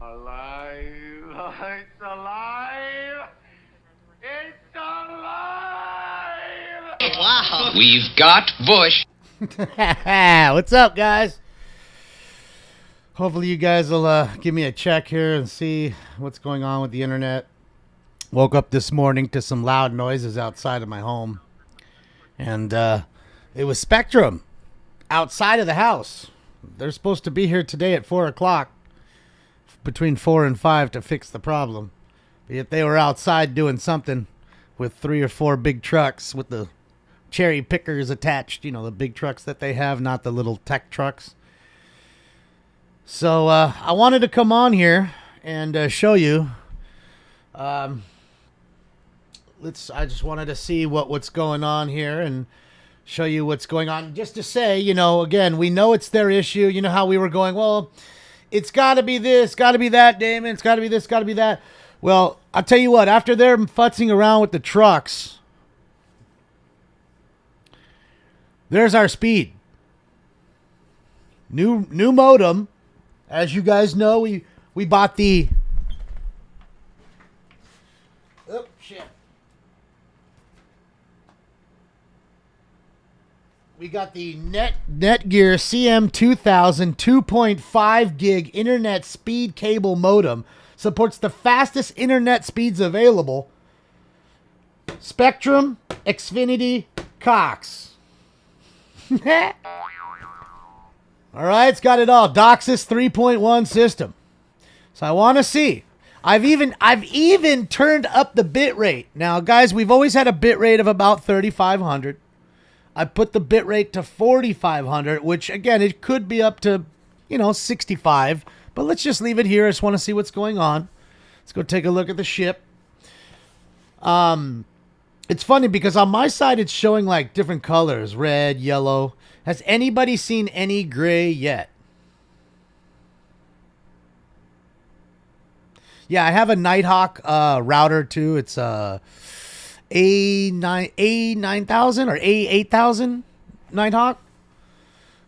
Alive! It's alive! It's alive! Wow. We've got Bush. What's up, guys? Hopefully you guys will give me a check here and see what's going on with the internet. Woke up this morning to some loud noises outside of my home. And it was Spectrum outside of the house. They're supposed to be here today at 4 o'clock, between 4 and 5, to fix the problem. But yet they were outside doing something with 3 or 4 big trucks with the cherry pickers attached. You know, the big trucks that they have, not the little tech trucks. So I wanted to come on here and show you. I just wanted to see what's going on here and show you what's going on. Just to say, you know, again, we know it's their issue. You know how we were going, well, it's got to be this, got to be that, Damon. It's got to be this, got to be that. Well, I'll tell you what, after they're futzing around with the trucks, there's our speed. New modem. As you guys know, we bought the... Oh, shit. We got the Netgear CM2000 2.5 gig internet speed cable modem. Supports the fastest internet speeds available. Spectrum, Xfinity, Cox. All right, it's got it all. DOCSIS 3.1 system. So I want to see. I've even turned up the bit rate. Now, guys, we've always had a bit rate of about 3,500. I put the bit rate to 4,500, which, again, it could be up to, 65. But let's just leave it here. I just want to see what's going on. Let's go take a look at the ship. It's funny because on my side, it's showing like different colors, red, yellow. Has anybody seen any gray yet? Yeah, I have a Nighthawk router too. It's A9000 or A8000 Nighthawk.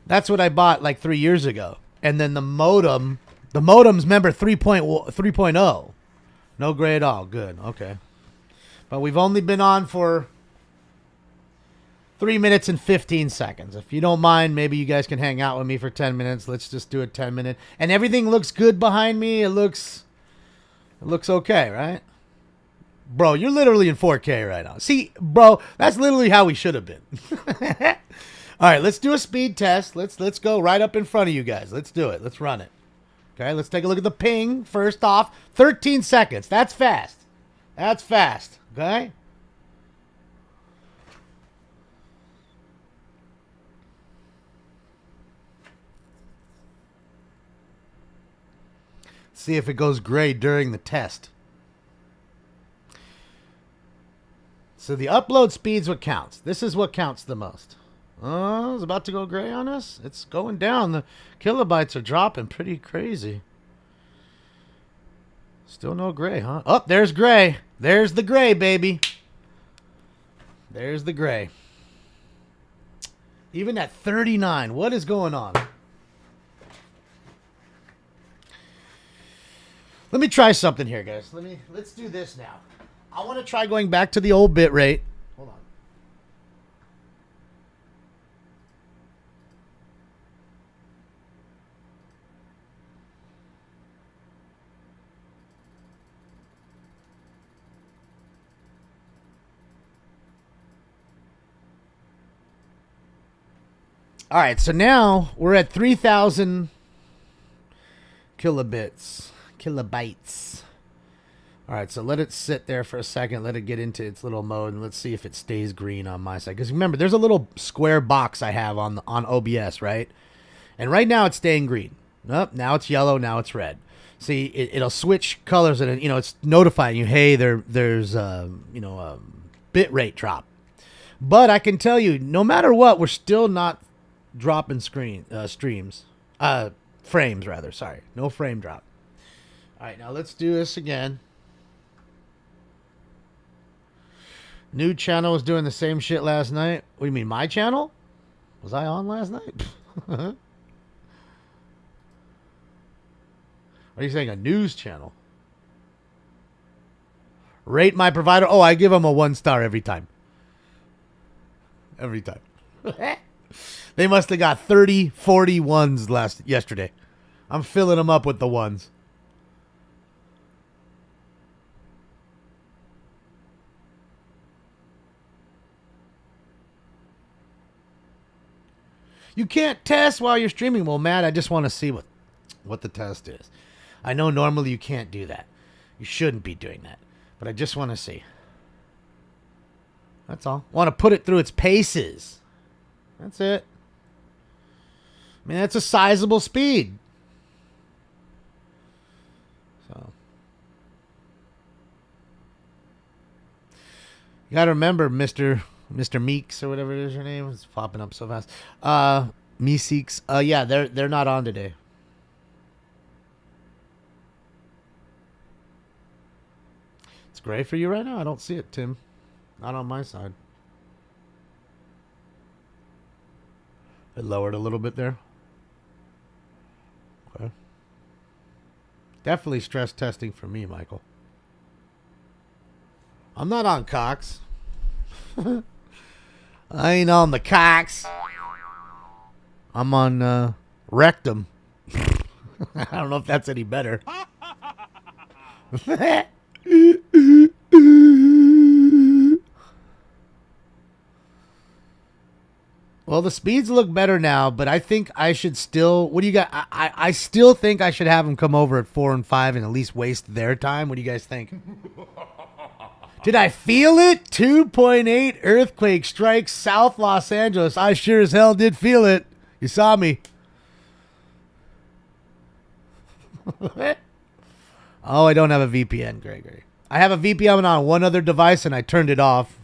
That's what I bought like 3 years ago. And then the modem's remember 3.0. No gray at all. Good. Okay. But we've only been on for 3 minutes and 15 seconds. If you don't mind, maybe you guys can hang out with me for 10 minutes. Let's just do a 10-minute. And everything looks good behind me. It looks okay, right? Bro, you're literally in 4K right now. See, bro, that's literally how we should have been. All right, let's do a speed test. Let's go right up in front of you guys. Let's do it. Let's run it. Okay, let's take a look at the ping. First off, 13 seconds. That's fast. That's fast. Okay? See if it goes gray during the test. So the upload speed's what counts. This is what counts the most. Oh, it's about to go gray on us. It's going down. The kilobytes are dropping pretty crazy. Still no gray, huh? Oh, there's gray. There's the gray, baby. There's the gray. Even at 39, what is going on? Let me try something here, guys. Let's do this now. I want to try going back to the old bit rate. Hold on. All right, so now we're at 3,000 kilobytes. All right, so let it sit there for a second. Let it get into its little mode, and let's see if it stays green on my side. Because remember, there's a little square box I have on OBS, right? And right now it's staying green. Nope, now it's yellow. Now it's red. See, it'll switch colors, and it's notifying you, hey, there's bit rate drop. But I can tell you, no matter what, we're still not dropping frames rather. Sorry, no frame drop. All right, now let's do this again. New channel was doing the same shit last night. What do you mean, my channel? Was I on last night? Are you saying a news channel? Rate my provider. Oh, I give them a 1 star every time. Every time. They must have got 30, 40 ones yesterday. I'm filling them up with the ones. You can't test while you're streaming. Well, Matt, I just want to see what the test is. I know normally you can't do that. You shouldn't be doing that. But I just want to see. That's all. I want to put it through its paces. That's it. I mean, that's a sizable speed. So. You got to remember, Mr. Meeks or whatever it is your name. It's popping up so fast. Meeseeks. Yeah, they're not on today. It's gray for you right now? I don't see it, Tim. Not on my side. It lowered a little bit there. Okay. Definitely stress testing for me, Michael. I'm not on Cox. I ain't on the Cox. I'm on Rectum. I don't know if that's any better. Well, the speeds look better now, but I think I should still... What do you got? I still think I should have them come over at 4 and 5 and at least waste their time. What do you guys think? Did I feel it? 2.8 earthquake strikes South Los Angeles. I sure as hell did feel it. You saw me. Oh, I don't have a VPN, Gregory. I have a VPN on one other device and I turned it off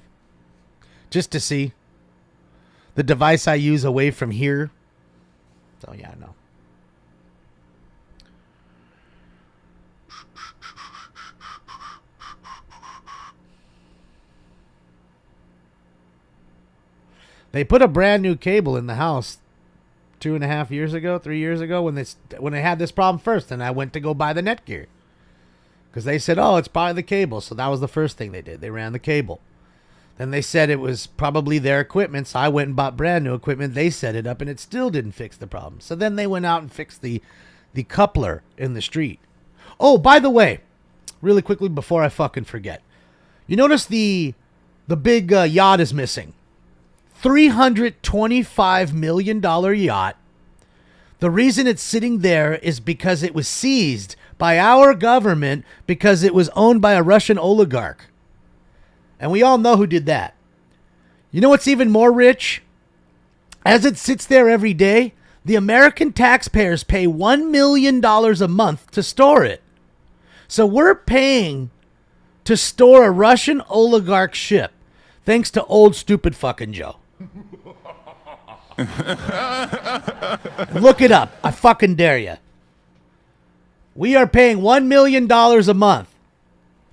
just to see. The device I use away from here. So, yeah, no. They put a brand new cable in the house 2.5 years ago, 3 years ago when they had this problem first. And I went to go buy the Netgear. Because they said, oh, it's probably the cable. So that was the first thing they did. They ran the cable. Then they said it was probably their equipment, so I went and bought brand new equipment. They set it up, and it still didn't fix the problem. So then they went out and fixed the coupler in the street. Oh, by the way, really quickly before I fucking forget. You notice the big yacht is missing. $325 million yacht. The reason it's sitting there is because it was seized by our government because it was owned by a Russian oligarch. And we all know who did that. You know what's even more rich? As it sits there every day, the American taxpayers pay $1 million a month to store it. So we're paying to store a Russian oligarch ship thanks to old stupid fucking Joe. Look it up. I fucking dare you. We are paying $1 million a month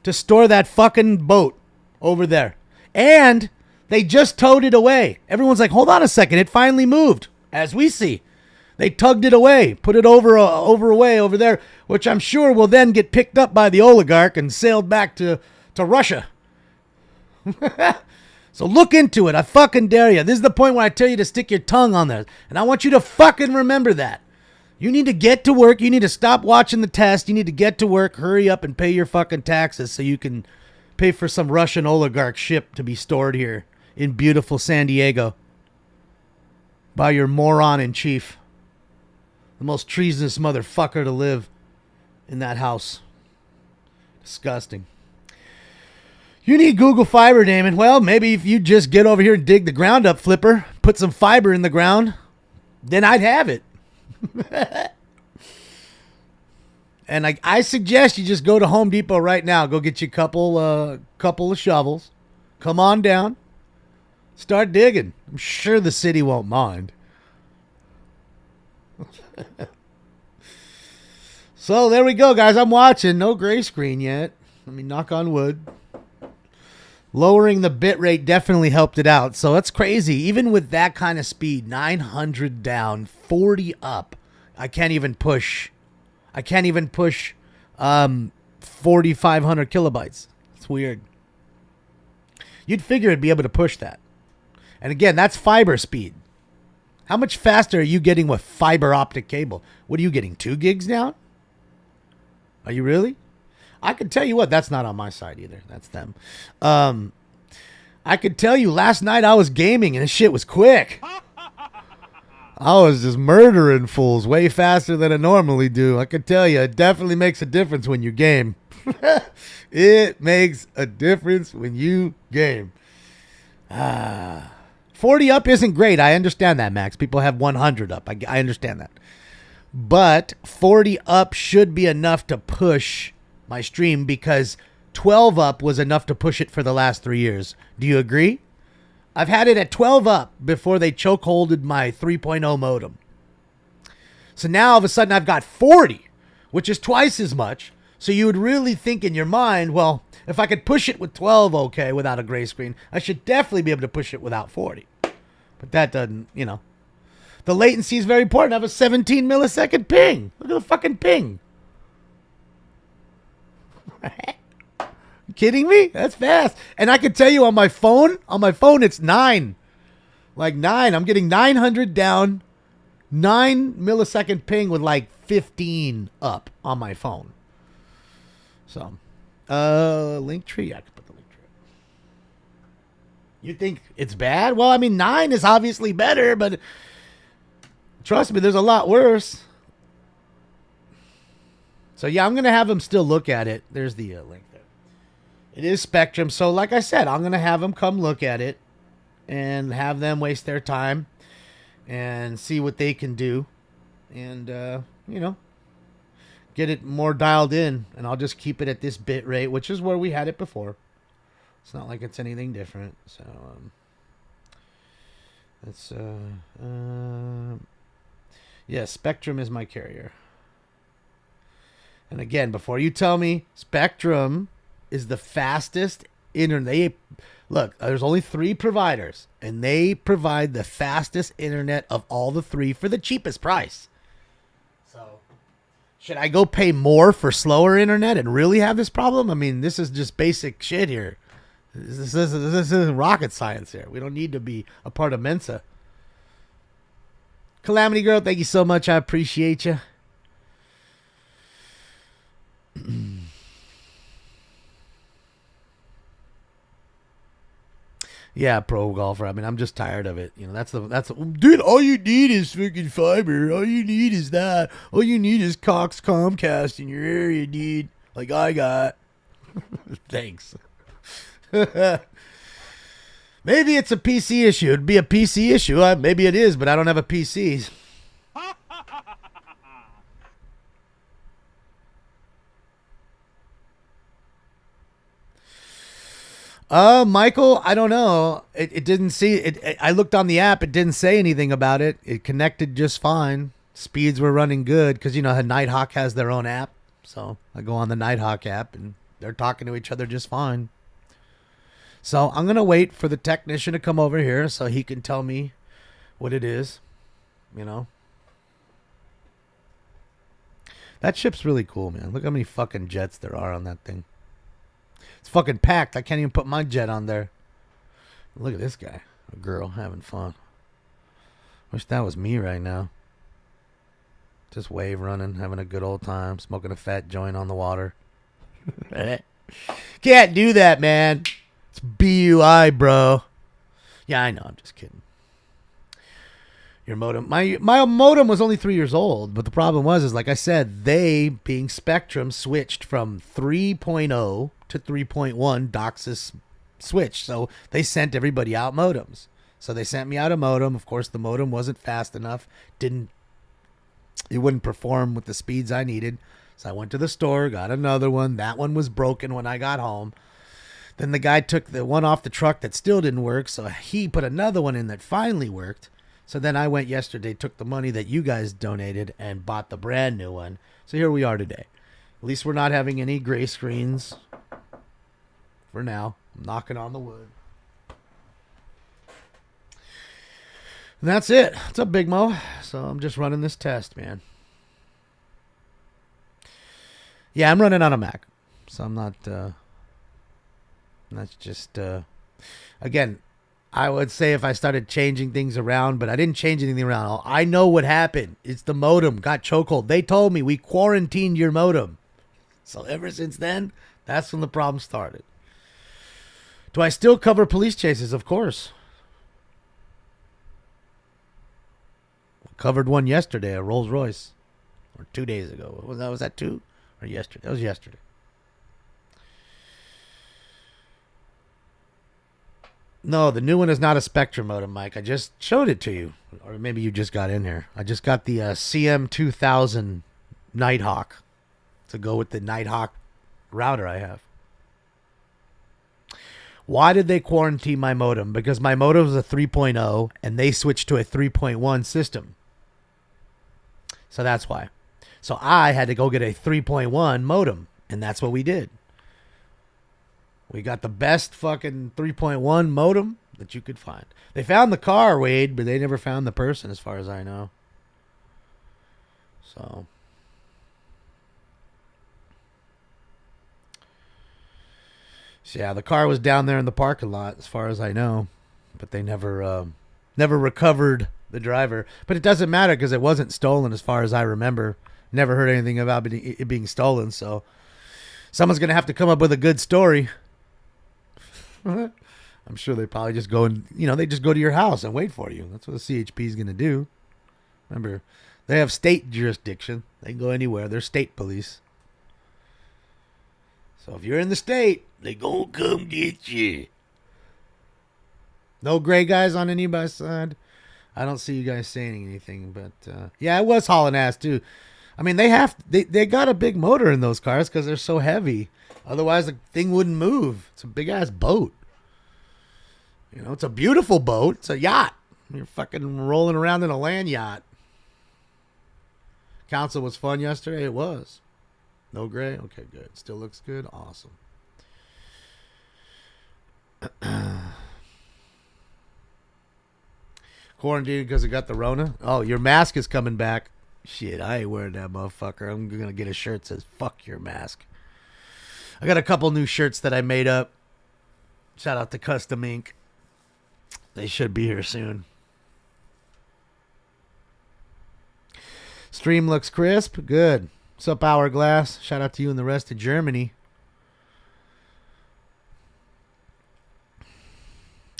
to store that fucking boat over there. And they just towed it away. Everyone's like, hold on a second. It finally moved. As we see. They tugged it away. Put it over away over there. Which I'm sure will then get picked up by the oligarch and sailed back to Russia. So look into it. I fucking dare you. This is the point where I tell you to stick your tongue on there. And I want you to fucking remember that. You need to get to work. You need to stop watching the test. You need to get to work. Hurry up and pay your fucking taxes so you can pay for some Russian oligarch ship to be stored here in beautiful San Diego by your moron in chief. The most treasonous motherfucker to live in that house. Disgusting. You need Google Fiber, Damon. Well, maybe if you just get over here and dig the ground up, Flipper, put some fiber in the ground, then I'd have it. And I suggest you just go to Home Depot right now. Go get you a couple of shovels. Come on down. Start digging. I'm sure the city won't mind. So there we go, guys. I'm watching. No gray screen yet. Let me knock on wood. Lowering the bit rate definitely helped it out. So that's crazy. Even with that kind of speed, 900 down, 40 up. I can't even push I can't even push 4,500 kilobytes. It's weird. You'd figure it'd be able to push that. And again, that's fiber speed. How much faster are you getting with fiber optic cable? What are you getting, 2 gigs now? Are you really? I can tell you what, that's not on my side either. That's them. I could tell you last night I was gaming and this shit was quick. I was just murdering fools way faster than I normally do. I could tell you, it definitely makes a difference when you game. It makes a difference when you game. 40 up isn't great. I understand that, Max. People have 100 up. I understand that. But 40 up should be enough to push my stream because 12 up was enough to push it for the last 3 years. Do you agree? I've had it at 12 up before they chokeholded my 3.0 modem. So now all of a sudden I've got 40, which is twice as much. So you would really think in your mind, well, if I could push it with 12 okay without a gray screen, I should definitely be able to push it without 40. But that doesn't, you know. The latency is very important. I have a 17 millisecond ping. Look at the fucking ping. Kidding me? That's fast. And I can tell you on my phone it's 9. Like 9. I'm getting 900 down, 9 millisecond ping with like 15 up on my phone. So, Linktree. I can put the Linktree. You think it's bad? Well, I mean, 9 is obviously better, but trust me, there's a lot worse. So yeah, I'm gonna have them still look at it. There's the link there. It is Spectrum. So like I said, I'm gonna have them come look at it and have them waste their time and see what they can do, and you know, get it more dialed in. And I'll just keep it at this bit rate, which is where we had it before. It's not like it's anything different. So that's yeah, Spectrum is my carrier. And again, before you tell me, Spectrum is the fastest internet. Look, there's only 3 providers, and they provide the fastest internet of all the 3 for the cheapest price. So, should I go pay more for slower internet and really have this problem? I mean, this is just basic shit here. This isn't rocket science here. We don't need to be a part of Mensa. Calamity Girl, thank you so much. I appreciate you. Yeah, pro golfer. I mean, I'm just tired of it. You know, that's the dude. All you need is freaking fiber. All you need is that. All you need is Cox Comcast in your area, dude. Like I got. Thanks. Maybe it's a PC issue. It'd be a PC issue. Maybe it is, but I don't have a PC. Michael, I don't know. It didn't see it. I looked on the app. It didn't say anything about it. It connected just fine. Speeds were running good because, you know, Nighthawk has their own app. So I go on the Nighthawk app and they're talking to each other just fine. So I'm going to wait for the technician to come over here so he can tell me what it is. You know. That ship's really cool, man. Look how many fucking jets there are on that thing. It's fucking packed. I can't even put my jet on there. Look at this guy. A girl having fun. Wish that was me right now. Just wave running, having a good old time, smoking a fat joint on the water. Can't do that, man. It's BUI, bro. Yeah, I know. I'm just kidding. Your modem. My modem was only 3 years old, but the problem was, like I said, they, being Spectrum, switched from 3.0 to 3.1 DOCSIS switch. So they sent everybody out modems. So they sent me out a modem. Of course, the modem wasn't fast enough. It wouldn't perform with the speeds I needed. So I went to the store, got another one. That one was broken when I got home. Then the guy took the one off the truck that still didn't work. So he put another one in that finally worked. So then I went yesterday, took the money that you guys donated and bought the brand new one. So here we are today. At least we're not having any gray screens for now. I'm knocking on the wood. And that's it. What's up, Big Mo? So I'm just running this test, man. Yeah, I'm running on a Mac, so I'm not. That's just. Again, I would say if I started changing things around, but I didn't change anything around. I know what happened. It's the modem got chokehold. They told me we quarantined your modem. So ever since then, that's when the problem started. Do I still cover police chases? Of course. Covered one yesterday, a Rolls Royce, or 2 days ago. Was that 2 or yesterday? That was yesterday. No, the new one is not a Spectrum modem, Mike. I just showed it to you, or maybe you just got in here. I just got the CM2000 Nighthawk to go with the Nighthawk router I have. Why did they quarantine my modem? Because my modem was a 3.0 and they switched to a 3.1 system. So that's why. So I had to go get a 3.1 modem, and that's what we did. We got the best fucking 3.1 modem that you could find. They found the car, Wade, but they never found the person as far as I know. So. Yeah, the car was down there in the parking lot as far as I know. But they never recovered the driver. But it doesn't matter because it wasn't stolen as far as I remember. Never heard anything about it being stolen. So someone's going to have to come up with a good story. I'm sure they probably just go and, they just go to your house and wait for you. That's what the CHP is going to do. Remember, they have state jurisdiction. They can go anywhere. They're state police. So if you're in the state, they gonna come get you. No gray guys on anybody's side. I don't see you guys saying anything, but yeah, it was hauling ass too. I mean, they got a big motor in those cars because they're so heavy. Otherwise, the thing wouldn't move. It's a big ass boat. It's a beautiful boat. It's a yacht. You're fucking rolling around in a land yacht. Council was fun yesterday. It was. No gray? Okay, good. Still looks good? Awesome. Quarantined because it got the Rona? Oh, your mask is coming back. Shit, I ain't wearing that motherfucker. I'm going to get a shirt that says, fuck your mask. I got a couple new shirts that I made up. Shout out to Custom Ink. They should be here soon. Stream looks crisp. Good. What's up, Hourglass? Shout out to you and the rest of Germany.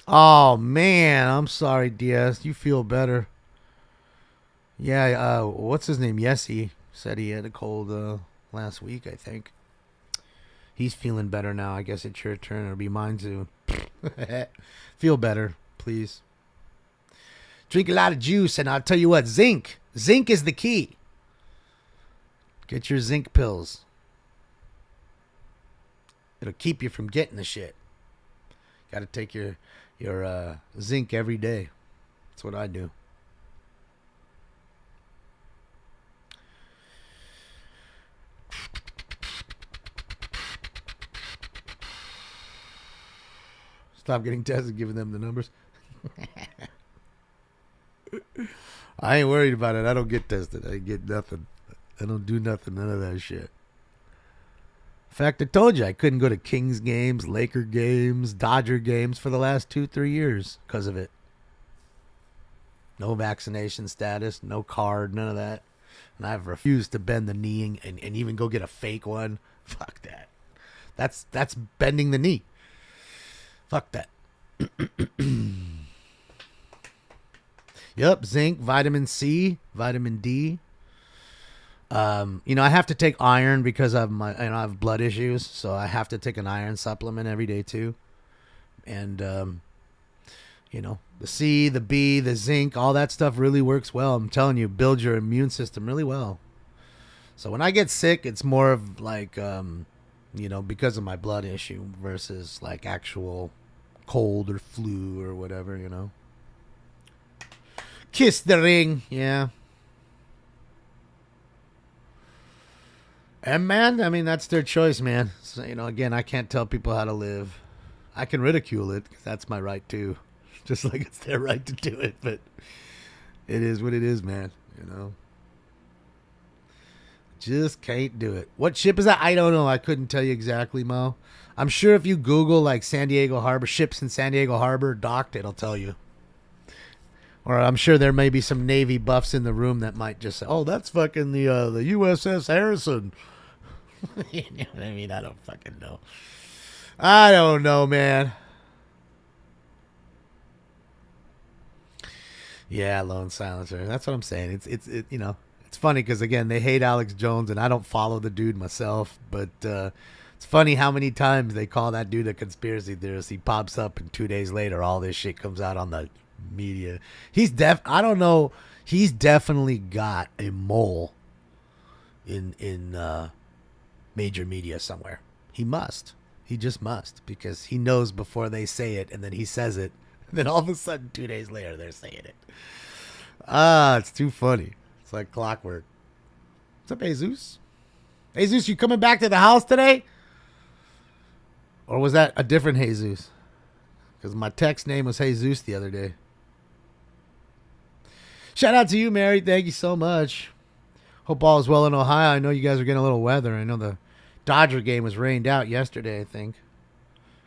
Oh, man. I'm sorry, Diaz. You feel better. Yeah, what's his name? Yessie said he had a cold last week, I think. He's feeling better now. I guess it's your turn. It'll be mine soon. Feel better, please. Drink a lot of juice, and I'll tell you what, zinc. Zinc is the key. Get your zinc pills. It'll keep you from getting the shit. Got to take your zinc every day. That's what I do. Stop getting tested, giving them the numbers. I ain't worried about it. I don't get tested. I get nothing. I don't do nothing. None of that shit. In fact, I told you I couldn't go to Kings games, Laker games, Dodger games for the last 2-3 years because of it. No vaccination status, no card, none of that. And I've refused to bend the knee and even go get a fake one. Fuck that. That's bending the knee. Fuck that. Yep, zinc, vitamin C, vitamin D. I have to take iron because I have blood issues, so I have to take an iron supplement every day too. And the C, the B, the zinc, all that stuff really works well. I'm telling you, build your immune system really well. So when I get sick, it's more of like because of my blood issue versus like actual cold or flu or whatever, Kiss the ring, yeah. And man, I mean, that's their choice, man. So, again, I can't tell people how to live. I can ridicule it, 'cause that's my right too. Just like it's their right to do it, but it is what it is, man, Just can't do it. What ship is that? I don't know. I couldn't tell you exactly, Mo. I'm sure if you Google like San Diego Harbor, ships in San Diego Harbor docked, it'll tell you. Or I'm sure there may be some Navy buffs in the room that might just say, "Oh, that's fucking the USS Harrison." You know what I mean? I don't fucking know. I don't know, man. Yeah, Lone Silencer. That's what I'm saying. It's you know, it's funny because again they hate Alex Jones and I don't follow the dude myself, but it's funny how many times they call that dude a conspiracy theorist. He pops up and 2 days later all this shit comes out on the media. I don't know. He's definitely got a mole in major media somewhere. He must. He just must because he knows before they say it and then he says it. And then all of a sudden 2 days later they're saying it. It's too funny. It's like clockwork. What's up, Jesus? Jesus, you coming back to the house today? Or was that a different Jesus? Because my text name was Jesus the other day. Shout out to you, Mary. Thank you so much. Hope all is well in Ohio. I know you guys are getting a little weather. I know the Dodger game was rained out yesterday, I think,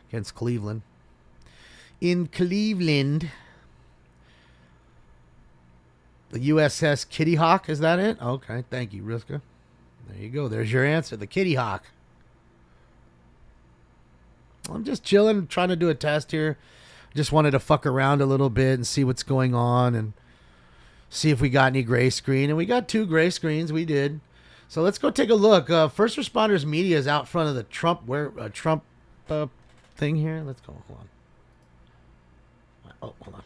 against Cleveland. In Cleveland, the USS Kitty Hawk, is that it? Okay, thank you, Riska. There you go. There's your answer, the Kitty Hawk. I'm just chilling, trying to do a test here. Just wanted to fuck around a little bit and see what's going on and see if we got any gray screen. And we got 2 gray screens. We did. So let's go take a look. First Responders Media is out front of the Trump thing here. Let's go. Hold on. Oh, hold on.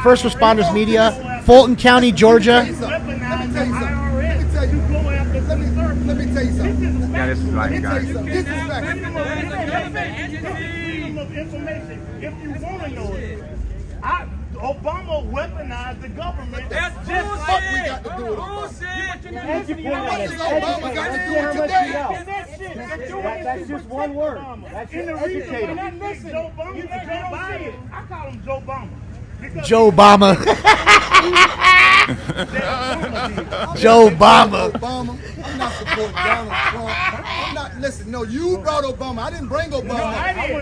First Responders Media, Fulton County, Georgia. Let me tell you something. Yeah, this is right, guys. This is fact. Information. If you want to know it, Obama weaponized the government. That's just what we got to do with Obama. What does Obama got to do with today? That's just one word. That's just educated. Joe Biden. I call him Joe Obama. Joe Obama. Joe Obama. Obama. I'm not supporting Donald Trump. I'm not. Listen, no, you brought Obama. I didn't bring Obama.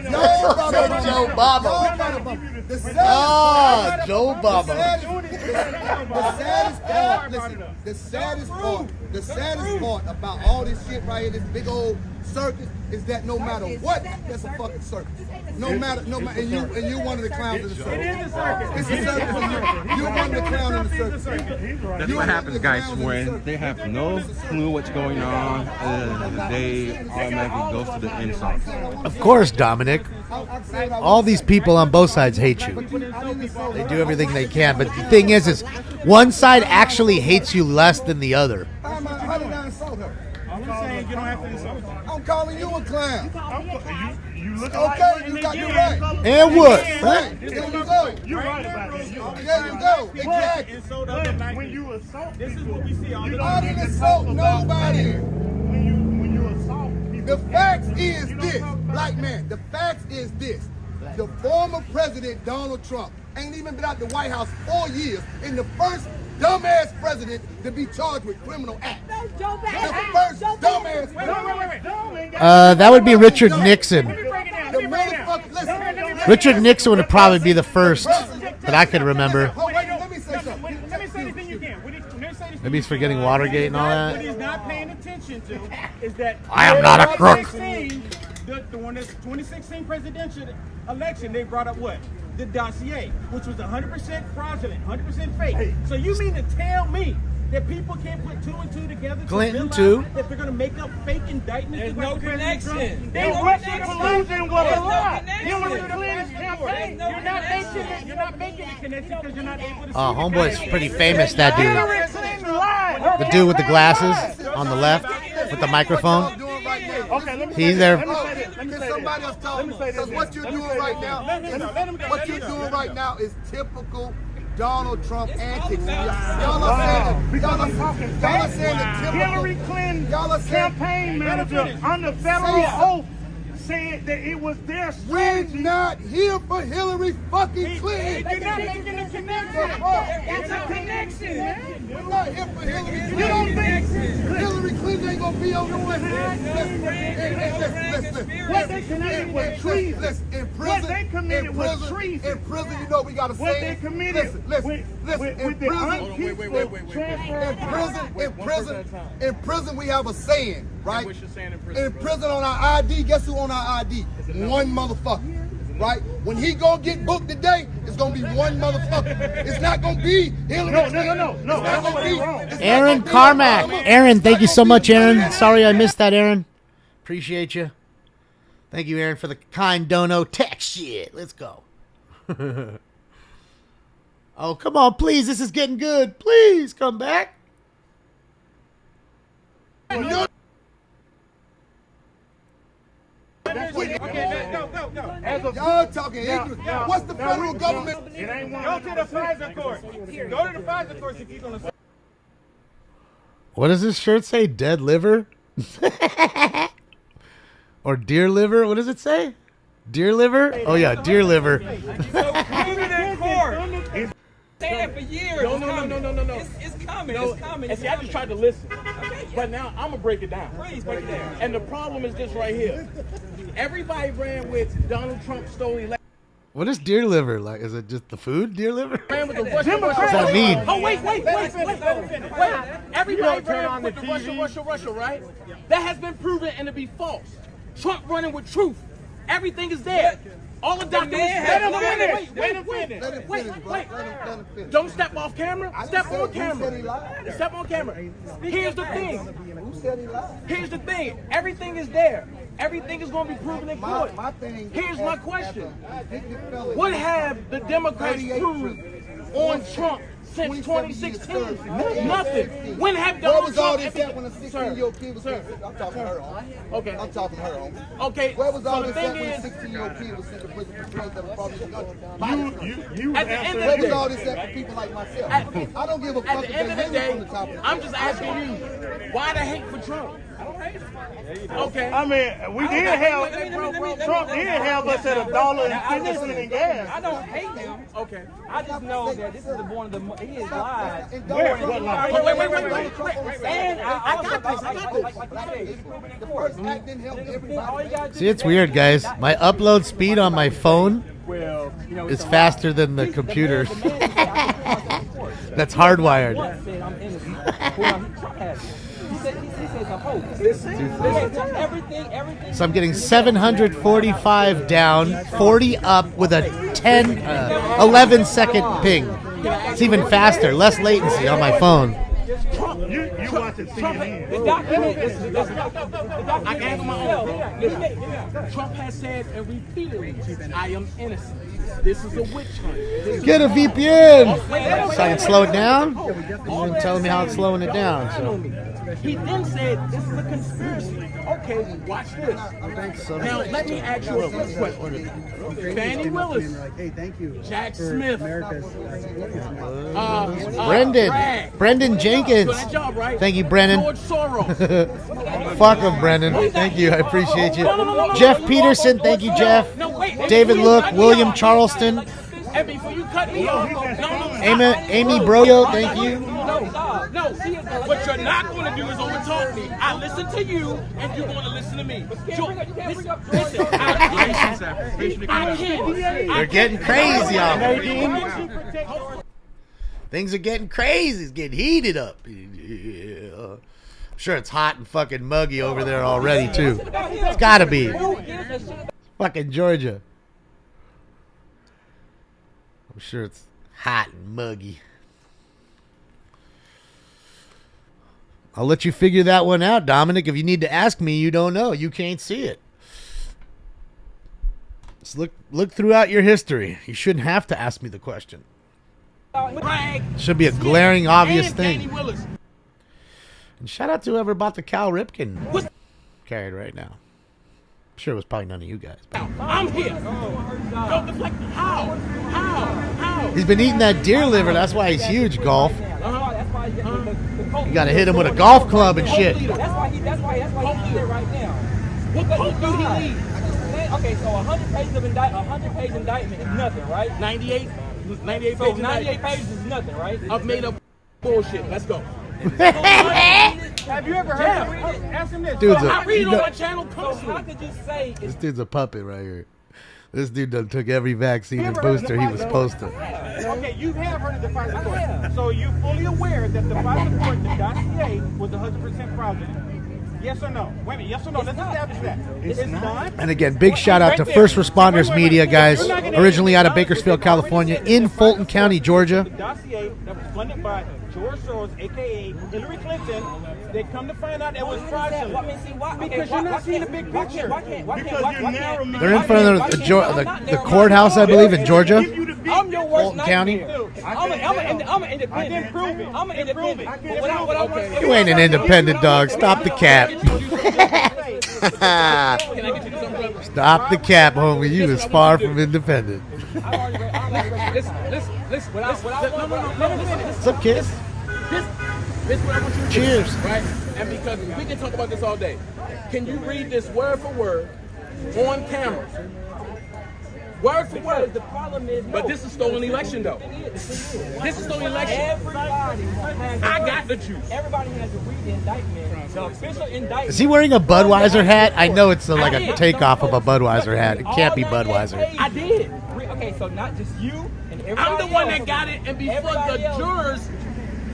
Y'all brought Obama. Joe Obama. Y'all brought Obama. Joe Obama. The saddest part about all this shit right here, this big old circus, is that no matter what, that's a fucking circus. No matter, and you're one of the clowns in the circus. It is a circus. It's a circus. And you're one of the clowns in the circus. That's what happens, guys, when they have no clue what's going on, they automatically goes to the insult. Of course, Dominic. All these people on both sides hate you. They do everything they can, but the thing is one side actually hates you less than the other. How did I insult her? I'm saying you don't have to insult her. I'm calling you a clown. You look Okay, you got your right. And what? Right. There you go. You're right about that. There you go. Exactly. But when you assault This is what we see all the I time. didn't insult nobody. when you assault people. The fact is this, black man, the fact is this. The former president, Donald Trump, ain't even been out the White House 4 years, and the first dumbass president to be charged with criminal acts. Joe The Biden. first Joe dumbass Biden. president. That would be Richard Nixon. The motherfucker, listen. Richard Nixon would probably be the first that I could remember. Oh, wait, let me say something. Let me say this thing you can. Maybe he's forgetting Watergate and all What that. he's not paying attention to is that I am not a crook. 2016 presidential election, they brought up what? The dossier, which was 100% fraudulent, 100% fake. So you mean to tell me that people can't put 2 and 2 together Clinton, realize too. that they're going to make up fake indictments? There's no connection. They Russian collusion was a lie. Hillary Clinton's campaign. You're not making the connection because you're not able to see Oh, homeboy's pretty famous, that Hillary dude. Clinton lied. The dude with the glasses on the left with the microphone. Okay, let me He's say there. this. Let me Can say somebody this. else talk? Because what you're doing right now, what you're doing right now is typical Donald Trump antics. Y'all are saying the Hillary typical. Clinton Y'all are saying campaign manager under federal oath said that it was their We're strategy. not here for Hillary fucking Clinton. You're not making a connection. It's a connection. We're not here for Hillary Clinton. You don't think Hillary Clinton ain't gonna be on the list. what they committed was treason? What they committed was treason. In prison, you know we gotta What say they it. committed with the unpeaceful transfer. In prison, we have a saying, right? In prison on our ID, guess who on our ID? One motherfucker, right? When he gonna get booked today, it's gonna be one motherfucker. It's not gonna be Hillary. No. It's not gonna be. It's not Aaron gonna be Carmack. Obama. Aaron, thank you so much, Aaron. It's Sorry I missed that, Aaron. Appreciate you. Thank you, Aaron, for the kind dono. Tech shit. Let's go. Oh, come on, please. This is getting good. Please come back. No. Y'all talking ignorant. What's the federal government? It ain't one. Go to the FISA court. Go to the FISA court if you're gonna. What does this shirt say? Dead liver? Or deer liver? What does it say? Deer liver? Oh, yeah, deer liver. Prove it in court. Saying for years. No. It's coming. It's coming. And see, I just tried to listen. But now I'm gonna break it down. Please break it down. And the problem is this right here. Everybody ran with Donald Trump stole the election. What is deer liver? Like, is it just the food, deer liver? Ran with the Russian. What does that mean? Oh, wait. Everybody ran with the Russia, right? That has been proven and to be false. Trump running with truth. Everything is there. All the documents. Let him finish. Let him finish. Let him finish, bro. Let him finish. Don't step off camera. Step say- on who said he camera. lied? Step on camera. Here's the thing. Who said he lied? Here's the thing. Everything is there. Everything is going to be proven in court. My thing. Here's my question. Convicted felon. What have the Democrats 38 proved prisons. on Trump since 2016? Nothing. When have Where Donald was all Trump? this at when a 16-year-old kid was Sir, sent? I'm talking to her, homie. Okay. I'm talking to her, homie. Okay. Where was all So the this at thing when a is, 16-year-old kid was sent to prison for drugs that were brought to the country? You At the end of Where the was day- all this at for people like myself? At- I don't give a At fuck the if end they of the hang day, from the top of the I'm just asking you, why the hate for Trump? Okay. I mean, we did have Trump did have us at $1.50 in gas. I don't hate him. Okay. I just know that this is one of the he is lies. What lie? Wait. And I got this. Like you say, The first act didn't help all you everybody. gotta do See, it's weird, guys. My upload speed on my phone well, you know, is faster than the computer. That's hardwired. said I'm innocent. Well, Trump has it. He said it's a hoax. Everything. So I'm getting 745 down, 40 up with a 11 second ping. It's even faster, less latency on my phone. You watching CNN. The document is the I can handle my own, bro. document. Trump has said and repeatedly, I am innocent. This is a witch hunt. Get a VPN so I can slow it down. You've been telling me how it's slowing it down. So He then said, this is a conspiracy. Okay, watch this. Now, let me ask you a quick question. Fannie Willis, Jack Smith, Brendan Jenkins. Good job, right? Thank you, Brennan. George Soros. Fuck him, Brendan. Thank you. I appreciate you. Jeff Peterson. Thank you, Jeff. No, wait. David Look. William Charleston. And before you cut me off, Amy Broyo. Thank you. No, see, what you're not going to do is overtalk me. I listen to you, and you're going to listen to me. Listen, I can. They're getting crazy on me. Things are getting crazy. It's getting heated up. Yeah. I'm sure it's hot and fucking muggy over there already, too. It's gotta be. Fucking Georgia. I'm sure it's hot and muggy. I'll let you figure that one out, Dominic. If you need to ask me, you don't know. You can't see it. Just look throughout your history. You shouldn't have to ask me the question. Should be a glaring, obvious thing. And shout out to whoever bought the Cal Ripken carried right now. I'm sure it was probably none of you guys. I'm here. Don't deflect. How? He's been eating that deer liver. That's why he's huge, golf. You gotta hit him with a golf club and shit. That's why he's there right now. What coat do he need? Okay, so 100 pages of 100 page indictment is nothing, right? 98 So pages. 98 pages is nothing, right? I've made up bullshit. Let's go. Have you ever heard him read it? Ask him this. Dude's I read you on know- my channel So how constantly. could you say This it's dude's a puppet right here. This dude done took every vaccine and booster he was supposed to. Okay, you have heard of the FISA court. So you're fully aware that the FISA court, the dossier, was 100% fraudulent. Yes or no? Wait a minute, yes or no? Let's establish that. It's not. And again, big shout out to First Responders Media, guys. Originally out of Bakersfield, California, in Fulton County, Georgia. The dossier that was funded by George Soros, a.k.a. Hillary Clinton, they come to find out it was fraudulent. Because you're not seeing the big picture. Because you're narrow. They're in front of the courthouse, I believe, in Georgia. I'm your worst Fulton County. nightmare. I'm an independent. I can prove it. I'm an independent. I can But what I want to say- You ain't an independent, dog. Stop the cap. Stop the cap, homie. You is far from independent. Listen. What's up, kid? This is what I want you to do, Cheers. right? And because we can talk about this all day. Can you read this word for word on camera? Word for word. The problem is, But this is stolen election, though. This is stolen election. everybody has. I got the juice. Everybody has to read the indictment. The official indictment. Is he wearing a Budweiser hat? I know it's like a takeoff of a Budweiser hat. It can't be Budweiser. I did. Okay, so not just you and everybody I'm the one else. that got it, and before Everybody the else. jurors,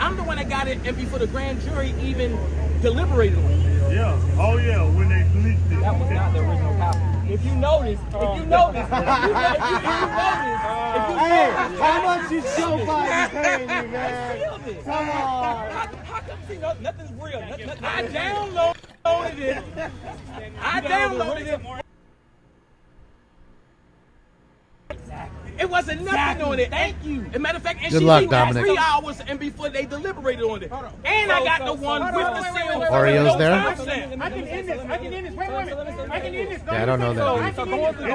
I'm the one that got it, and before the grand jury even deliberated on it. Yeah. Oh, yeah. When they leaked it. That was not the original copy. If you notice, How much is Joe Biden paying you, man? Come on. How come see nothing's real? Nothing, I downloaded it. I downloaded it. It wasn't nothing on it. Thank you. As a matter of fact, and Good she luck, leaked that Dominic. 3 hours and before they deliberated on it. And I got the one with the seal. Oreos No there? timestamp. I can end this. I can end this. Wait a minute. I can end this. Yeah, I don't know that. I can end this.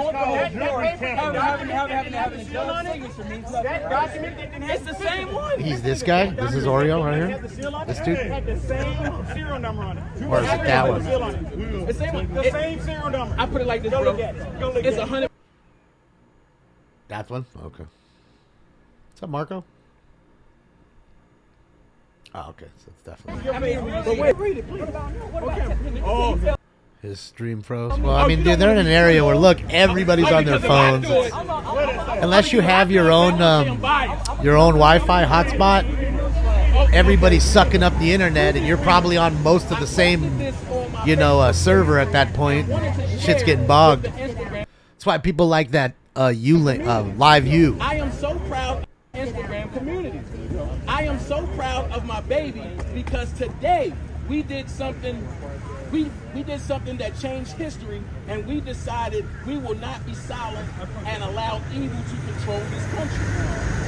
That document didn't have It's the same one. He's this guy? This is Oreo right had here? the seal on This it. dude? It had the same serial number on it. Or is it that one? Seal on it. The same one. The same serial number. I put it like this, Go bro. look at it. Go look It's at it. 100. That one? Okay. What's up, Marco? Oh, okay. So it's definitely I mean, really, read it, please. What about Oh. his stream froze. Well, I mean, dude, they're in an area where, look, everybody's on their phones. Unless you have your own Wi-Fi hotspot, everybody's sucking up the internet, and you're probably on most of the same, server at that point. Shit's getting bogged. That's why people like that Live U. I am so proud of the Instagram community. I am so proud of my baby because today we did something. We did something that changed history, and we decided we will not be silent and allow evil to control this country.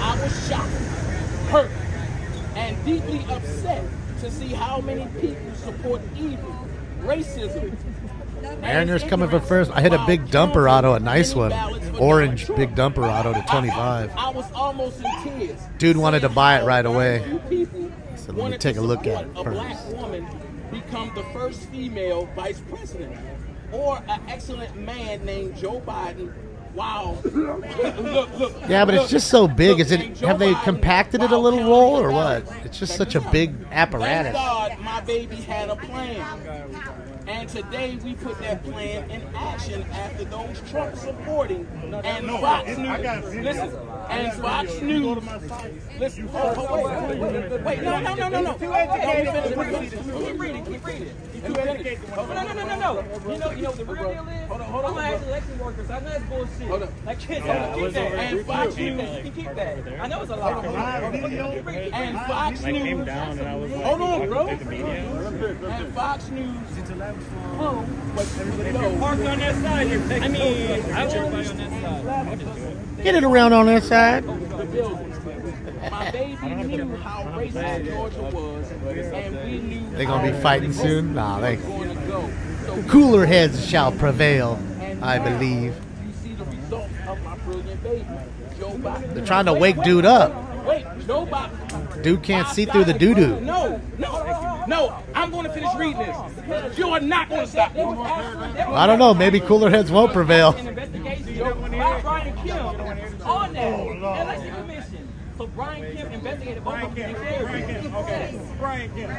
I was shocked, hurt, and deeply upset to see how many people support evil, racism. Mariners coming for first. I hit a big dumper auto, a nice one. Orange big dumper auto to 25. I was almost in tears. Dude wanted to buy it right away. People So let me wanted take to a look at support it a black first. woman become the first female vice president, or an excellent man named Joe Biden. Wow. look. Yeah, but it's just so big. Is it? And Joe Have they Biden, compacted it a wow, little county roll or regardless. what? It's just such a big Thank apparatus. God my baby had a plan. And today we put that plan in action after those Trump supporting and Fox News. Listen, and Fox News. Listen, wait, no. Keep reading. No. You know the real deal is. I'm gonna ask election workers. I know it's bullshit. Hold up. Like kids, keep that. And Fox Keep News. that. Keep that. I know it's a lot. And Fox News. Hold on, bro. And Fox News. Park on that side here. I mean, I want everybody on that side. Get it around on that side. The buildings. My baby knew how racist Georgia was, and we knew They gonna be fighting soon? Nah, they going to go. So cooler heads shall prevail, I believe. you see the results of my brilliant baby, Joe Biden. They're trying to wake dude up. Wait, Joe Biden. Dude can't see through the doo-doo. No, I'm going to finish reading this. You are not going to stop me. I don't know. Maybe cooler heads won't prevail. Brian Kemp on that election commission. So Brian Kemp investigated both of them. Brian Kemp.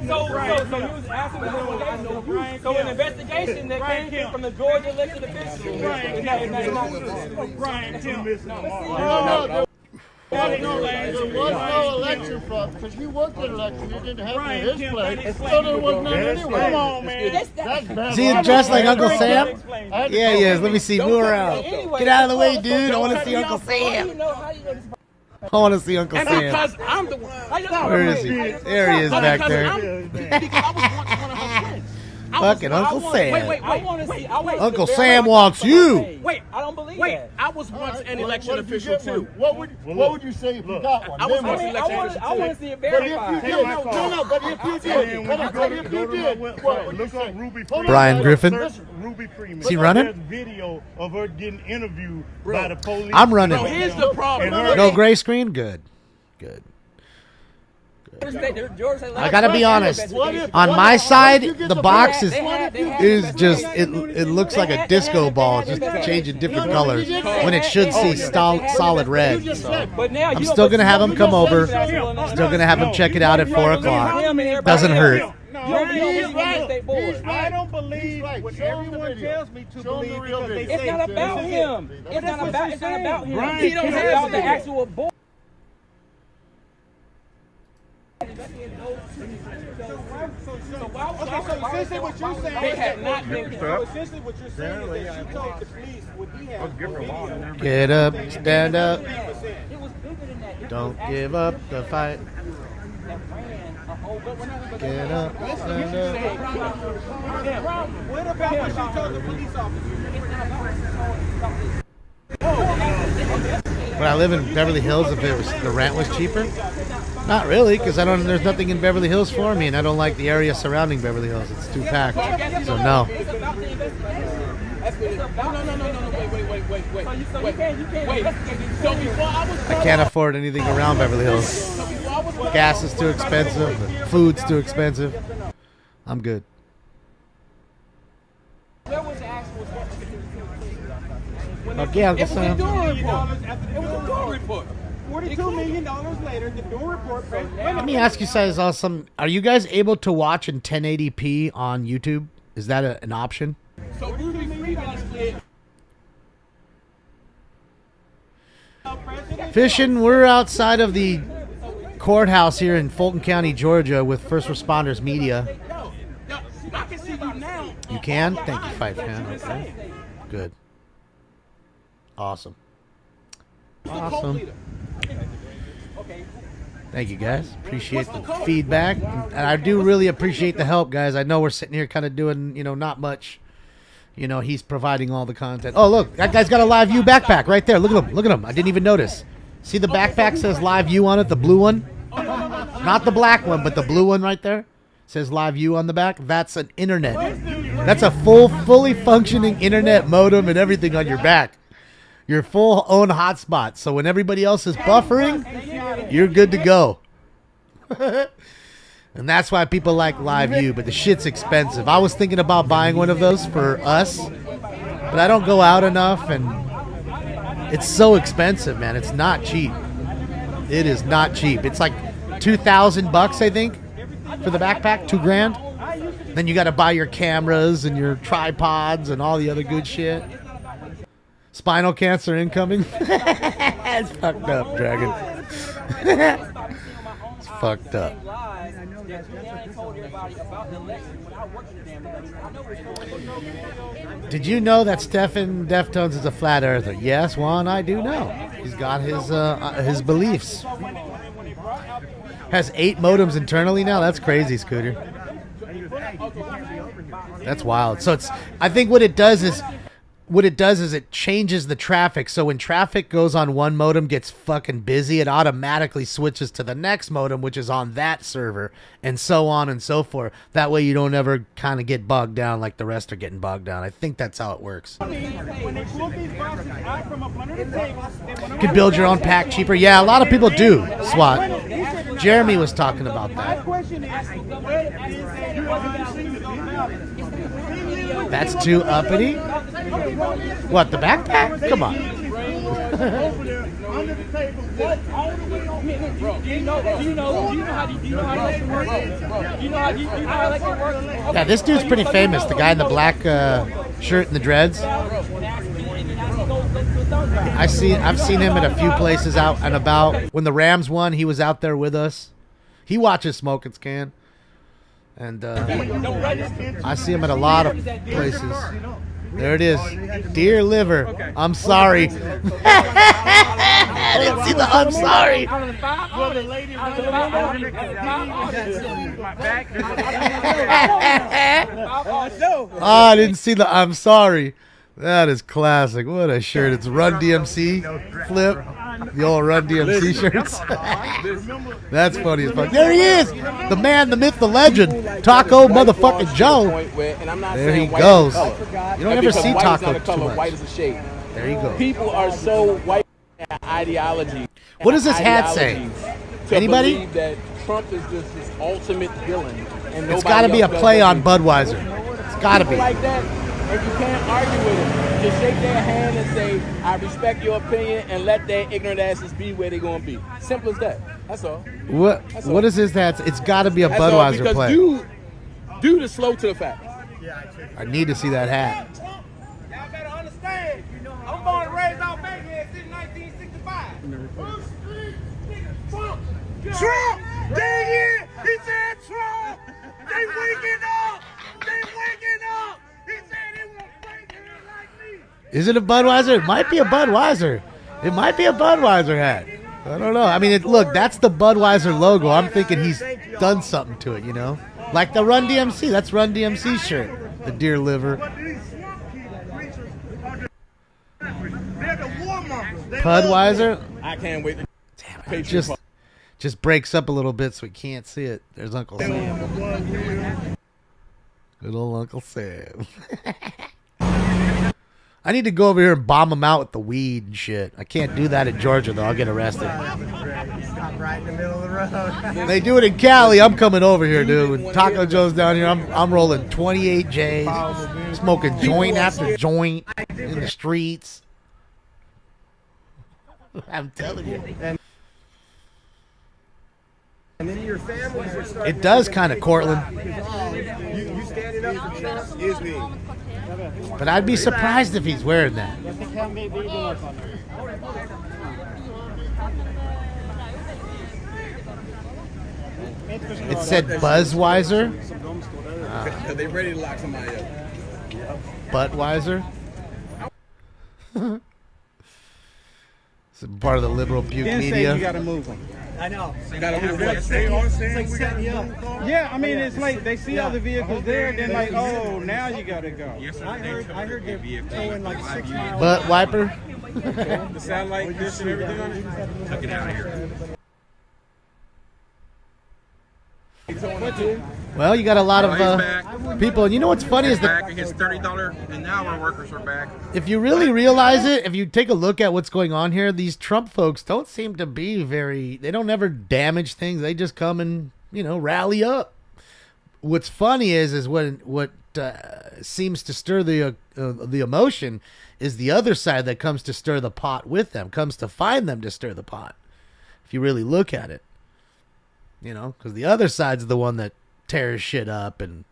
So you was asking the investigation. So an investigation that came from the Georgia elected officials. Brian Kemp. No, there was no election fraud because you worked in election. You didn't have it in his place, so there was none anyway. Come on, man. That's bad. Is he dressed like Uncle Sam? Yeah, he is. Let me see. Move around. Get out of the way, dude. I want to see Uncle Sam. I want to see Uncle And Sam. because I'm the one. Where is he? There he is back there. Because I was once one of her friends. Fucking Uncle Sam. Wait. I want to see. Uncle Sam wants you. Wait, I don't believe wait. that. I was once an election official too. What would you say if you got one? I was Then once what? an election official I want to too. see it But if verified. you did, no, but if you did, what would you Look say? up Ruby Hold on, Brian Griffin. Search Ruby Freeman. Is he running? There's video of her getting interviewed by the police. I'm running. No, here's the problem. No gray screen? Good. I gotta be honest. On my side, the box is just it looks like a disco ball, just changing different colors when it should see solid red. So I'm still gonna have him come over. Still gonna have him check it out at 4 o'clock. Doesn't hurt. I don't believe what everyone tells me to believe because they say It's not about him. It's not about him. He don't Brian about the Kemp. actual boy. So essentially what you're saying They is had not been. essentially what you're saying is that she told the police what he had. Get up, stand up. It was bigger than that. Don't give up the fight. Get up, stand up. What about what she told the police officer? When I live in Beverly Hills, if the rent was cheaper, not really, because there's nothing in Beverly Hills for me, and I don't like the area surrounding Beverly Hills. It's too packed. So no. Wait. So before I was I can't afford anything around Beverly Hills. Gas is too expensive. The food's too expensive. I'm good. Okay, Uncle Sam. It was a Dawn report. $42 million later, the Dawn report. Let me ask you guys something. Are you guys able to watch in 1080p on YouTube? Is that an option? So Ruby Freeman said, Fishing, we're outside of the courthouse here in Fulton County, Georgia with First Responders Media. no, I can see you now. You can? Thank you, Fight Fan. Okay. Good. Awesome. Awesome. Thank you, guys. Appreciate the feedback. And I do really appreciate the help, guys. I know we're sitting here kind of doing, not much. He's providing all the content. Oh, look. That guy's got a Live View backpack right there. Look at him. Look at him. I didn't even notice. See the backpack says Live View on it? The blue one? Not the black one, but the blue one right there. Says Live View on the back. That's an internet. That's a fully functioning internet modem and everything on your back. Your full own hotspot. So when everybody else is buffering, you're good to go. And that's why people like Live View, but the shit's expensive. I was thinking about buying one of those for us, but I don't go out enough, and it's so expensive, man. It's not cheap. It is not cheap. It's like $2,000, I think, for the backpack, $2,000. Then you got to buy your cameras and your tripods and all the other good shit. Spinal cancer incoming. It's fucked up, Dragon. It's fucked up. Did you know that Stefan Deftones is a flat earther? Yes, Juan, I do know. He's got his beliefs. Has 8 modems internally now? That's crazy, Scooter. That's wild. So I think what it does is what it does is it changes the traffic. So when traffic goes on one modem, gets fucking busy, it automatically switches to the next modem, which is on that server, and so on and so forth. That way you don't ever kind of get bogged down like the rest are getting bogged down. I think that's how it works. When they pull these boxes out from up under the table, You can build your own pack cheaper. Yeah, a lot of people do, SWAT. Jeremy was talking about my that. question is, what is you obviously don't know. That's too uppity. What, the backpack? Come on. Over there, under the table, what? All the way over there. Do you know how election works? Do you know how election works? Yeah, this dude's pretty famous. The guy in the black shirt and the dreads. I've seen him at a few places out and about. When the Rams won, he was out there with us. He watches Smoke and Scan. And I see him at a lot of places. There it is. Dear liver. I'm sorry. I didn't see the I'm sorry. Oh, I didn't see the I'm sorry. That is classic. What a shirt. It's Run DMC flip. The old Run DMC shirts. That's funny as fuck. There he is. The man, the myth, the legend. Taco motherfucking Joe. There he goes. You don't ever see Taco too much. There you go. People are so white in ideology. What does his hat say? Anybody? Believe that Trump is just this ultimate villain. And It's got to be a play on Budweiser. It's got to be. Like that, and you can't argue with them. Just shake their hand and say, I respect your opinion, and let their ignorant asses be where they're going to be. Simple as that. That's all. What is his hat? It's got to be a That's all, Budweiser because play. Dude is slow to the facts. I need to see that hat. Y'all better understand, I'm born and raised out Bankhead since 1965. Trump! They here! He said Trump! They waking up! They waking up! He said they want Bankhead like me! Is it a Budweiser? It might be a Budweiser. It might be a Budweiser hat. I don't know. I mean, look, that's the Budweiser logo. I'm thinking he's done something to it, you know? Like the Run DMC. That's Run DMC shirt. The deer liver. Budweiser. I can't wait to Damn it. Just breaks up a little bit so we can't see it. There's Uncle Sam. Good old Uncle Sam. I need to go over here and bomb them out with the weed and shit. I can't do that in Georgia, though. I'll get arrested. Stop right in the middle of the road. They do it in Cali. I'm coming over here, dude. When Taco Joe's down here, I'm rolling 28 J's, smoking joint after joint in the streets. I'm telling you. And then your families are starting. It does kind of, Cortland. You standing up for Trump? Excuse me. But I'd be surprised if he's wearing that. It said Buzzweiser. They ready to lock somebody up. Buttweiser. It's part of the liberal puke Then say media. you gotta move them. I know. Yeah, I mean, it's like they see all the vehicles there, then like, oh, now you gotta go. I heard they're going like 6 miles. Butt wiper. The satellite dish and everything on it. Took it out of here. Well, you got a lot of people, and you know what's funny is that Back against $30 an hour workers are back. if you really realize it, if you take a look at what's going on here, these Trump folks don't seem to be they don't ever damage things. They just come and, rally up. What's funny is what seems to stir the emotion is the other side that comes to stir the pot with them, comes to find them to stir the pot. If you really look at it, because the other side's the one that tears shit up and,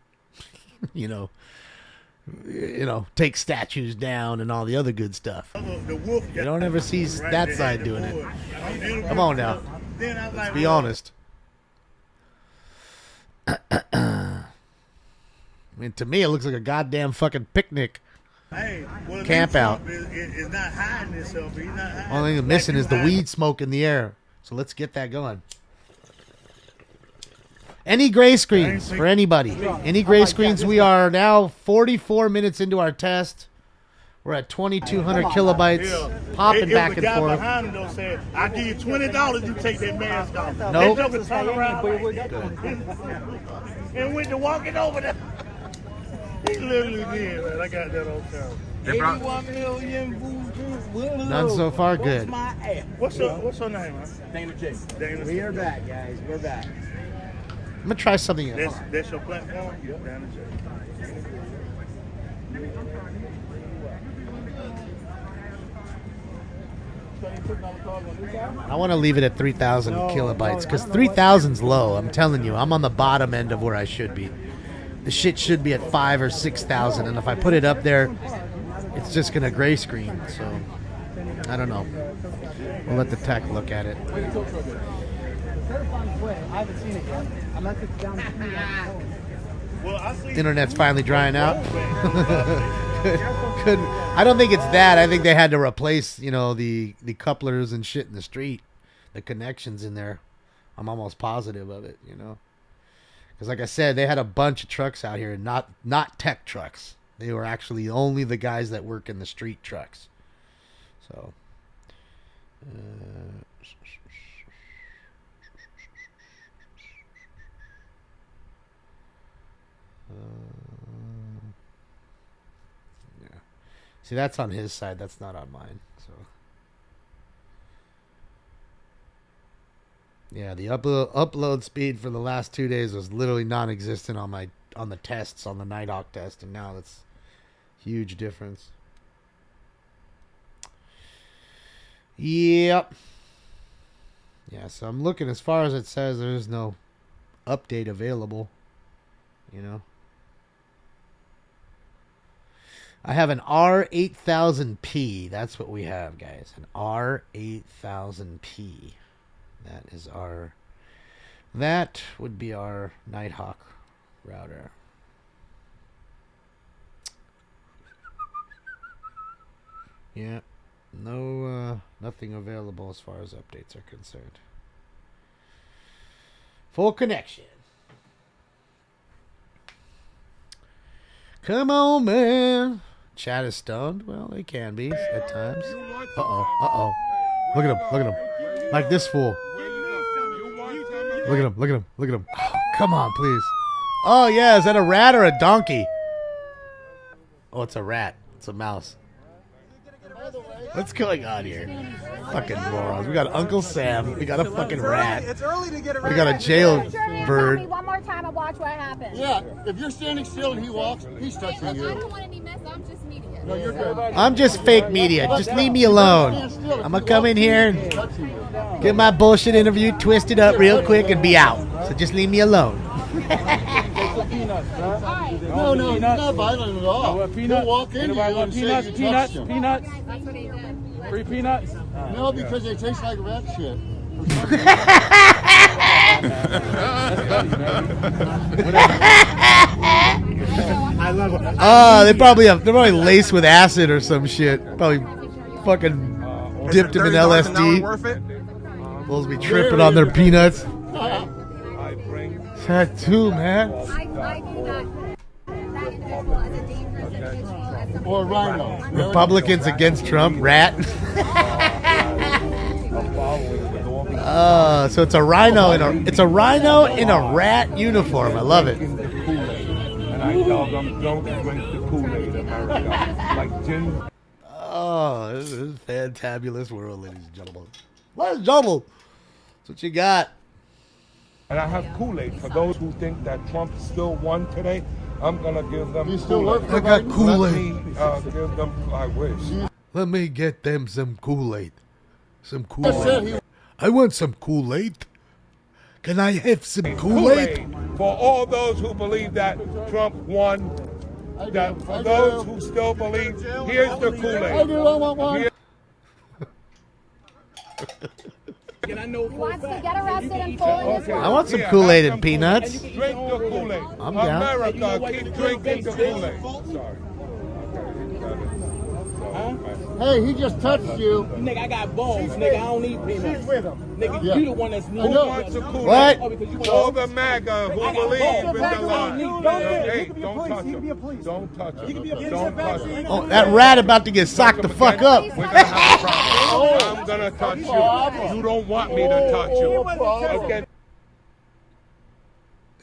take statues down and all the other good stuff. You don't ever see that side doing it. Come on now. Let's be honest. I mean, to me, it looks like a goddamn fucking picnic. Camp out. It's not hiding itself. He's not hiding. Only thing missing is the weed smoke in the air. So let's get that going. Any gray screens for anybody? Any gray screens? We are now 44 minutes into our test. We're at 2,200 kilobytes, popping back and guy forth. behind him though said, "I give you $20, you take that mask off." Nope. That joker turned around and went to walking over there. He literally did, man. I got that on camera. 81 million voodoo. None so far good. What's her name, man? Dana J. Dana. We are back, guys. We're back. I'm gonna try something else. That's your platform? Yep. Dana J. I want to leave it at 3,000 kilobytes because 3,000's low. I'm telling you, I'm on the bottom end of where I should be. The shit should be at 5,000 or 6,000, and if I put it up there, it's just gonna gray screen. So I don't know. We'll let the tech look at it. I haven't seen it yet. Unless it's down Well, I see. Internet's finally drying out. I don't think it's that. I think they had to replace, the couplers and shit in the street, the connections in there. I'm almost positive of it, Because like I said, they had a bunch of trucks out here, not tech trucks. They were actually only the guys that work in the street trucks. So, yeah. See, that's on his side. That's not on mine. So, yeah, the upload speed for the last 2 days was literally non-existent on the tests, on the Nighthawk test, and now it's huge difference. Yep. Yeah, so I'm looking, as far as it says, there's no update available, I have an R8000P. That's what we have, guys. An R8000P. That would be our Nighthawk router. Yeah. No, nothing available as far as updates are concerned. Full connection. Come on, man. Chat is stoned. Well, they can be at times. Uh-oh. Look at him. Like this fool. Look at him. Oh, come on, please. Oh, yeah. Is that a rat or a donkey? Oh, it's a rat. It's a mouse. What's going on here? Fucking morons. We got Uncle Sam. We got a fucking rat. It's early to get a rat. We got a jailbird. One more time and watch what happens. Yeah, if you're standing still and he walks, he's touching I you. don't want any mess. I'm just media. No, you're good. I'm just fake media. Just leave me alone. I'm going to come in here and get my bullshit interview twisted up real quick and be out. So just leave me alone. No, he's not violent at all. He'll walk in here and say you touched him. Peanuts? That's what he did. Free peanuts? No, because they taste like rat shit. I love it. They're probably laced with acid or some shit. Probably fucking dipped him in LSD. Those be tripping on their peanuts. That too, man. I do not. That individual as a dangerous individual. Or rhino. Republicans against Trump, rat. So it's a rhino in a rat uniform. I love it. And I tell them, don't drink the Kool-Aid, America. Like gin. Oh, this is a fantabulous world, ladies and gentlemen. Ladies and gentlemen, that's what you got. And I have Kool-Aid for those who think that Trump still won today. I'm gonna give them. You still work for I got Biden? Kool-Aid. Let me give them. I wish. Let me get them some Kool-Aid. Some Kool-Aid. I want some Kool-Aid. Can I have some Kool-Aid? For all those who believe that Trump won. That for those who still believe, here's the Kool-Aid. I want one. He wants to get arrested and fall in his I want some Kool-Aid and peanuts. Drink the Kool-Aid. I'm down. America, keep drinking the Kool-Aid. Sorry. Hey, he just touched you. Nigga, I got balls. Nigga, I don't need peanuts. She's with him. Nigga, Yeah. you the one that's I moving. know. Wants to cool What? Oh, because you want All the MAGA who believe in the lie. Hey, He could be a don't police. touch He could be a him. police. Don't touch him. He could be a police. Don't touch him. Oh, that rat about to get socked the fuck up. We're gonna have a problem. I'm gonna touch you. You don't want me to touch you. Okay.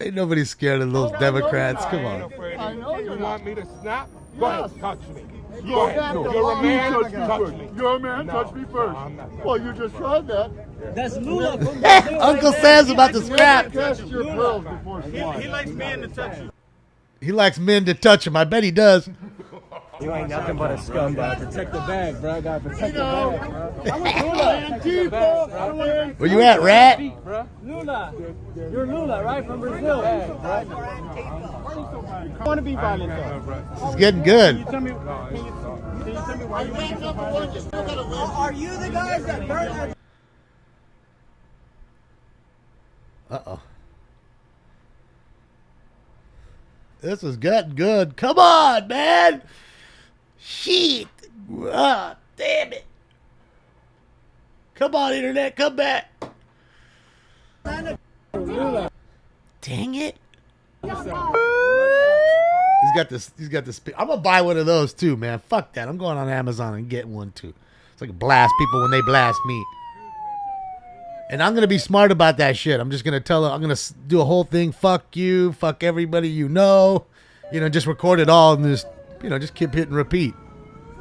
Ain't nobody scared of those Democrats. Come on. I know You you're want not. me to snap? Go ahead, touch me. Go ahead. You're a man. Touch me. You're a man. No, Touch me first. no, I'm not. Well, you just tried that. That's Lula from Brazil. Uncle Sam's about to scrap. Test your pearls before swine. likes men to touch you. He likes men to touch him. I bet he does. You ain't nothing but a scumbag. Protect the bag, bro. I gotta protect the know, bag, bro. Antifa. Where you at, rat? Lula. You're Lula, right? From Brazil. I want to be violent, though. This is getting good. Tell me, can you tell me why you want to be so violent? Are you the guys that burn? Uh-oh. This is getting good. Come on, man. Shit. Ah, damn it. Come on, internet. Come back. Dang it. He's got this. I'm going to buy one of those too, man. Fuck that. I'm going on Amazon and getting one too. It's like blast people when they blast me. And I'm going to be smart about that shit. I'm just going to tell her, I'm going to do a whole thing. Fuck you. Fuck everybody you know. You know, just record it all and just, you know, just keep hitting repeat.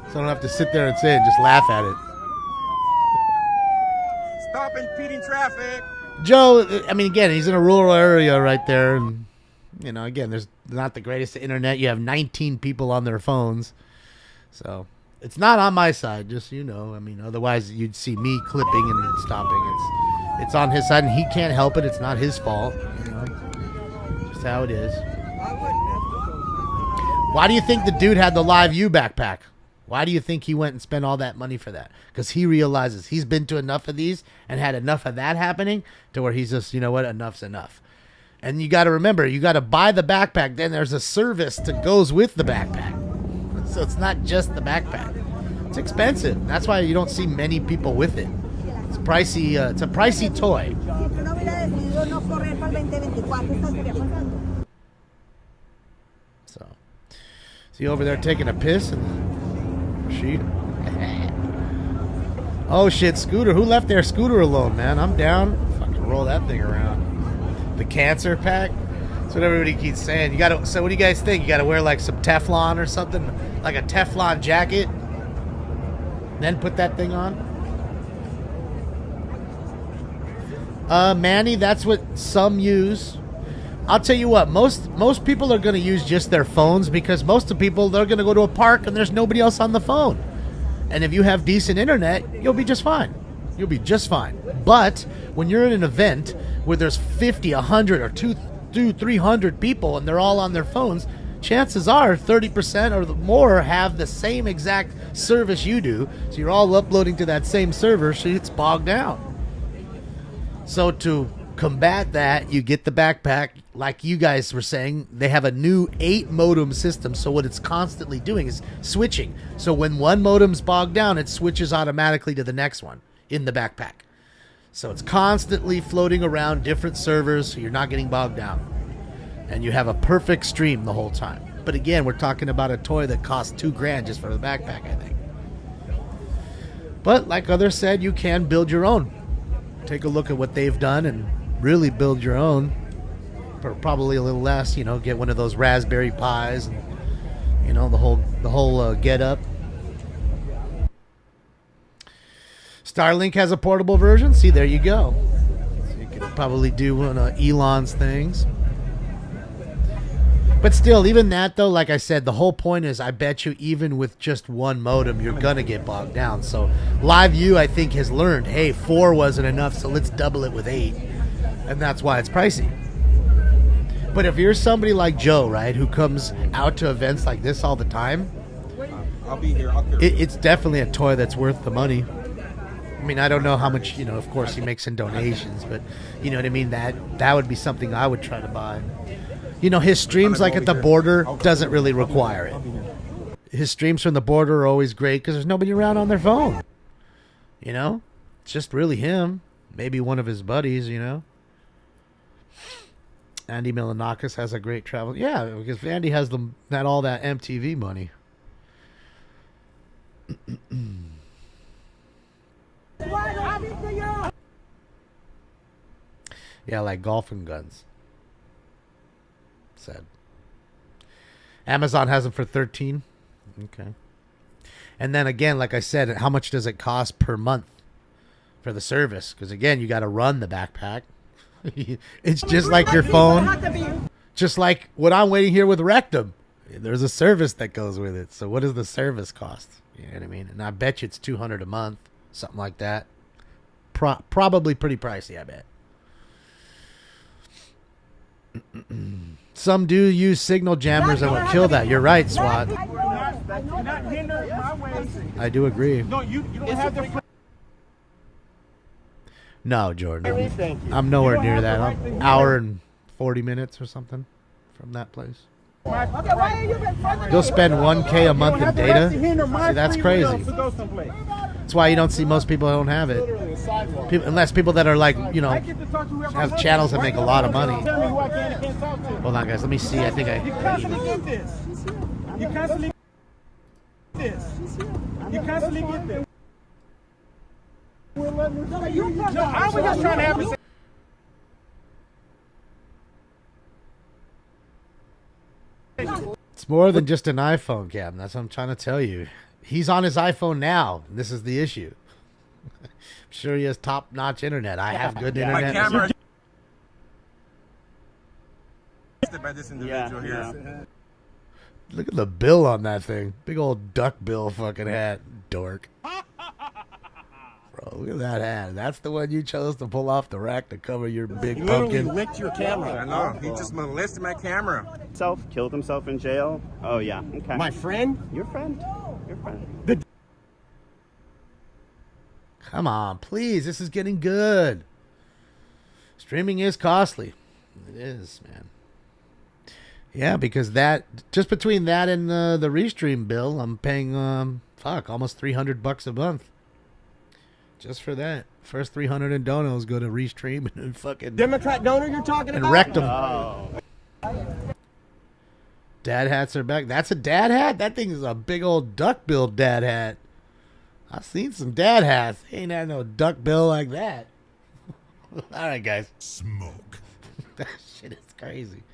So I don't have to sit there and say it. Just laugh at it. Stop impeding traffic. Joe, I mean, again, he's in a rural area right there. And, you know, again, there's not the greatest internet. You have 19 people on their phones. So it's not on my side, just so you know. I mean, otherwise you'd see me clipping and stopping. It's on his side, and he can't help it. It's not his fault. You know, just how it is. Why do you think the dude had the Live U backpack? Why do you think he went and spent all that money for that? Because he realizes he's been to enough of these and had enough of that happening to where he's just, you know what, enough's enough. And you got to remember, you got to buy the backpack. Then there's a service that goes with the backpack. So it's not just the backpack. It's expensive. That's why you don't see many people with it. It's pricey. It's a pricey toy. So, see over there taking a piss and she. Oh shit, Scooter. Who left their Scooter alone, man? I'm down. Fucking roll that thing around. The cancer pack. That's what everybody keeps saying. You gotta. So what do you guys think? You gotta wear like some Teflon or something, like a Teflon jacket, then put that thing on. Manny, that's what some use. I'll tell you what, most people are going to use just their phones because most of the people, they're going to go to a park and there's nobody else on the phone. And if you have decent internet, you'll be just fine. You'll be just fine. But when you're in an event where there's 50, 100, or 200, 300 people and they're all on their phones, chances are 30% or more have the same exact service you do. So you're all uploading to that same server, so it's bogged down. So to combat that, you get the backpack. Like you guys were saying, they have a new 8 modem system. So what it's constantly doing is switching. So when one modem's bogged down, it switches automatically to the next one in the backpack. So it's constantly floating around different servers, so you're not getting bogged down. And you have a perfect stream the whole time. But again, we're talking about a toy that costs $2,000 just for the backpack, I think. But like others said, you can build your own. Take a look at what they've done and really build your own for probably a little less. You know, get one of those Raspberry Pis and, you know, the whole get up. Starlink has a portable version. See, there you go. So you could probably do one of Elon's things. But still, even that, though, like I said, the whole point is I bet you even with just one modem, you're going to get bogged down. So Live U, I think, has learned, hey, 4 wasn't enough, so let's double it with 8. And that's why it's pricey. But if you're somebody like Joe, right, who comes out to events like this all the time, I'll be here. It's definitely a toy that's worth the money. I mean, I don't know how much, you know, of course he makes in donations, but you know what I mean? That would be something I would try to buy. You know, his streams like at the border doesn't really require it. his streams from the border are always great because there's nobody around on their phone. You know? It's just really him. Maybe one of his buddies, you know? Andy Milonakis has a great travel. Yeah, because Andy has had all that MTV money. Yeah, like golf and guns. Said. Amazon has them for $13. Okay. And then again, like I said, how much does it cost per month for the service? Because again, you got to run the backpack. It's just like your phone. Just like what I'm waiting here with Rectum. There's a service that goes with it. So what does the service cost? You know what I mean? And I bet you it's $200 a month, something like that. Probably pretty pricey, I bet. Some do use signal jammers and will kill that. You're right, SWAT. I do agree. No, you don't have the. No, Jordan. I'm nowhere near that. I'm an hour and 40 minutes or something from that place. You'll spend $1K a month in data? See, that's crazy. That's why you don't see most people who don't have it. Unless people that are like, you know, have channels that make a lot of money. Hold on, guys. Let me see. I think I... You constantly get this. You constantly get this. You constantly get this. No, I was just trying to have a... It's more than just an iPhone, Cam. That's what I'm trying to tell you. He's on his iPhone now. And this is the issue. I'm sure he has top-notch internet. I have good internet. My camera by this individual here. Look at the bill on that thing. Big old duck bill fucking hat. Dork. Bro, look at that hat. That's the one you chose to pull off the rack to cover your big pumpkin. Licked your camera. I know. He just molested my camera. Killed himself in jail. Oh yeah. Okay. My friend? Your friend. Your friend. Come on, please. This is getting good. Streaming is costly. It is, man. Yeah, because that just between that and the restream bill, I'm paying almost $300 a month. Just for that. First 300 in donos go to restream and fucking Democrat donor you're talking and about? Rectum. Oh. Dad hats are back. That's a dad hat? That thing is a big old duck bill dad hat. I've seen some dad hats. Ain't had no duck bill like that. All right, guys. Smoke. That shit is crazy.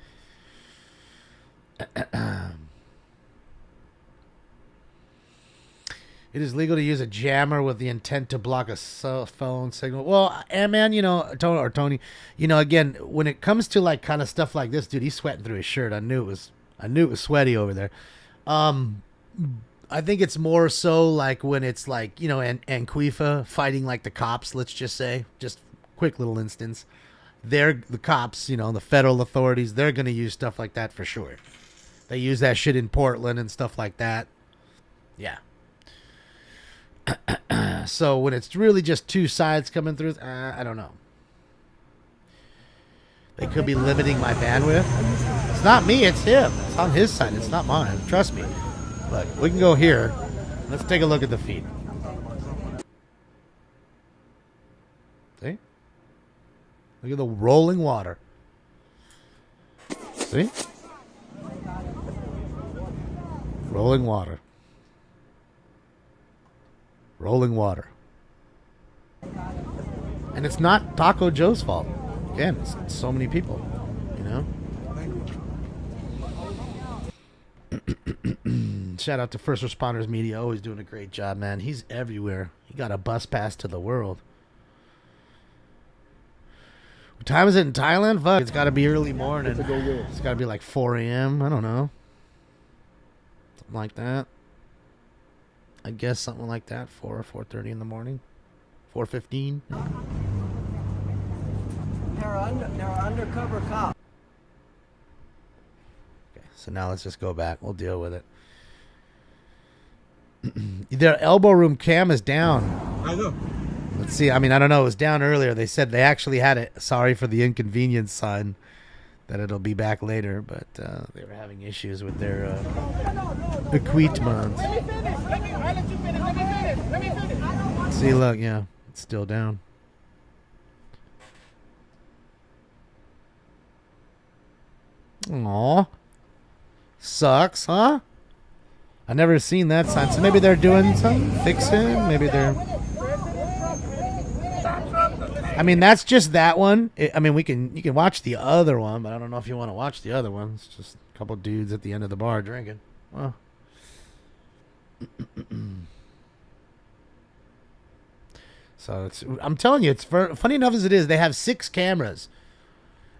It is legal to use a jammer with the intent to block a cell phone signal. Well, and man, you know, Tony, you know, again, when it comes to like kind of stuff like this, dude, he's sweating through his shirt. I knew it was sweaty over there. I think it's more so like when it's like, you know, Anquifa fighting like the cops, let's just say, just quick little instance. The cops, you know, the federal authorities, they're going to use stuff like that for sure. They use that shit in Portland and stuff like that. Yeah. So when it's really just two sides coming through, I don't know. They could be limiting my bandwidth. It's not me, it's him. It's on his side. It's not mine. Trust me. Look, we can go here. Let's take a look at the feed. See? Look at the rolling water. See? Rolling water. Rolling water. And it's not Taco Joe's fault. Again, it's so many people, you know? Shout out to First Responders Media. Always doing a great job, man. He's everywhere. He got a bus pass to the world. What time is it in Thailand? Fuck, it's got to be early morning. It's got to be like 4 a.m. I don't know. Something like that. I guess something like that. 4 or 4:30 in the morning. 4:15. They're undercover cop. Okay, so now let's just go back. We'll deal with it. Their elbow room cam is down. I know. Let's see. I mean, I don't know. It was down earlier. They said they actually had it. Sorry for the inconvenience sign. That it'll be back later, but they were having issues with their Equipment. Let me finish. I let you finish. Let me finish. See, look, yeah, it's still down. Aw. Sucks, huh? I never seen that sign. So maybe they're doing some fixing. Maybe they're. I mean, that's just that one. I mean, you can watch the other one, but I don't know if you want to watch the other one. It's just a couple dudes at the end of the bar drinking. Well. So I'm telling you, it's funny enough as it is. They have 6 cameras,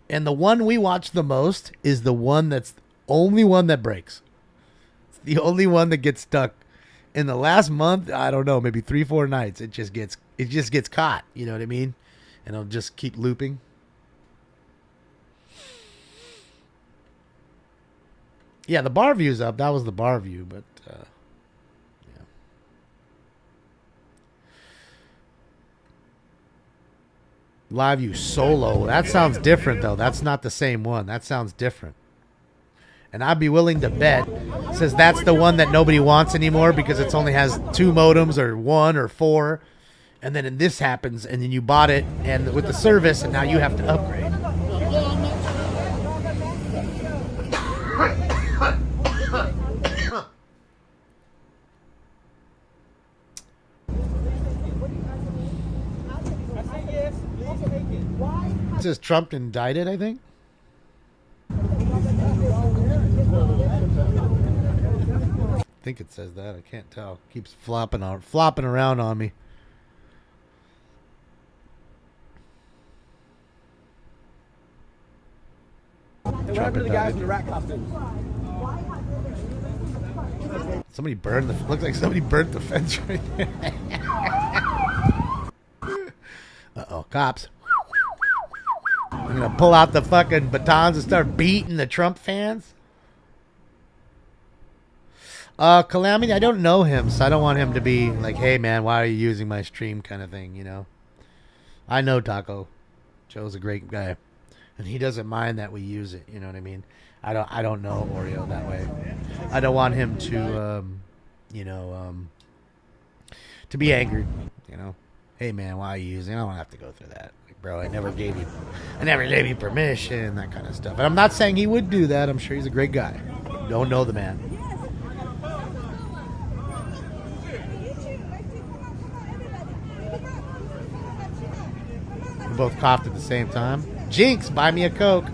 and the one we watch the most is the one that's the only one that breaks. It's the only one that gets stuck. In the last month, I don't know, maybe 3-4 nights, it just gets caught. You know what I mean? And it'll just keep looping. Yeah, the bar view's up. That was the bar view, but yeah. Live view solo. That sounds different though. That's not the same one. That sounds different. And I'd be willing to bet, says that's the one that nobody wants anymore because it only has 2 modems or 1 or 4. And then this happens, and then you bought it and with the service, and now you have to upgrade. It says Trump indicted, I think. I think it says that. I can't tell. Keeps flopping around on me. What happened to the guys in the rat costumes? Somebody burned the. Looks like somebody burnt the fence right there. Uh-oh, cops. I'm gonna pull out the fucking batons and start beating the Trump fans. Calamity, I don't know him, so I don't want him to be like, hey man, why are you using my stream kind of thing, you know? I know Taco. Joe's a great guy. And he doesn't mind that we use it, you know what I mean? I don't know Oreo that way. I don't want him to to be angered, you know. Hey man, why are you using it? I don't have to go through that. Like, bro, I never gave you permission, that kind of stuff. And I'm not saying he would do that. I'm sure he's a great guy. Don't know the man. We both coughed at the same time. Jinx, buy me a Coke.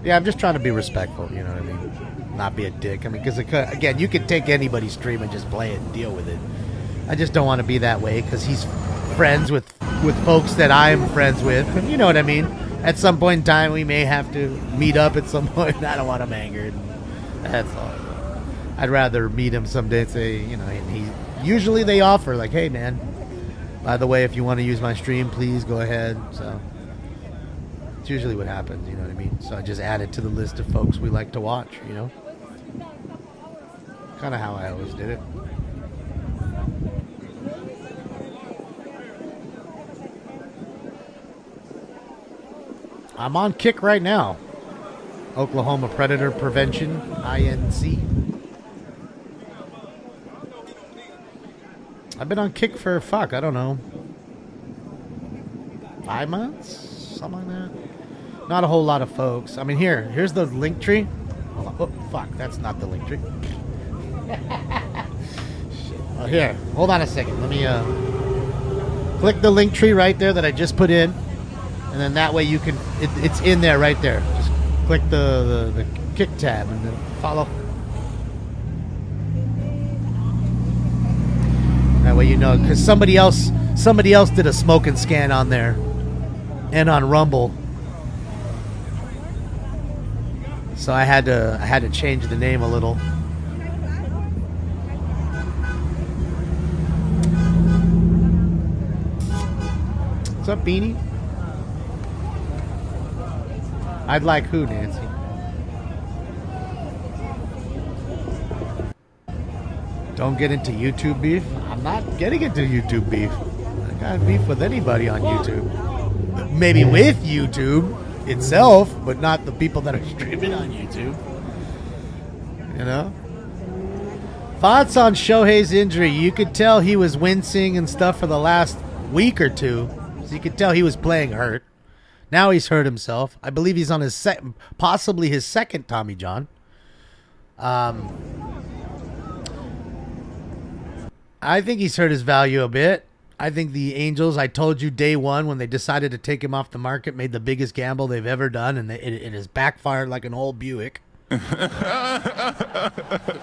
Yeah, I'm just trying to be respectful, you know what I mean? Not be a dick. I mean, because, again, you could take anybody's stream and just play it and deal with it. I just don't want to be that way because he's friends with folks that I'm friends with. And you know what I mean? At some point in time, we may have to meet up at some point. I don't want him angered. That's all. I'd rather meet him someday and say, you know, and usually they offer, like, hey, man, by the way, if you want to use my stream, please go ahead. So it's usually what happens, you know what I mean? So I just add it to the list of folks we like to watch, you know? Kind of how I always did it. I'm on Kick right now. Oklahoma Predator Prevention, INC. I've been on Kick for, I don't know, 5 months? Something like that. Not a whole lot of folks. I mean, here's the link tree. Oh, fuck, that's not the link tree. Oh, here, hold on a second. Let me click the link tree right there that I just put in. And then that way you can, it's in there right there. Just click the Kick tab and then follow. That way you know, because somebody else did a smoking scan on there and on Rumble, so I had to change the name a little. What's up, Beanie? I'd like who, Nancy? Don't get into YouTube beef. I'm not getting into YouTube beef. I got beef with anybody on YouTube. Maybe with YouTube. itself, but not the people that are streaming on YouTube. You know? Thoughts on Shohei's injury? You could tell he was wincing and stuff for the last week or two. So you could tell he was playing hurt. Now he's hurt himself. I believe he's on his possibly his second Tommy John. I think he's hurt his value a bit. I think the Angels, I told you day one when they decided to take him off the market, made the biggest gamble they've ever done, and it has backfired like an old Buick.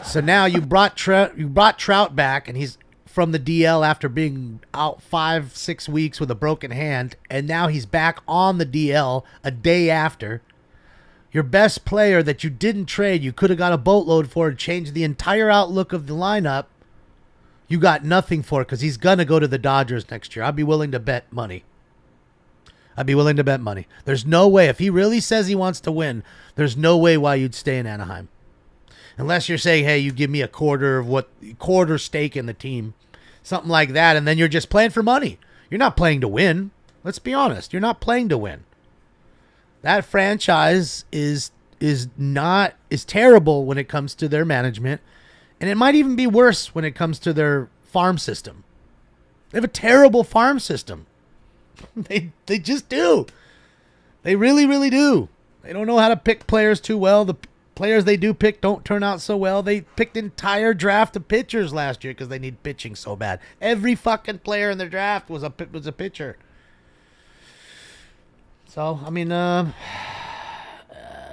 So now you brought Trout back, and he's from the DL after being out 5-6 weeks with a broken hand, and now he's back on the DL a day after. Your best player that you didn't trade, you could have got a boatload for and changed the entire outlook of the lineup. You got nothing for it because he's going to go to the Dodgers next year. I'd be willing to bet money. There's no way. If he really says he wants to win, there's no way why you'd stay in Anaheim. Unless you're saying, hey, you give me a quarter stake in the team. Something like that, and then you're just playing for money. You're not playing to win. Let's be honest. You're not playing to win. That franchise is terrible when it comes to their management, and it might even be worse when it comes to their farm system. They have a terrible farm system. They just do. They really, really do. They don't know how to pick players too well. The players they do pick don't turn out so well. They picked an entire draft of pitchers last year because they need pitching so bad. Every fucking player in the draft was a pitcher. So, I mean,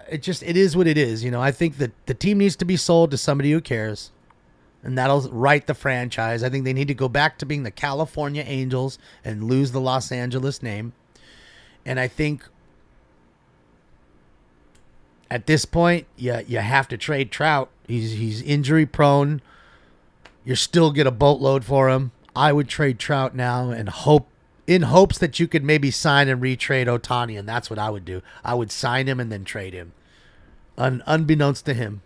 it is what it is. You know, I think that the team needs to be sold to somebody who cares, and that'll right the franchise. I think they need to go back to being the California Angels and lose the Los Angeles name. And I think at this point, you have to trade Trout. He's injury prone. You still get a boatload for him. I would trade Trout now and in hopes that you could maybe sign and retrade Ohtani, and that's what I would do. I would sign him and then trade him, unbeknownst to him.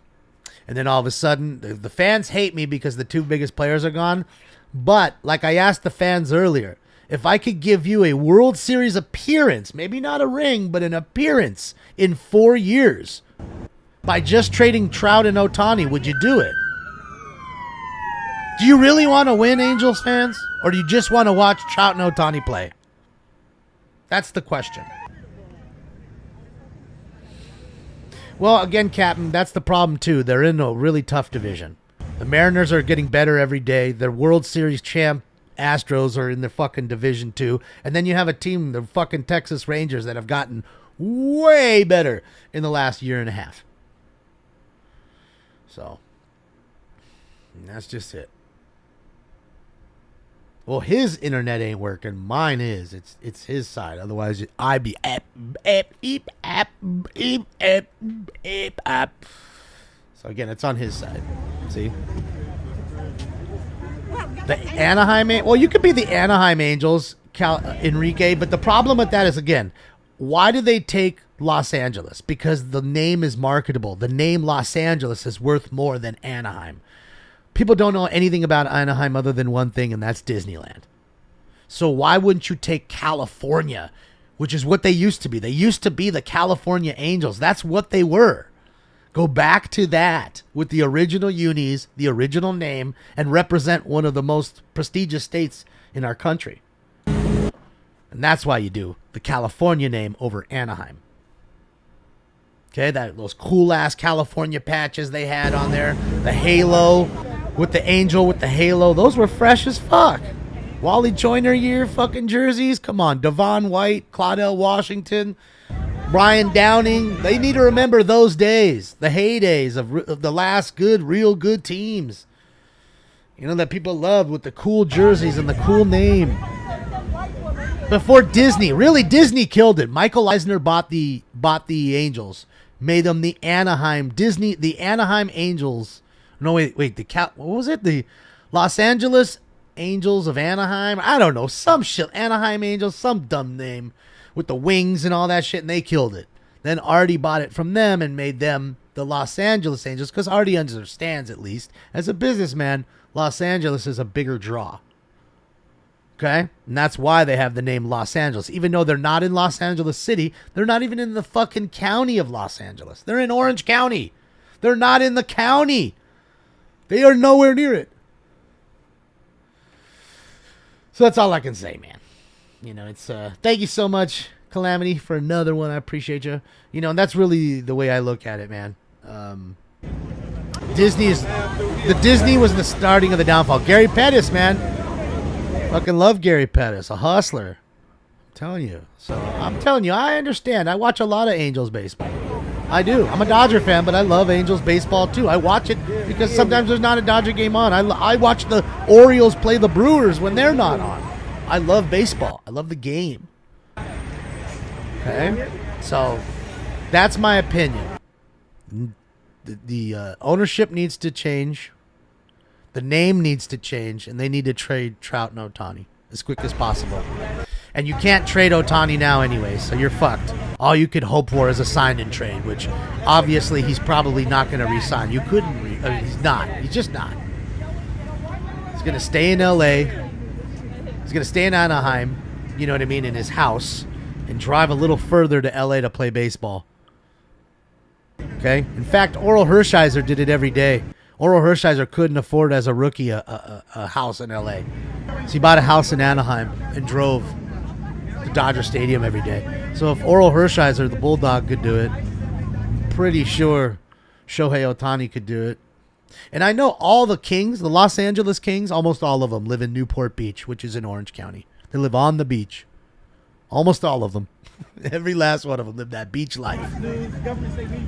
And then all of a sudden, the fans hate me because the two biggest players are gone. But like I asked the fans earlier, if I could give you a World Series appearance, maybe not a ring, but an appearance in 4 years by just trading Trout and Ohtani, would you do it? Do you really want to win, Angels fans? Or do you just want to watch Trout and Ohtani play? That's the question. Well, again, Captain, that's the problem too. They're in a really tough division. The Mariners are getting better every day. Their World Series champ Astros are in the fucking division too. And then you have a team, the fucking Texas Rangers, that have gotten way better in the last year and a half. So, that's just it. Well, his internet ain't working. Mine is. It's his side. Otherwise, I'd be So again, it's on his side. See? The Anaheim, well, you could be the Anaheim Angels, Enrique, but the problem with that is, again, why do they take Los Angeles? Because the name is marketable. The name Los Angeles is worth more than Anaheim. People don't know anything about Anaheim other than one thing, and that's Disneyland. So why wouldn't you take California, which is what they used to be? They used to be the California Angels. That's what they were. Go back to that with the original unis, the original name, and represent one of the most prestigious states in our country. And that's why you do the California name over Anaheim. Okay, those cool-ass California patches they had on there, the halo with the angel with the halo, those were fresh as fuck. Wally Joyner year fucking jerseys, come on, Devon White, Claudel Washington, Brian Downing. They need to remember those days, the heydays of the last good, real good teams. You know, that people loved with the cool jerseys and the cool name. Before Disney, really, Disney killed it. Michael Eisner bought the Angels, made them the Anaheim Angels. No, wait, what was it? The Los Angeles Angels of Anaheim? I don't know, some shit. Anaheim Angels, some dumb name with the wings and all that shit, and they killed it. Then Artie bought it from them and made them the Los Angeles Angels, because Artie understands, at least, as a businessman, Los Angeles is a bigger draw. Okay? And that's why they have the name Los Angeles. Even though they're not in Los Angeles City, they're not even in the fucking county of Los Angeles. They're in Orange County. They're not in the county. They are nowhere near it. So that's all I can say, man. You know, it's thank you so much, Calamity, for another one. I appreciate you. You know, and that's really the way I look at it, man. Disney was the starting of the downfall. Gary Pettis, man. Fucking love Gary Pettis, a hustler. I'm telling you. So I'm telling you, I understand. I watch a lot of Angels baseball. I do. I'm a Dodger fan, but I love Angels baseball too. I watch it because sometimes there's not a Dodger game on. I watch the Orioles play the Brewers when they're not on. I love baseball. I love the game. Okay? So that's my opinion. The ownership needs to change. The name needs to change, and they need to trade Trout and Ohtani as quick as possible. And you can't trade Ohtani now anyway, so you're fucked. All you could hope for is a sign and trade, which obviously he's probably not going to re-sign. You couldn't he's not. He's just not. He's going to stay in L.A. He's going to stay in Anaheim, you know what I mean, in his house, and drive a little further to L.A. to play baseball. Okay? In fact, Oral Hershiser did it every day. Oral Hershiser couldn't afford as a rookie a house in L.A. So he bought a house in Anaheim and drove to Dodger Stadium every day. So if Oral Hershiser, the Bulldog, could do it, pretty sure Shohei Ohtani could do it. And I know all the Kings, the Los Angeles Kings, almost all of them live in Newport Beach, which is in Orange County. They live on the beach. Almost all of them. Every last one of them live that beach life.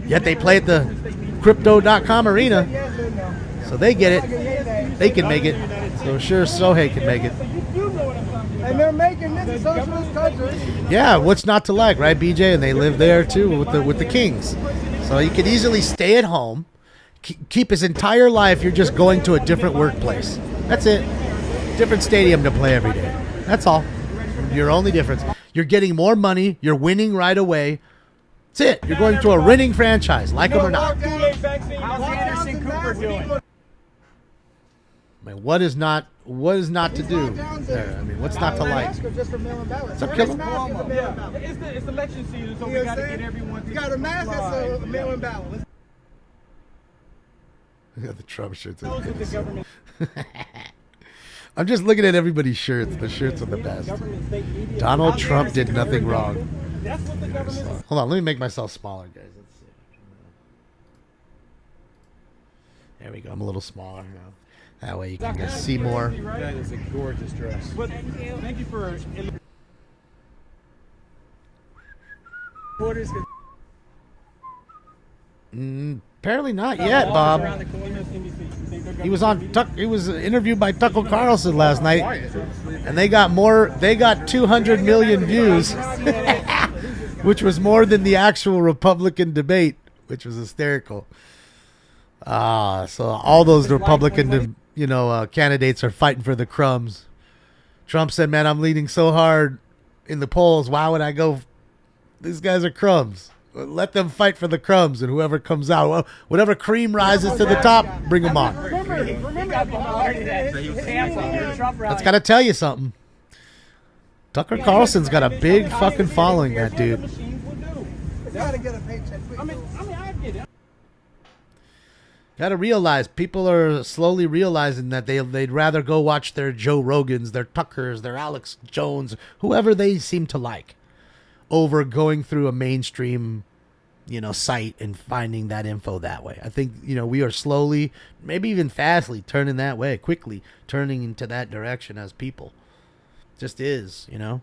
Yet they play at the Crypto.com arena. So they get it. They can make it. So sure Shohei can make it. And they're making this a socialist country. Yeah, what's not to like, right, BJ? And they live there too with the Kings. So you could easily stay at home, keep his entire life. You're just going to a different workplace. That's it. Different stadium to play every day. That's all. Your only difference. You're getting more money. You're winning right away. That's it. You're going to a winning franchise, like them or not. How's Anderson Cooper doing? I mean, what is not to do there? I mean, what's not to like? What's up, Killer? Yeah, it's election season, so we got to get everyone. You got a mask that's a mail-in ballot. We got the Trump shirts. I'm just looking at everybody's shirts. The shirts are the best. Donald Trump did nothing wrong. Hold on, let me make myself smaller, guys. Let's see. There we go. I'm a little smaller now. That way you can see more. That is a gorgeous dress. Thank you for. Apparently not yet, Bob. He was on. He was interviewed by Tucker Carlson last night, and they got 200 million views, which was more than the actual Republican debate, which was hysterical. So all those Republican, candidates are fighting for the crumbs. Trump said, "Man, I'm leading so hard in the polls. Why would I go? These guys are crumbs. Let them fight for the crumbs, and whoever comes out, whatever cream rises to the top, bring them on." That's got to tell you something. Tucker Carlson's got a big fucking following, that dude. Got to realize, people are slowly realizing that they'd rather go watch their Joe Rogans, their Tuckers, their Alex Jones, whoever they seem to like, over going through a mainstream, site and finding that info that way. I think, we are slowly, maybe even fastly, turning that way, quickly turning into that direction as people. Just is, I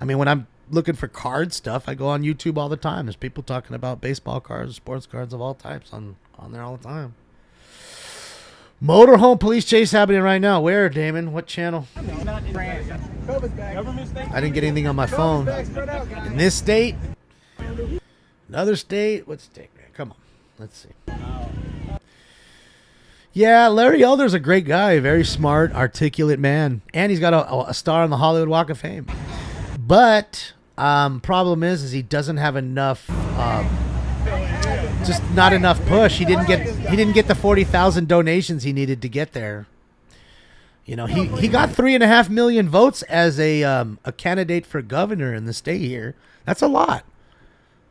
mean, when I'm looking for card stuff, I go on YouTube all the time. There's people talking about baseball cards, sports cards of all types on there all the time. Motorhome police chase happening right now. Where, Damon? What channel? I didn't get anything on my phone. In this state? Another state? What state? Come on. Let's see. Yeah, Larry Elder's a great guy. Very smart, articulate man. And he's got a star on the Hollywood Walk of Fame. But problem is he doesn't have enough... just not enough push. He didn't get the 40,000 donations he needed to get there. You know, he got 3.5 million votes as a candidate for governor in the state here. That's a lot.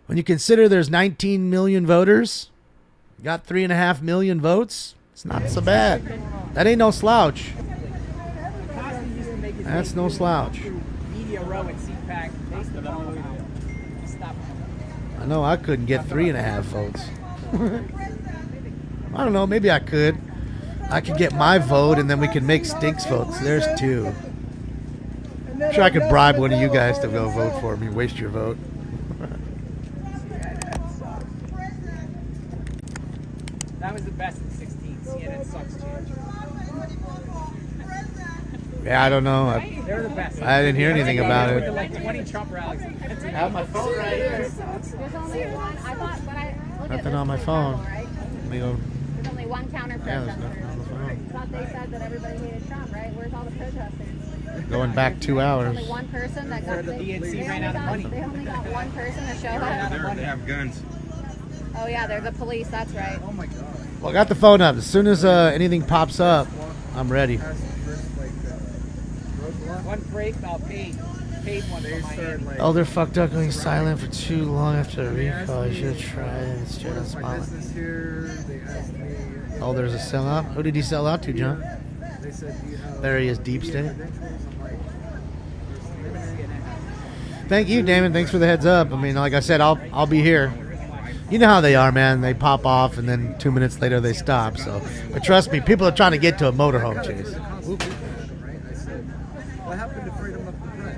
When you consider there's 19 million voters, got 3.5 million votes. It's not so bad. That ain't no slouch. That's no slouch. Media row at CPAC. I know I couldn't get 3.5 votes. I don't know. Maybe I could. I could get my vote, and then we can make Stinks votes. There's 2. I'm sure I could bribe one of you guys to go vote for me. Waste your vote. That was the best in 16. CNN sucks, change. Yeah, I don't know. They're the best. I didn't hear anything about Went it. to like 20 Trump rallies. I have my phone right here. There's only one. I thought when I look at Nothing this on my one phone. panel, right? Let me go. There's only one counter Yeah, there's protester. nothing on the phone. I thought they said that everybody hated Trump, right? Where's all the protesters? Going back 2 hours. Only one person that got the DNC they ran out of money. They only got one person to show up. They have guns. Oh yeah, they're the police. That's right. Oh my god. Well, I got the phone up. As soon as anything pops up, I'm ready. One break, I'll pay. Paid one for my Oh, they're fucked up going silent for too long after the recall. I should have tried. It's just smiling. Oh, there's a sellout. Who did he sell out to, John? There he is, Deep State. Thank you, Damon. Thanks for the heads up. I mean, like I said, I'll be here. You know how they are, man. They pop off, and then 2 minutes later they stop. So, but trust me, people are trying to get to a motorhome chase.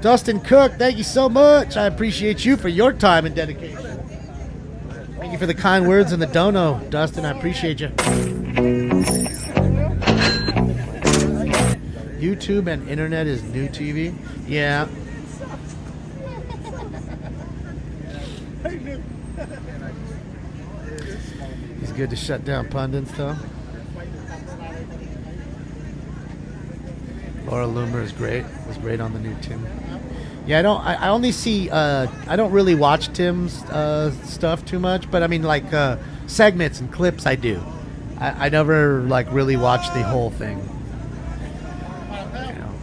Dustin Cook, thank you so much. I appreciate you for your time and dedication. Thank you for the kind words and the dono, Dustin. I appreciate you. YouTube and internet is new TV. Yeah. He's good to shut down pundits, though. Laura Loomer is great. Was great on the new Tim. Yeah, I only see. I don't really watch Tim's stuff too much, but I mean, like segments and clips, I do. I never like really watch the whole thing. You know.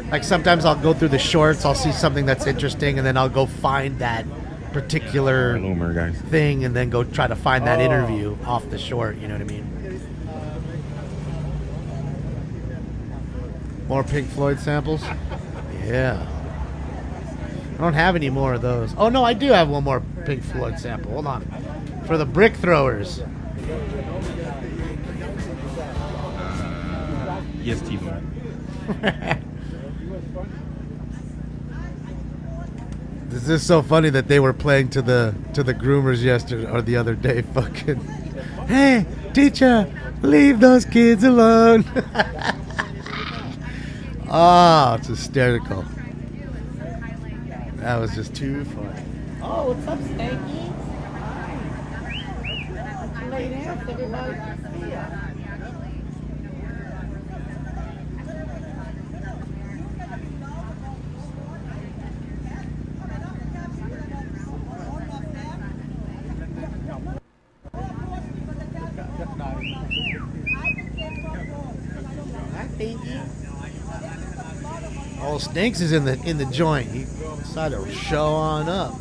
Like sometimes I'll go through the shorts. I'll see something that's interesting, and then I'll go find that particular thing, and then go try to find that interview off the short. You know what I mean? More Pink Floyd samples? Yeah. I don't have any more of those. Oh, no, I do have one more Pink Floyd sample. Hold on. For the brick throwers. Yes, T-Bone. This is so funny that they were playing to the groomers yesterday or the other day. Fucking, hey, teacher, leave those kids alone. Oh, it's hysterical. That was just too funny. Oh, what's up, Stanky? Late dance, everybody. Oh, Stinks is in the joint. He decided to show on up.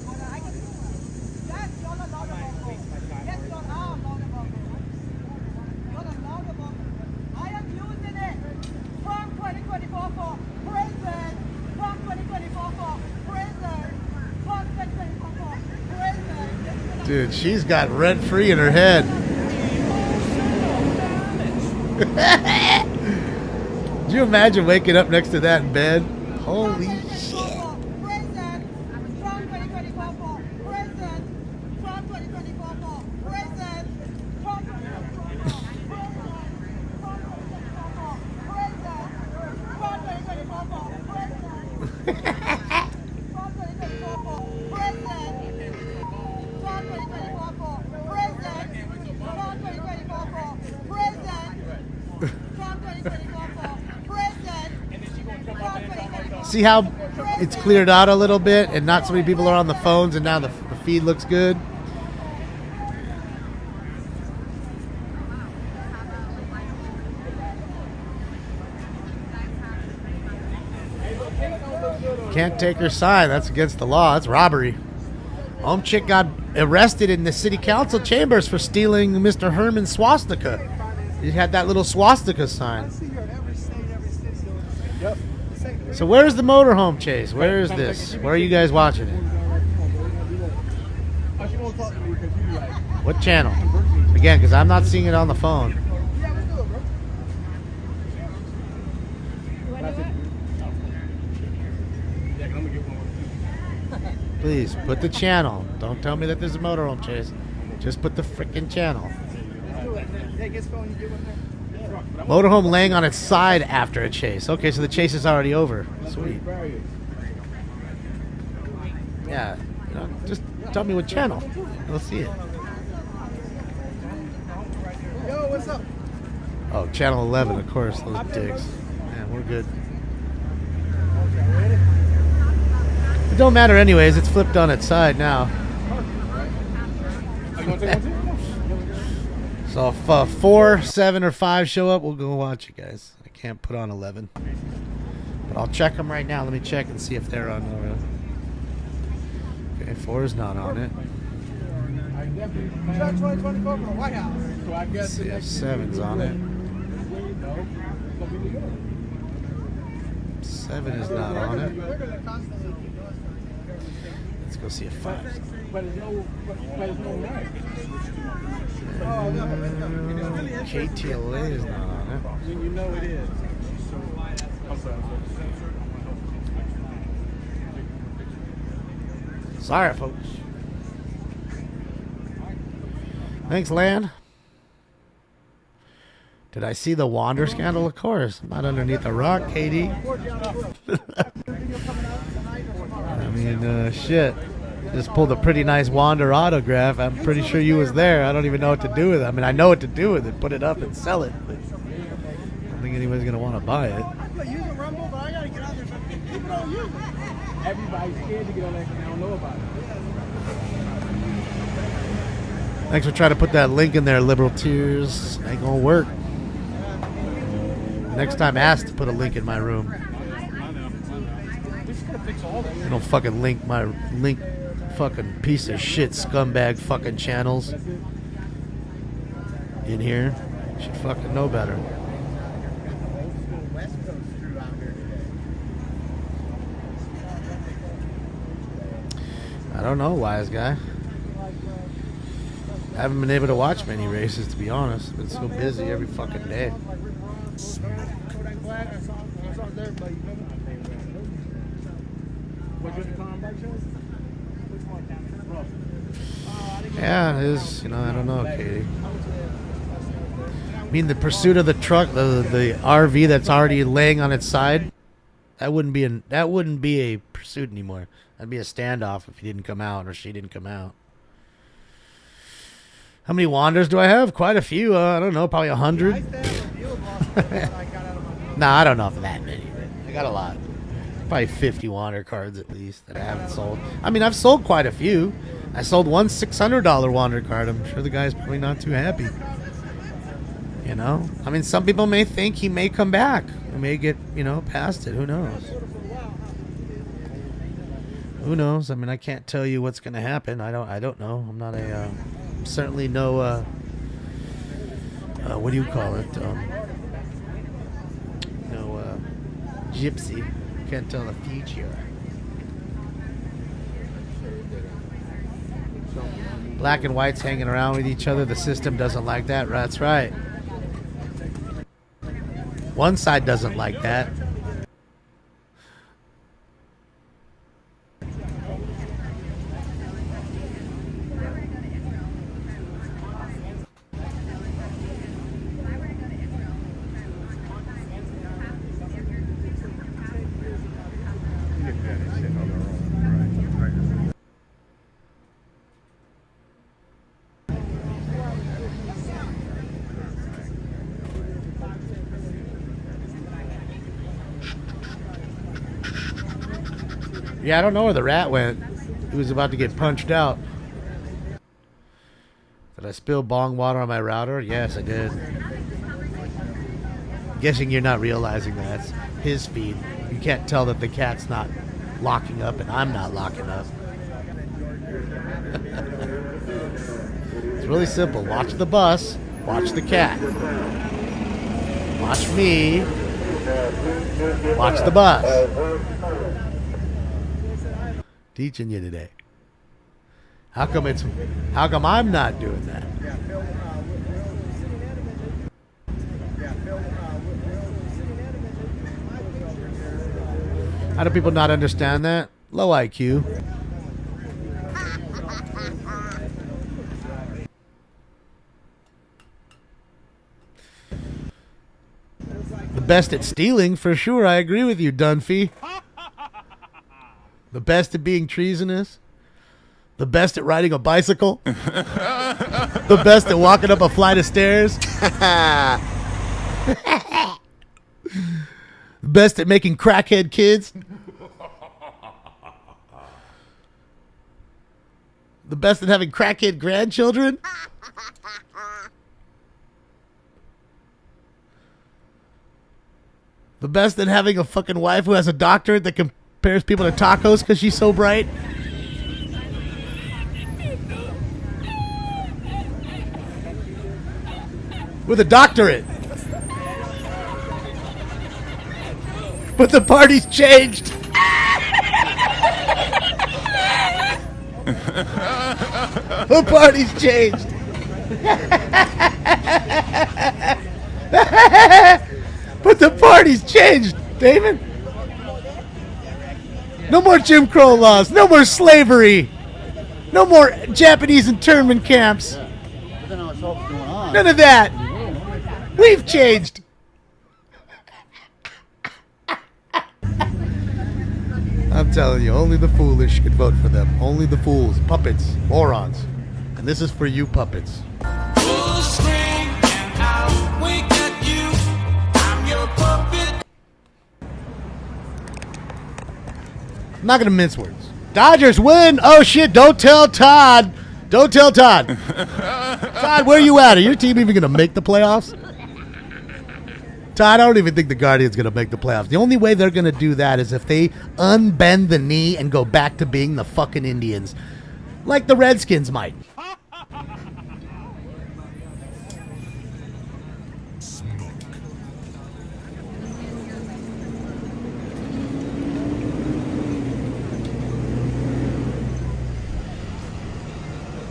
Dude, she's got rent free in her head. Could you imagine waking up next to that in bed? Holy shit. See how it's cleared out a little bit and not so many people are on the phones and now the feed looks good? Can't take her sign. That's against the law. That's robbery. Home chick got arrested in the city council chambers for stealing Mr. Herman's swastika. He had that little swastika sign. So where's the motorhome chase? Where is this? Where are you guys watching it? What channel? Again, because I'm not seeing it on the phone. Please, put the channel. Don't tell me that there's a motorhome chase. Just put the freaking channel. Motorhome laying on its side after a chase. Okay, so the chase is already over. Sweet. Yeah, you know, just tell me what channel. We'll see it. Yo, what's up? Oh, channel 11, of course. Those dicks. Man, we're good. It don't matter anyways. It's flipped on its side now. So if 4, 7, or 5 show up, we'll go watch it, guys. I can't put on 11. But I'll check them right now. Let me check and see if they're on. Okay, 4 is not on it. Let's see if 7's on it. 7 is not on it. Let's go see if 5. KTLA is not on it. You know it is. Sorry, folks. Thanks, Lan. Did I see the Wander scandal? Of course. I'm not underneath a rock, Katie. I mean, shit. Just pulled a pretty nice Wander autograph. I'm pretty sure you was there. I don't even know what to do with it. I mean, I know what to do with it. Put it up and sell it. But I don't think anybody's going to want to buy it. Everybody's scared to get on that because they don't know about it. Thanks for trying to put that link in there, Liberal Tears. Ain't going to work. Next time, ask to put a link in my room. You don't fucking link my link. Fucking piece of shit scumbag fucking channels in here. You should fucking know better. I don't know, wise guy. I haven't been able to watch many races, to be honest. I've been so busy every fucking day. Yeah, it is. You know, I don't know, Katie. I mean, the pursuit of the truck, the RV that's already laying on its side, that wouldn't be a pursuit anymore. That'd be a standoff if he didn't come out or she didn't come out. How many Wanders do I have? Quite a few. I don't know, probably 100. Nah, I don't know if that many. I got a lot. Probably 50 Wander cards at least that I haven't sold. I mean, I've sold quite a few. I sold one $600 Wander card. I'm sure the guy's probably not too happy. You know? I mean, some people may think he may come back. He may get, you know, past it. Who knows? Who knows? I mean, I can't tell you what's going to happen. I don't know. I'm not a... certainly no... what do you call it? No gypsy. Can't tell the future. Black and whites hanging around with each other. The system doesn't like that. That's right. One side doesn't like that. Yeah, I don't know where the rat went. He was about to get punched out. Did I spill bong water on my router? Yes, I did. Guessing you're not realizing that's his feed. You can't tell that the cat's not locking up, and I'm not locking up. It's really simple. Watch the bus. Watch the cat. Watch me. Watch the bus. Teaching you today. How come I'm not doing that? How do people not understand that? Low IQ. The best at stealing, for sure. I agree with you, Dunphy. The best at being treasonous. The best at riding a bicycle. The best at walking up a flight of stairs. Best at making crackhead kids. The best at having crackhead grandchildren. The best at having a fucking wife who has a doctorate that compares people to tacos because she's so bright. With a doctorate. But the party's changed. The party's changed. But the party's changed, David. No more Jim Crow laws. No more slavery. No more Japanese internment camps. None of that. We've changed. I'm telling you, only the foolish could vote for them. Only the fools, puppets, morons. And this is for you puppets. I'm not going to mince words. Dodgers win. Oh, shit. Don't tell Todd. Don't tell Todd. Todd, where you at? Are your team even going to make the playoffs? Todd, I don't even think the Guardians going to make the playoffs. The only way they're going to do that is if they unbend the knee and go back to being the fucking Indians. Like the Redskins might.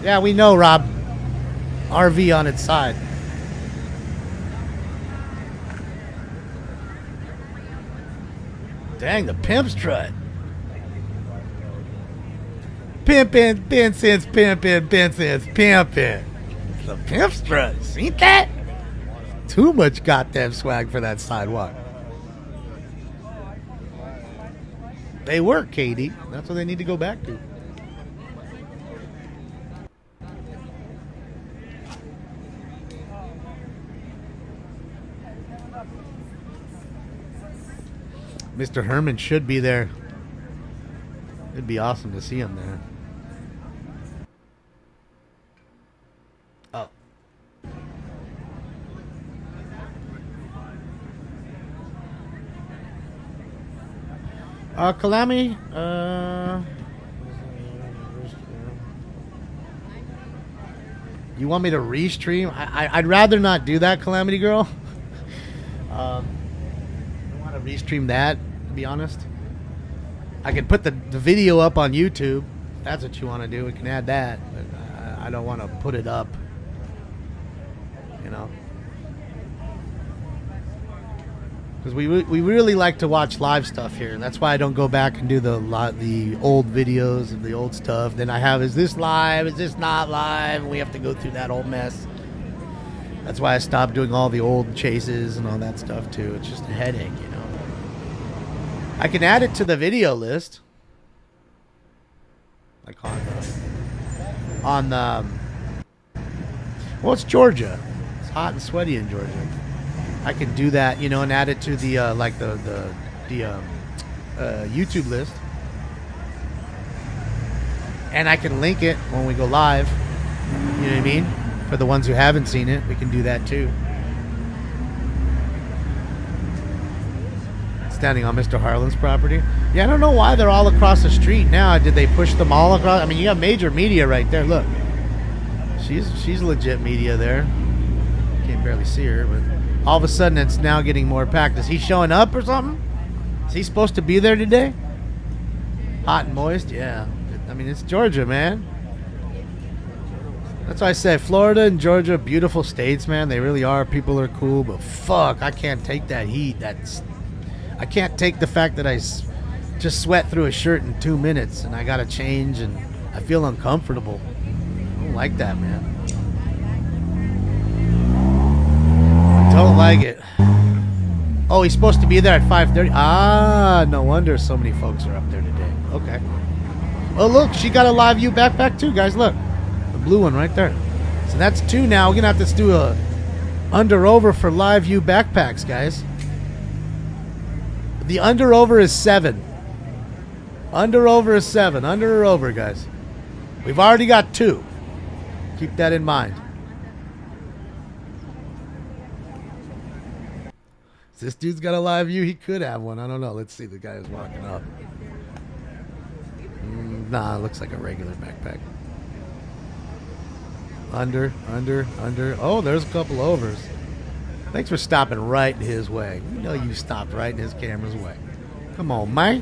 Yeah, we know, Rob. RV on its side. Dang, the pimp strut. Pimpin', Benson's pimpin', Benson's pimpin'. The pimp strut. Seen that? Too much goddamn swag for that sidewalk. They work, Katie. That's what they need to go back to. Mr. Herman should be there. It'd be awesome to see him there. Oh. Calamity, you want me to restream? I'd rather not do that, Calamity Girl. I want to restream that, to be honest. I could put the video up on YouTube. If that's what you want to do. We can add that. But I don't want to put it up. You know. Because we really like to watch live stuff here. That's why I don't go back and do the old videos of the old stuff. Then I have, is this live? Is this not live? And we have to go through that whole mess. That's why I stopped doing all the old chases and all that stuff too. It's just a headache, you know. I can add it to the video list. Like on well, it's Georgia. It's hot and sweaty in Georgia. I can do that, you know, and add it to the YouTube list, and I can link it when we go live. You know what I mean? For the ones who haven't seen it, we can do that too. It's standing on Mr. Harlan's property. Yeah, I don't know why they're all across the street now. Did they push them all across? I mean, you have major media right there. Look, she's legit media there. Can't barely see her, but all of a sudden it's now getting more packed. Is he showing up or something? Is he supposed to be there today? Hot and moist, yeah. I mean, it's Georgia, man. That's why I said Florida and Georgia, beautiful states, man. They really are. People are cool, but fuck, I can't take that heat. I can't take the fact that I just sweat through a shirt in 2 minutes and I gotta change and I feel uncomfortable. I don't like that, man. I don't like it. Oh, he's supposed to be there at 5:30. Ah, no wonder so many folks are up there today. Okay. Oh, look, she got a Live View backpack too, guys. Look. Blue one right there. So that's 2 now. We're gonna have to do a under over for Live View backpacks, guys. The under over is 7. Under over is 7. Under or over, guys. We've already got 2. Keep that in mind. This dude's got a Live View. He could have one. I don't know. Let's see. The guy is walking up. Nah, it looks like a regular backpack. Under. Oh, there's a couple overs. Thanks for stopping right in his way. You know you stopped right in his camera's way. Come on, man.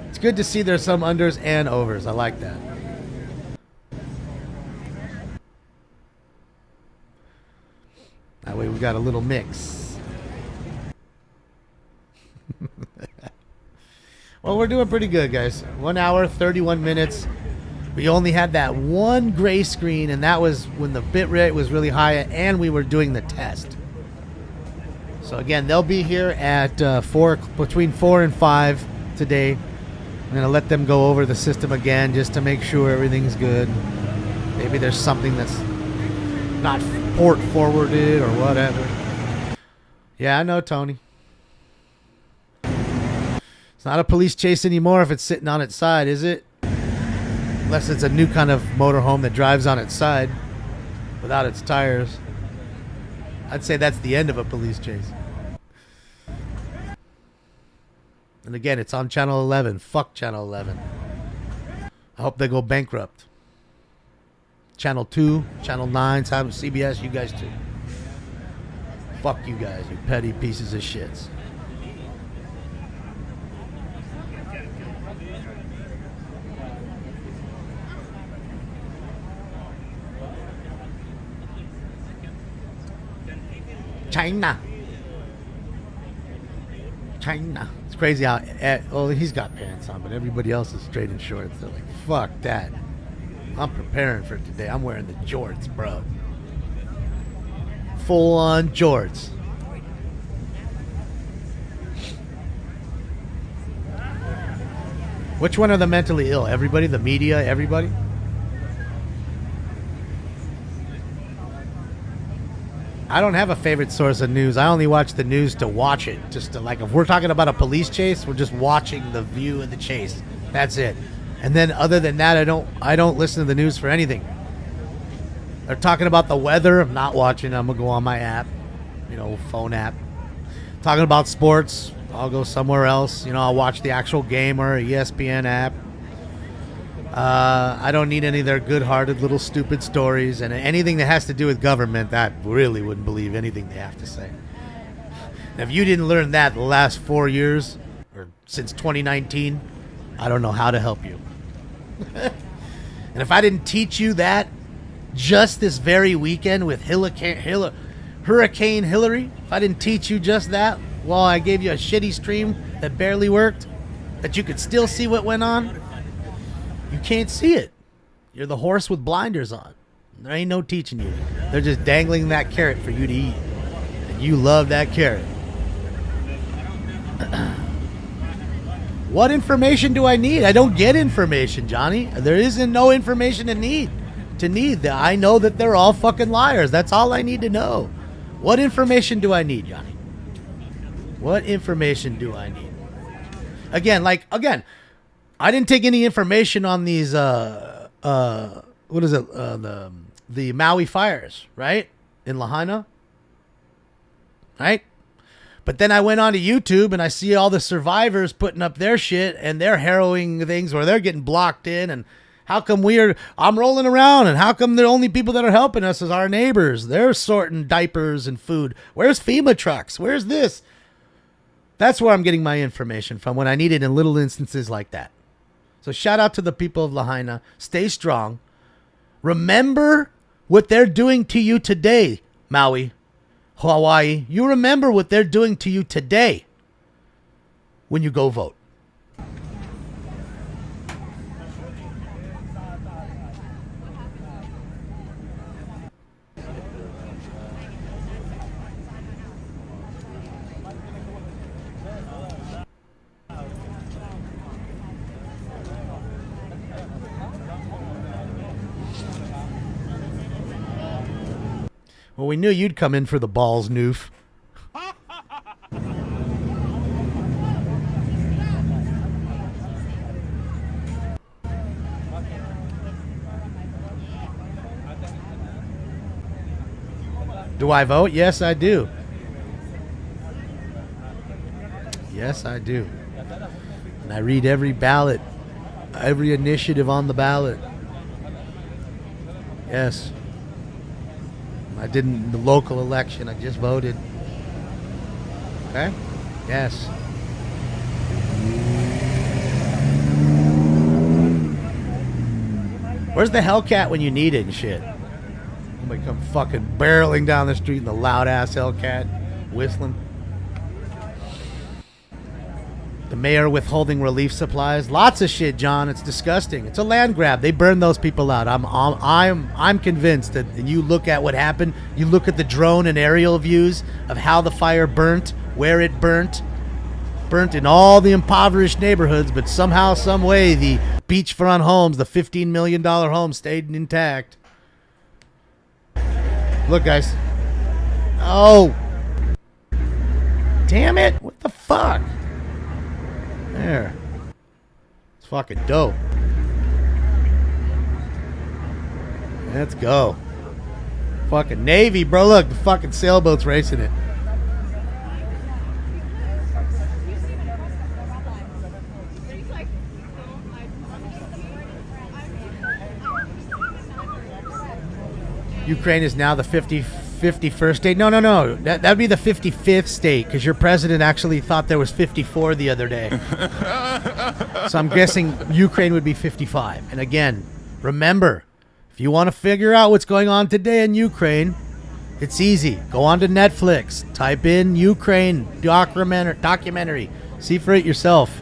It's good to see there's some unders and overs. I like that. That way we got a little mix. Well, we're doing pretty good, guys. 1 hour, 31 minutes. We only had that one gray screen, and that was when the bit rate was really high, and we were doing the test. So again, they'll be here at between 4 and 5 today. I'm gonna let them go over the system again just to make sure everything's good. Maybe there's something that's not port forwarded or whatever. Yeah, I know, Tony. It's not a police chase anymore if it's sitting on its side, is it? Unless it's a new kind of motorhome that drives on its side without its tires. I'd say that's the end of a police chase. And again, it's on Channel 11. Fuck Channel 11. I hope they go bankrupt. Channel 2, Channel 9, CBS, you guys too. Fuck you guys, you petty pieces of shits. China. It's crazy how, well, he's got pants on, but everybody else is straight in shorts. They're like, fuck that. I'm preparing for today. I'm wearing the jorts, bro. Full on jorts. Which one are the mentally ill? Everybody? The media? Everybody? I don't have a favorite source of news. I only watch the news to watch it. Just to, like, if we're talking about a police chase, we're just watching the view of the chase. That's it. And then other than that, I don't listen to the news for anything. They're talking about the weather. I'm not watching. I'm gonna go on my app, phone app. Talking about sports, I'll go somewhere else. I'll watch the actual game or a ESPN app. I don't need any of their good-hearted little stupid stories, and anything that has to do with government, that really wouldn't believe anything they have to say. And if you didn't learn that the last 4 years, or since 2019, I don't know how to help you. And if I didn't teach you that just this very weekend with Hurricane Hillary, if I didn't teach you just that while I gave you a shitty stream that barely worked, that you could still see what went on, you can't see it. You're the horse with blinders on. There ain't no teaching you. They're just dangling that carrot for you to eat. And you love that carrot. What information do I need? I don't get information, Johnny. There isn't no information to need. I know that they're all fucking liars. That's all I need to know. What information do I need, Johnny? What information do I need? Again, I didn't take any information on these, the Maui fires, right? In Lahaina. right? But then I went onto YouTube and I see all the survivors putting up their shit and they're harrowing things where they're getting blocked in. And how come I'm rolling around, and how come the only people that are helping us is our neighbors? They're sorting diapers and food. Where's FEMA trucks? Where's this? That's where I'm getting my information from when I need it in little instances like that. So shout out to the people of Lahaina. Stay strong. Remember what they're doing to you today, Maui, Hawaii. You remember what they're doing to you today when you go vote. Well, we knew you'd come in for the balls, Noof. Do I vote? Yes, I do. Yes, I do. And I read every ballot, every initiative on the ballot. Yes. I didn't the local election. I just voted. Okay? Yes. Where's the Hellcat when you need it and shit? Somebody come fucking barreling down the street in the loud ass Hellcat, whistling. The mayor withholding relief supplies. Lots of shit, John. It's disgusting. It's a land grab. They burn those people out. I'm convinced that. And you look at what happened. You look at the drone and aerial views of how the fire burnt, where it burnt in all the impoverished neighborhoods. But somehow, some way, the beachfront homes, the $15 million homes, stayed intact. Look, guys. Oh, damn it! What the fuck? There. It's fucking dope. Let's go. Fucking Navy, bro. Look, the fucking sailboat's racing it. Ukraine is now the 51st state. No. That would be the 55th state, because your president actually thought there was 54 the other day. So I'm guessing Ukraine would be 55. And again, remember, if you want to figure out what's going on today in Ukraine, it's easy. Go on to Netflix. Type in Ukraine documentary. See for it yourself.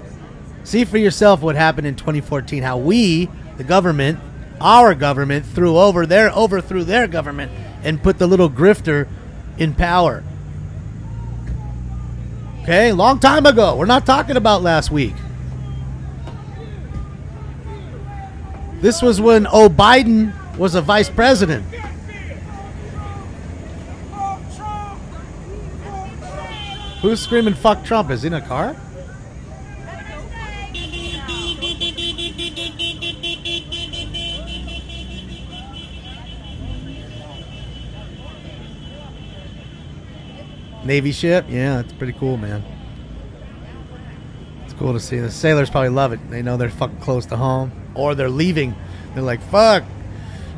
See for yourself what happened in 2014. How we, the government, our government, overthrew their government and put the little grifter in power. Okay, long time ago. We're not talking about last week. This was when Biden was a vice president. Who's screaming "fuck Trump"? Is he in a car? Navy ship? Yeah, it's pretty cool, man. It's cool to see. The sailors probably love it. They know they're fucking close to home. Or they're leaving. They're like, fuck,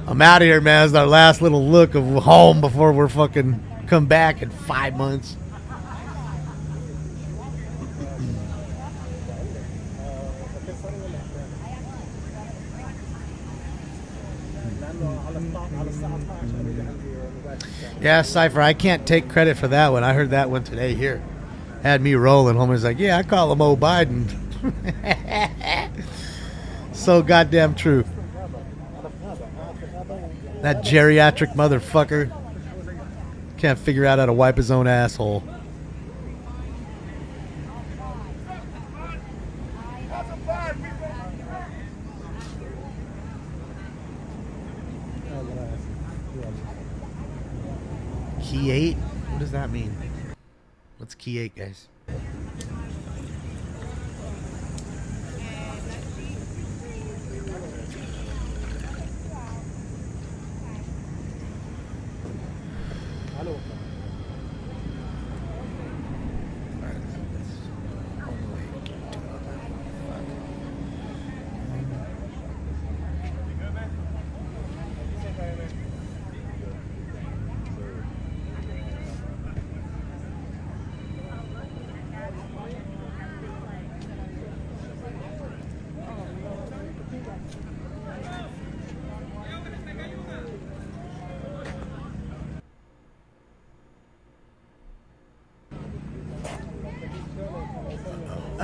I'm out of here, man. It's our last little look of home before we're fucking come back in 5 months. Yeah, Cypher, I can't take credit for that one. I heard that one today here. Had me rolling. Homer's like, yeah, I call him Biden. So goddamn true. That geriatric motherfucker can't figure out how to wipe his own asshole. Key 8? What does that mean? What's key 8, guys?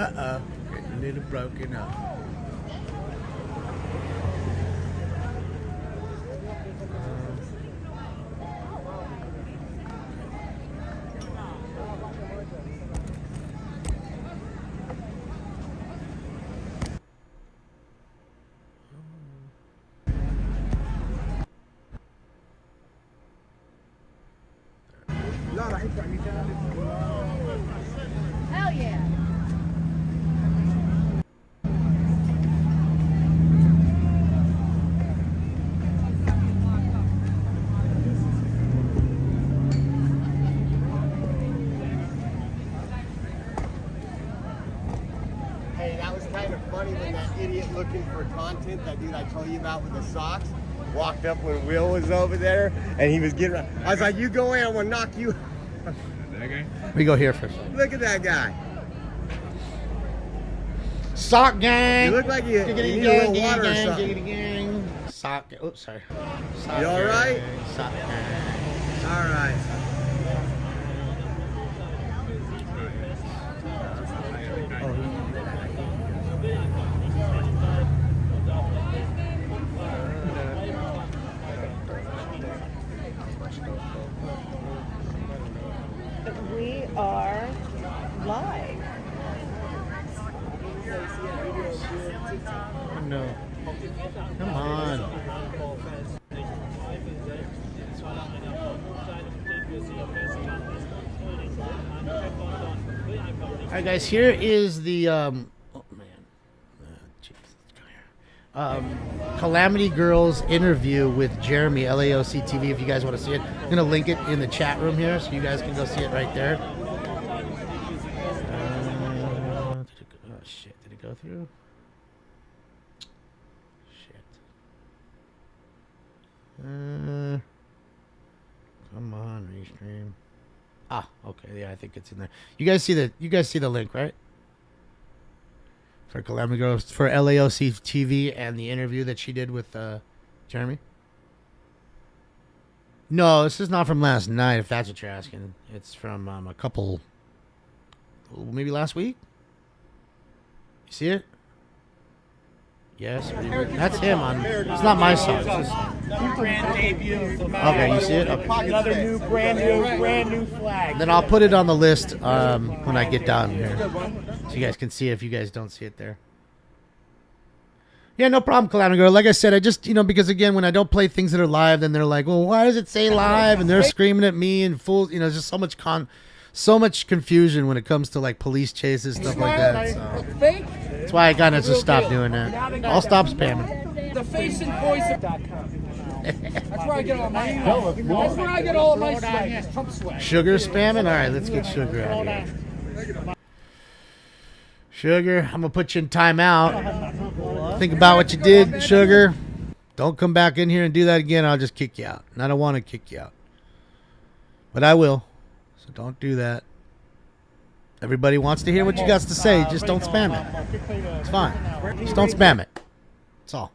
Uh-oh. Getting a little broken up. Hell yeah. Hey, that was kind of funny when that idiot looking for content, that dude I told you about with the socks, walked up when Will was over there, and he was getting. I was like, "You go in, I'm gonna knock you." That guy? We go here first. Look at that guy. Sock gang. You look like you need a little water or something. Sock. Oops, sorry. You all right? Sock gang. All right. We are live. No. Come on. All right, guys. Here is the oh man, Calamity Girls interview with Jeremy, LAOC TV. If you guys want to see it, I'm gonna link it in the chat room here, so you guys can go see it right there. Oh shit! Did it go through? Come on, restream. Ah, okay, yeah, I think it's in there. You guys see the link, right? For Calamity Girls, for LAOC TV and the interview that she did with Jeremy. No, this is not from last night. If that's what you're asking, it's from a couple, maybe last week. You see it? Yes, that's him on. It's not my song. Okay, you see it? Okay. Another new, brand new flag. Then I'll put it on the list when I get down here, so you guys can see it if you guys don't see it there. Yeah, no problem, Calamity Girl. Like I said, I just, because again, when I don't play things that are live, then they're like, well, why does it say live? And they're screaming at me and full, just so much confusion when it comes to like police chases, stuff like that. So. That's why I gotta just stop doing that. I'll stop spamming. The face and voice of .com. That's where I get all my. That's where I get all of my swag. Trump swag. Sugar spamming? All right, let's get Sugar out here. Sugar, I'm gonna put you in timeout. Think about what you did, Sugar. Don't come back in here and do that again. I'll just kick you out. And I don't want to kick you out, but I will. So don't do that. Everybody wants to hear what you got to say. Just don't spam it. It's fine. Just don't spam it. That's all.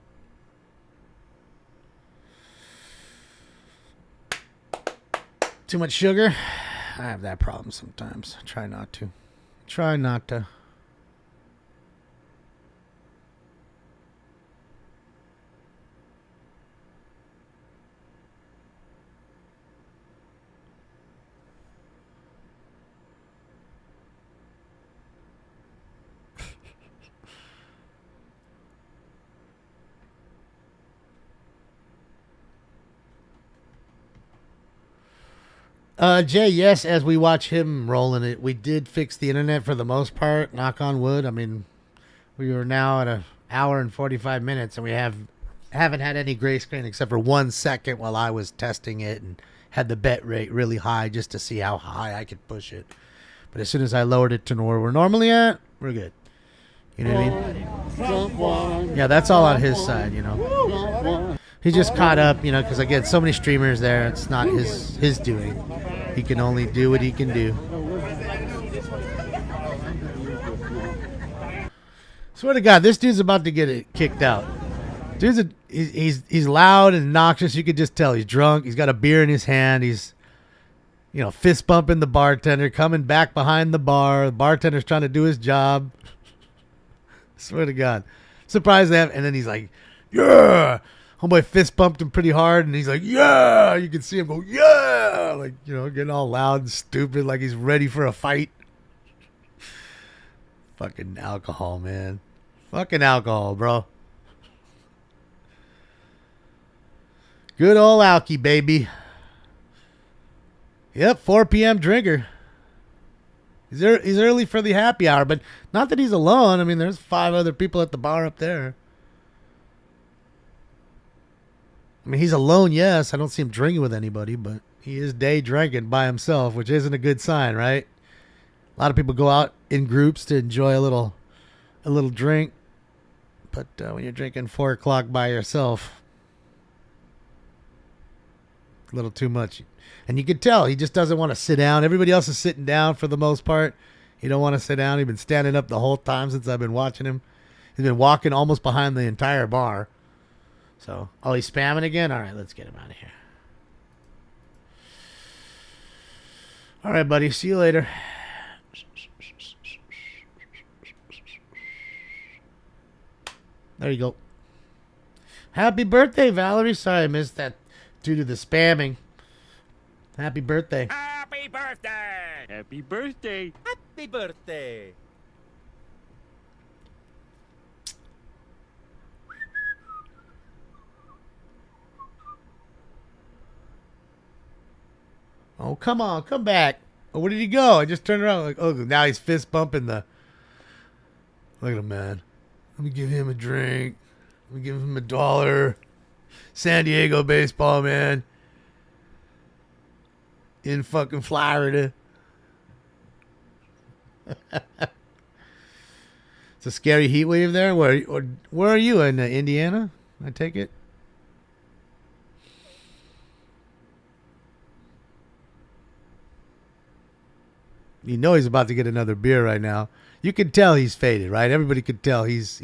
Too much sugar? I have that problem sometimes. Try not to. Try not to. Jay, yes, as we watch him rolling it, we did fix the internet for the most part, knock on wood. I mean, we were now at an hour and 45 minutes, and we haven't had any gray screen except for 1 second while I was testing it and had the bet rate really high just to see how high I could push it. But as soon as I lowered it to where we're normally at, we're good. You know what I mean? Yeah, that's all on his side, He just caught up, because again, so many streamers there. It's not his doing. He can only do what he can do. Swear to God, this dude's about to get it kicked out. He's loud and obnoxious. You could just tell he's drunk. He's got a beer in his hand. He's, fist bumping the bartender, coming back behind the bar. The bartender's trying to do his job. Swear to God. Surprised they have. And then he's like, yeah. Homeboy fist bumped him pretty hard. And he's like, yeah. You can see him go, yeah. Like, you know, getting all loud and stupid. Like he's ready for a fight. Fucking alcohol, man. Fucking alcohol, bro. Good old alky, baby. Yep, 4 p.m. drinker. He's early for the happy hour, but not that he's alone. I mean, there's 5 other people at the bar up there. I mean, he's alone, yes. I don't see him drinking with anybody, but he is day drinking by himself, which isn't a good sign, right? A lot of people go out in groups to enjoy a little drink, but when you're drinking 4 o'clock by yourself, a little too much. And you could tell he just doesn't want to sit down. Everybody else is sitting down for the most part. He don't want to sit down. He's been standing up the whole time since I've been watching him. He's been walking almost behind the entire bar. So, oh, he's spamming again? All right, let's get him out of here. All right, buddy. See you later. There you go. Happy birthday, Valerie. Sorry I missed that due to the spamming. Happy birthday. Happy birthday! Happy birthday! Happy birthday! Oh, come on. Come back. Oh, where did he go? I just turned around. Like, oh, now he's fist bumping the... Look at him, man. Let me give him a drink. Let me give him $1. San Diego baseball, man. In fucking Florida. It's a scary heat wave there. Where are you in Indiana? I take it. You know he's about to get another beer right now. You can tell he's faded, right? Everybody could tell he's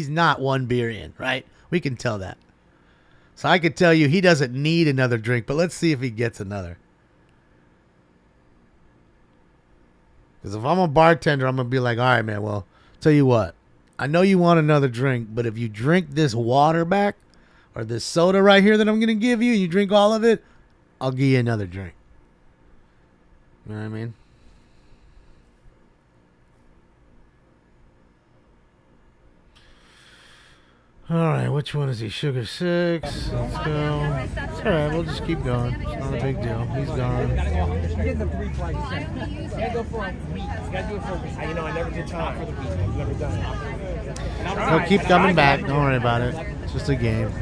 not 1 beer in, right? We can tell that. So I could tell you he doesn't need another drink, but let's see if he gets another. Because if I'm a bartender, I'm going to be like, all right, man, well, tell you what. I know you want another drink, but if you drink this water back or this soda right here that I'm going to give you and you drink all of it, I'll give you another drink. You know what I mean? All right, which one is he? Sugar 6. Let's go. It's all right, we'll just keep going. It's not a big deal. He's gone. He'll keep coming back. Don't worry about it. It's just a game.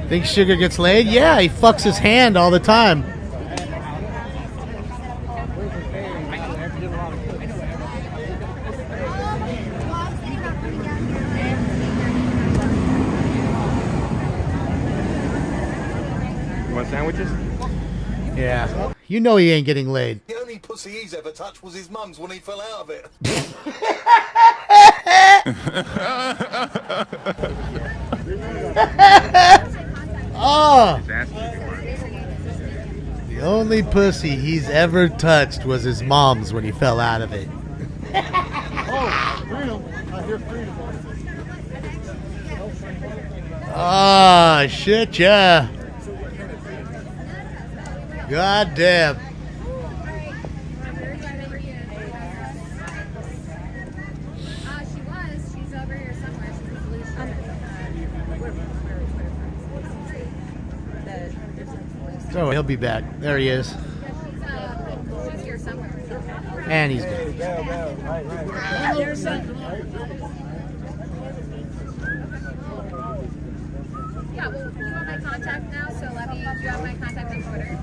Think Sugar gets laid? Yeah, he fucks his hand all the time. Sandwiches? Yeah. You know he ain't getting laid. The only pussy he's ever touched was his mum's when he fell out of it. Oh! The only pussy he's ever touched was his mom's when he fell out of it. Oh, freedom. I hear freedom. Oh, shit, yeah. God damn. She's over here somewhere. Oh, he'll be back. There he is. She's here somewhere. And he's gone. Yeah, well, you want my contact now, so let me, you have my contact on Twitter.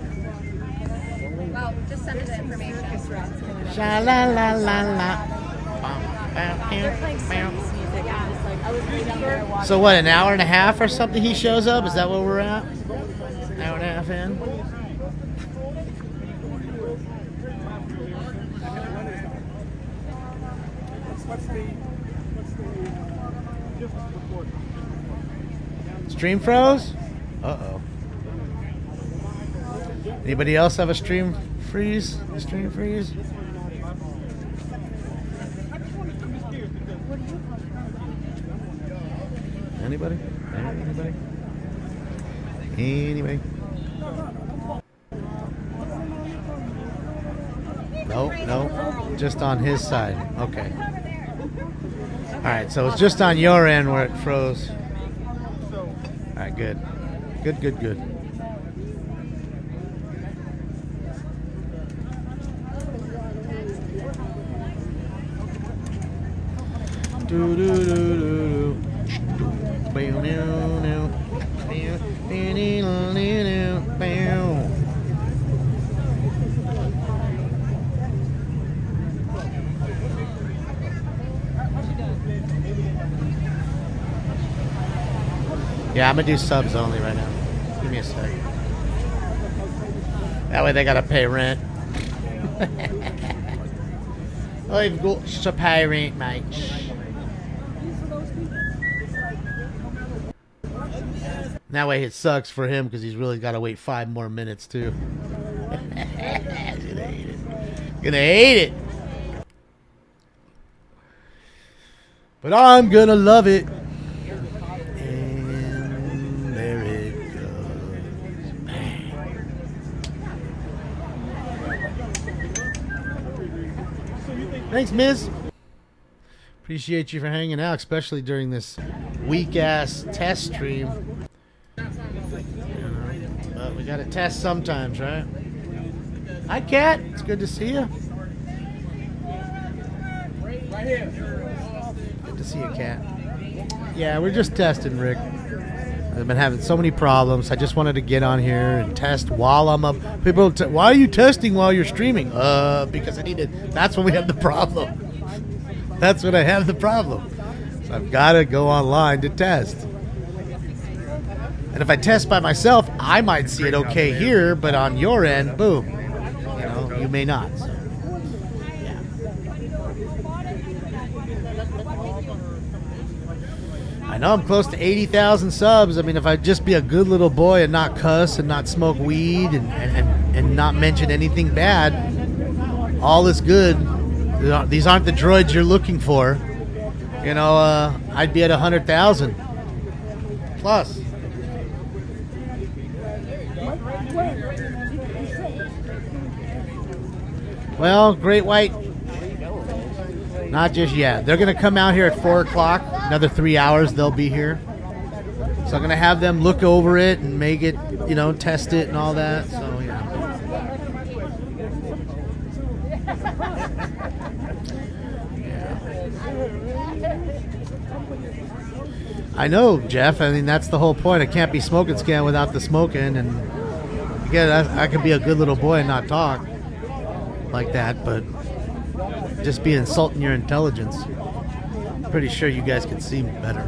Well, just send me the information. Sha la la la la. So what, an hour and a half or something he shows up? Is that where we're at? An hour and a half in? Stream froze? Uh-oh. Anybody else have a stream freeze? A stream freeze? Anybody? Anybody? Anybody? No. Just on his side. Okay. Alright, so it's just on your end where it froze. Alright, good. Good. Yeah, I'm gonna do subs only right now. Give me a sec. That way they gotta pay rent. I've got to pay rent, mate. That way it sucks for him because he's really gotta wait 5 more minutes too. Gonna hate it. But I'm gonna love it. Thanks, Miz. Appreciate you for hanging out, especially during this weak-ass test stream. But we gotta test sometimes, right? Hi, Cat. It's good to see you. Good to see you, Cat. Yeah, we're just testing, Rick. I've been having so many problems. I just wanted to get on here and test while I'm up. People, why are you testing while you're streaming? Because I needed. That's when we have the problem. That's when I have the problem. So I've got to go online to test. And if I test by myself, I might see it okay here, but on your end, boom. You know, you may not. So. I know I'm close to 80,000 subs. I mean, if I'd just be a good little boy and not cuss and not smoke weed and not mention anything bad, all is good. These aren't the droids you're looking for. You know, I'd be at 100,000 plus. Well, Great White, not just yet. They're going to come out here at 4 o'clock. Another 3 hours they'll be here. So I'm going to have them look over it and make it, you know, test it and all that. So, yeah. I know, Jeff. I mean, that's the whole point. I can't be smoking scan without the smoking. And again, I could be a good little boy and not talk like that, but just be insulting your intelligence. Pretty sure you guys can see better.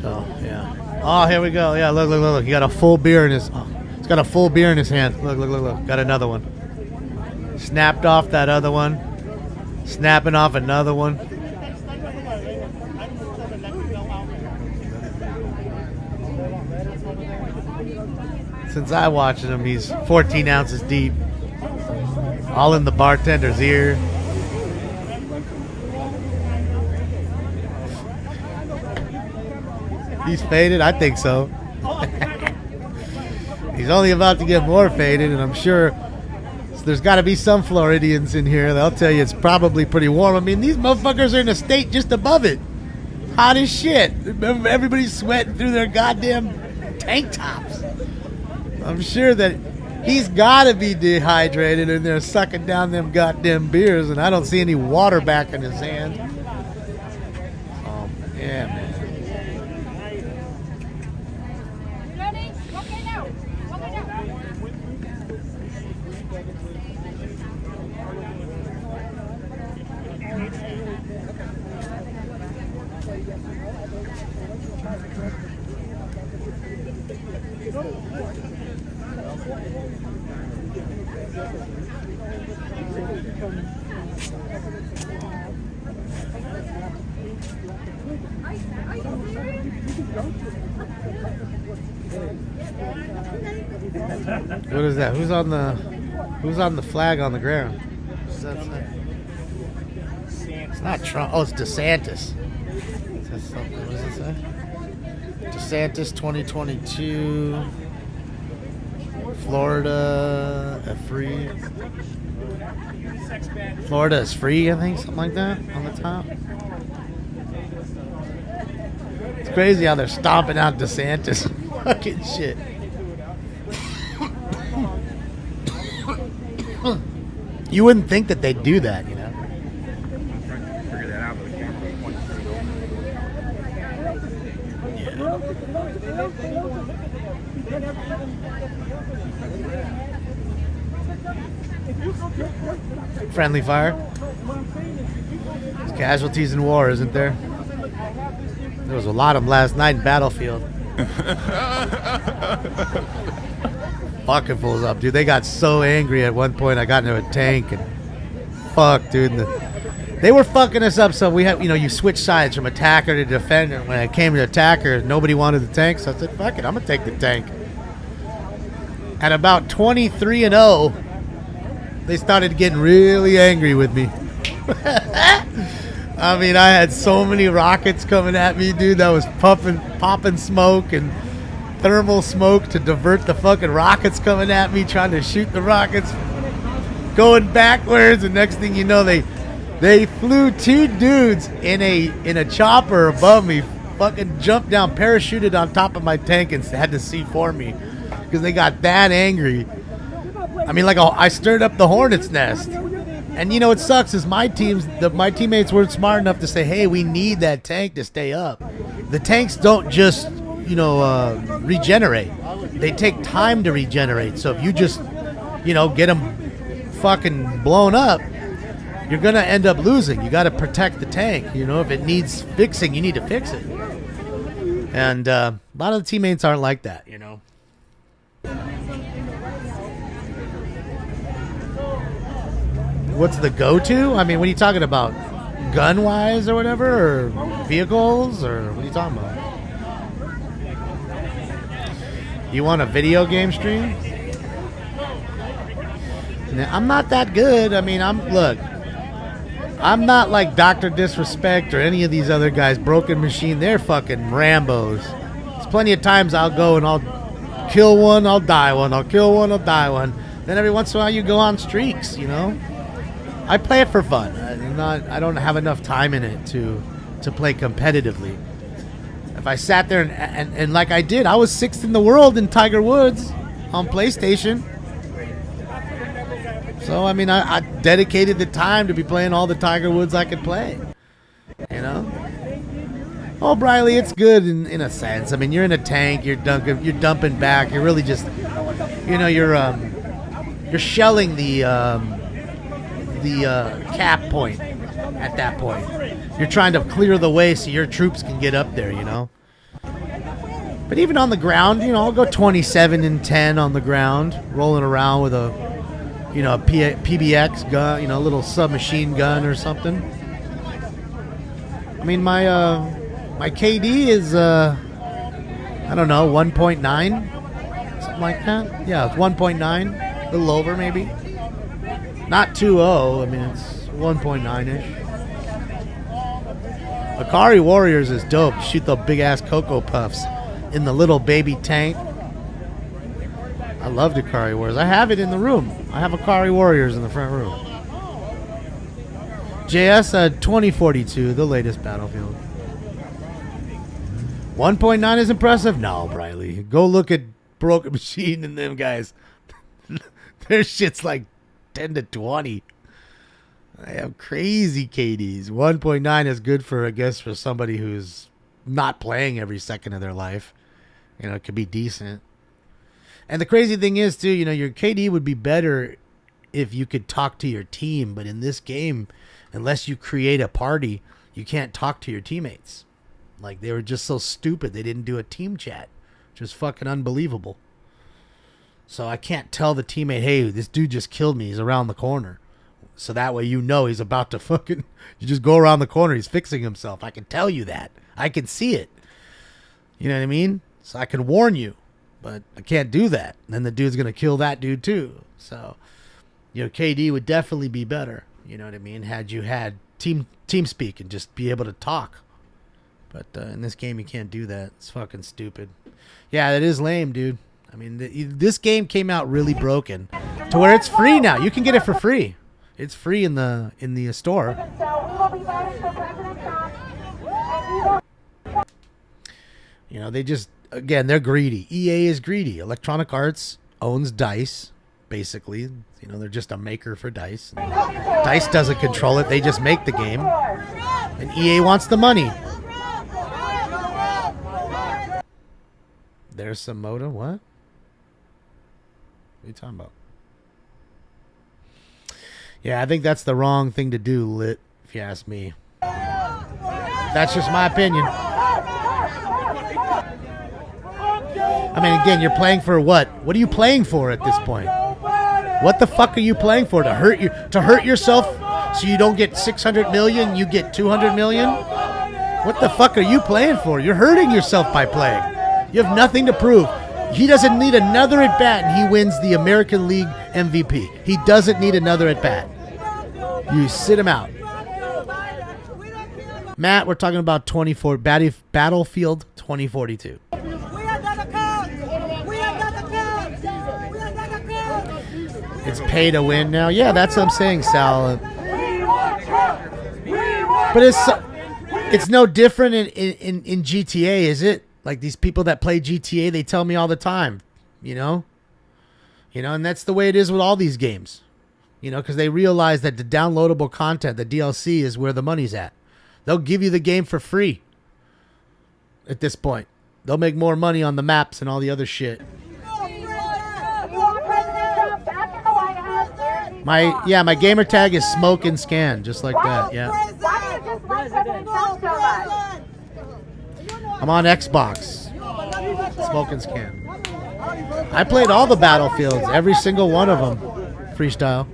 So, yeah. Oh, here we go. Yeah, look. He got a full beer in his... Oh, he's got a full beer in his hand. Look. Got another one. Snapped off that other one. Snapping off another one. Since I watched him, he's 14 ounces deep. All in the bartender's ear. He's faded? I think so. He's only about to get more faded, and I'm sure there's got to be some Floridians in here. They'll tell you it's probably pretty warm. I mean, these motherfuckers are in a state just above it. Hot as shit. Everybody's sweating through their goddamn tank tops. I'm sure that he's got to be dehydrated, and they're sucking down them goddamn beers, and I don't see any water back in his hand. Yeah, man. What is that? Who's on the flag on the ground? What's that say? It's not Trump. Oh, it's DeSantis. something. What does it say? DeSantis 2022. Florida free. Florida is free, I think, something like that on the top. It's crazy how they're stomping out DeSantis. Fucking shit. You wouldn't think that they'd do that, you know? Figure that out, but the camera points Friendly fire. There's casualties in war, isn't there? There was a lot of them last night in Battlefield. Fucking fools up, dude. They got so angry at one point. I got into a tank and fuck, dude. They were fucking us up. So we had, you switch sides from attacker to defender. When I came to attacker, nobody wanted the tank. So I said, fuck it, I'm gonna take the tank. At about 23-0, they started getting really angry with me. I mean, I had so many rockets coming at me, dude. That was popping smoke and thermal smoke to divert the fucking rockets coming at me, trying to shoot the rockets, going backwards. And next thing you know, they flew two dudes in a chopper above me, fucking jumped down, parachuted on top of my tank, and had to C4 me because they got that angry. I mean, I stirred up the hornet's nest. And what sucks is my teammates weren't smart enough to say, hey, we need that tank to stay up. The tanks don't just, regenerate. They take time to regenerate. So if you just, get them fucking blown up, you're going to end up losing. You got to protect the tank. If it needs fixing, you need to fix it. And a lot of the teammates aren't like that, What's the go-to? I mean, what are you talking about? Gun-wise or whatever? Or vehicles? Or what are you talking about? You want a video game stream? Now, I'm not that good. I mean, I'm not like Dr. Disrespect or any of these other guys. Broken Machine, they're fucking Rambos. There's plenty of times I'll go and I'll kill one, I'll die one. I'll kill one, I'll die one. Then every once in a while you go on streaks, I play it for fun. I don't have enough time in it to play competitively. If I sat there and like I did, I was 6th in the world in Tiger Woods on PlayStation. So, I mean, I dedicated the time to be playing all the Tiger Woods I could play. Oh, Briley, it's good in a sense. I mean, you're in a tank, you're dumping back. You're really just, you're shelling the cap point at that point. You're trying to clear the way so your troops can get up there, But even on the ground, I'll go 27-10 on the ground, rolling around with a PBX gun, a little submachine gun or something. I mean, my KD is, I don't know, 1.9, something like that. Yeah, it's 1.9, a little over maybe. Not 2.0, I mean, it's 1.9-ish. Akari Warriors is dope. You shoot the big-ass Cocoa Puffs in the little baby tank. I love Akari Warriors. I have it in the room. I have Akari Warriors in the front room. JS 2042, the latest Battlefield. 1.9 is impressive? No, Briley. Go look at Broken Machine and them guys. Their shit's like 10 to 20. I have crazy KDs. 1.9 is good for, I guess, for somebody who's not playing every second of their life. It could be decent. And the crazy thing is, too, your KD would be better if you could talk to your team. But in this game, unless you create a party, you can't talk to your teammates. Like, they were just so stupid. They didn't do a team chat. Which was fucking unbelievable. So I can't tell the teammate, hey, this dude just killed me. He's around the corner. So that way he's about to fucking... You just go around the corner. He's fixing himself. I can tell you that. I can see it. You know what I mean? So I can warn you. But I can't do that. And then the dude's going to kill that dude too. So, KD would definitely be better. You know what I mean? Had you had team speak and just be able to talk. But in this game, you can't do that. It's fucking stupid. Yeah, that is lame, dude. I mean, this game came out really broken to where it's free now. You can get it for free. It's free in the store. You know, they just, again, they're greedy. EA is greedy. Electronic Arts owns DICE, basically. You know, they're just a maker for DICE. DICE doesn't control it. They just make the game. And EA wants the money. There's some Moda. What? What are you talking about? Yeah, I think that's the wrong thing to do, Lit, if you ask me. That's just my opinion. I mean, again, you're playing for what? What are you playing for at this point? What the fuck are you playing for? To hurt yourself so you don't get 600 million, you get 200 million? What the fuck are you playing for? You're hurting yourself by playing. You have nothing to prove. He doesn't need another at bat and he wins the American League MVP. He doesn't need another at bat. You sit him out. Matt, we're talking about Battlefield 2042. It's pay to win now. Yeah, that's what I'm saying, Sal. But it's no different in GTA, is it? Like these people that play GTA, they tell me all the time, you know, and that's the way it is with all these games, you know, because they realize that the downloadable content, the DLC, is where the money's at. They'll give you the game for free. At this point, they'll make more money on the maps and all the other shit. My gamer tag is Smoke and Scan, just like that. Yeah. I'm on Xbox. Smoke and Scan. I played all the Battlefields, every single one of them. Freestyle.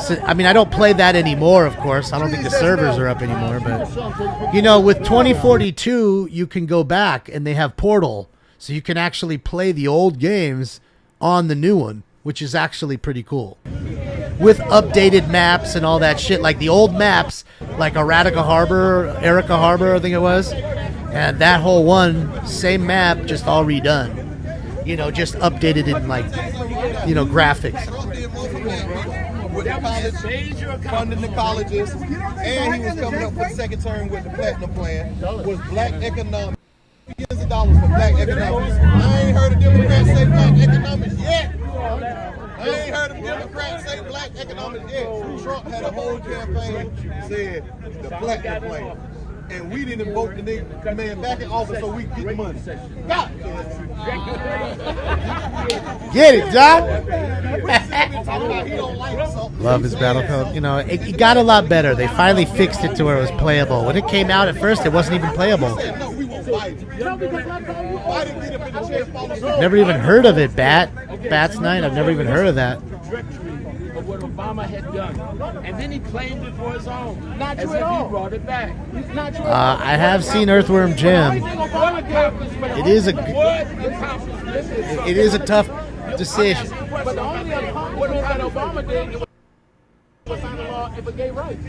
So, I mean, I don't play that anymore, of course. I don't think the servers are up anymore. But, you know, with 2042, you can go back and they have Portal. So you can actually play the old games on the new one, which is actually pretty cool. With updated maps and all that shit, like the old maps, like Erica Harbor, I think it was. And that whole one, same map, just all redone. You know, just updated in like, you know, graphics. With the college, funding the colleges, and he was coming up for the second term with the Platinum Plan, was black economics. Billions of dollars for black economics. I ain't heard a Democrat say black economics yet. I ain't heard a Democrat say black economics yet. Trump had a whole campaign said the Platinum Plan. And we didn't vote the man back in office so we could get the money. God. Get it, John. Love his Battlefield. You know, it got a lot better. They finally fixed it to where it was playable. When it came out at first, it wasn't even playable. Never even heard of it, Bats Night. I've never even heard of that. Of what Obama had done, and then he claimed it for his own. Not true at all. He brought it back. Not true. I have seen Earthworm Jim. It is a tough decision. But the only what Obama did was sign a law for gay rights.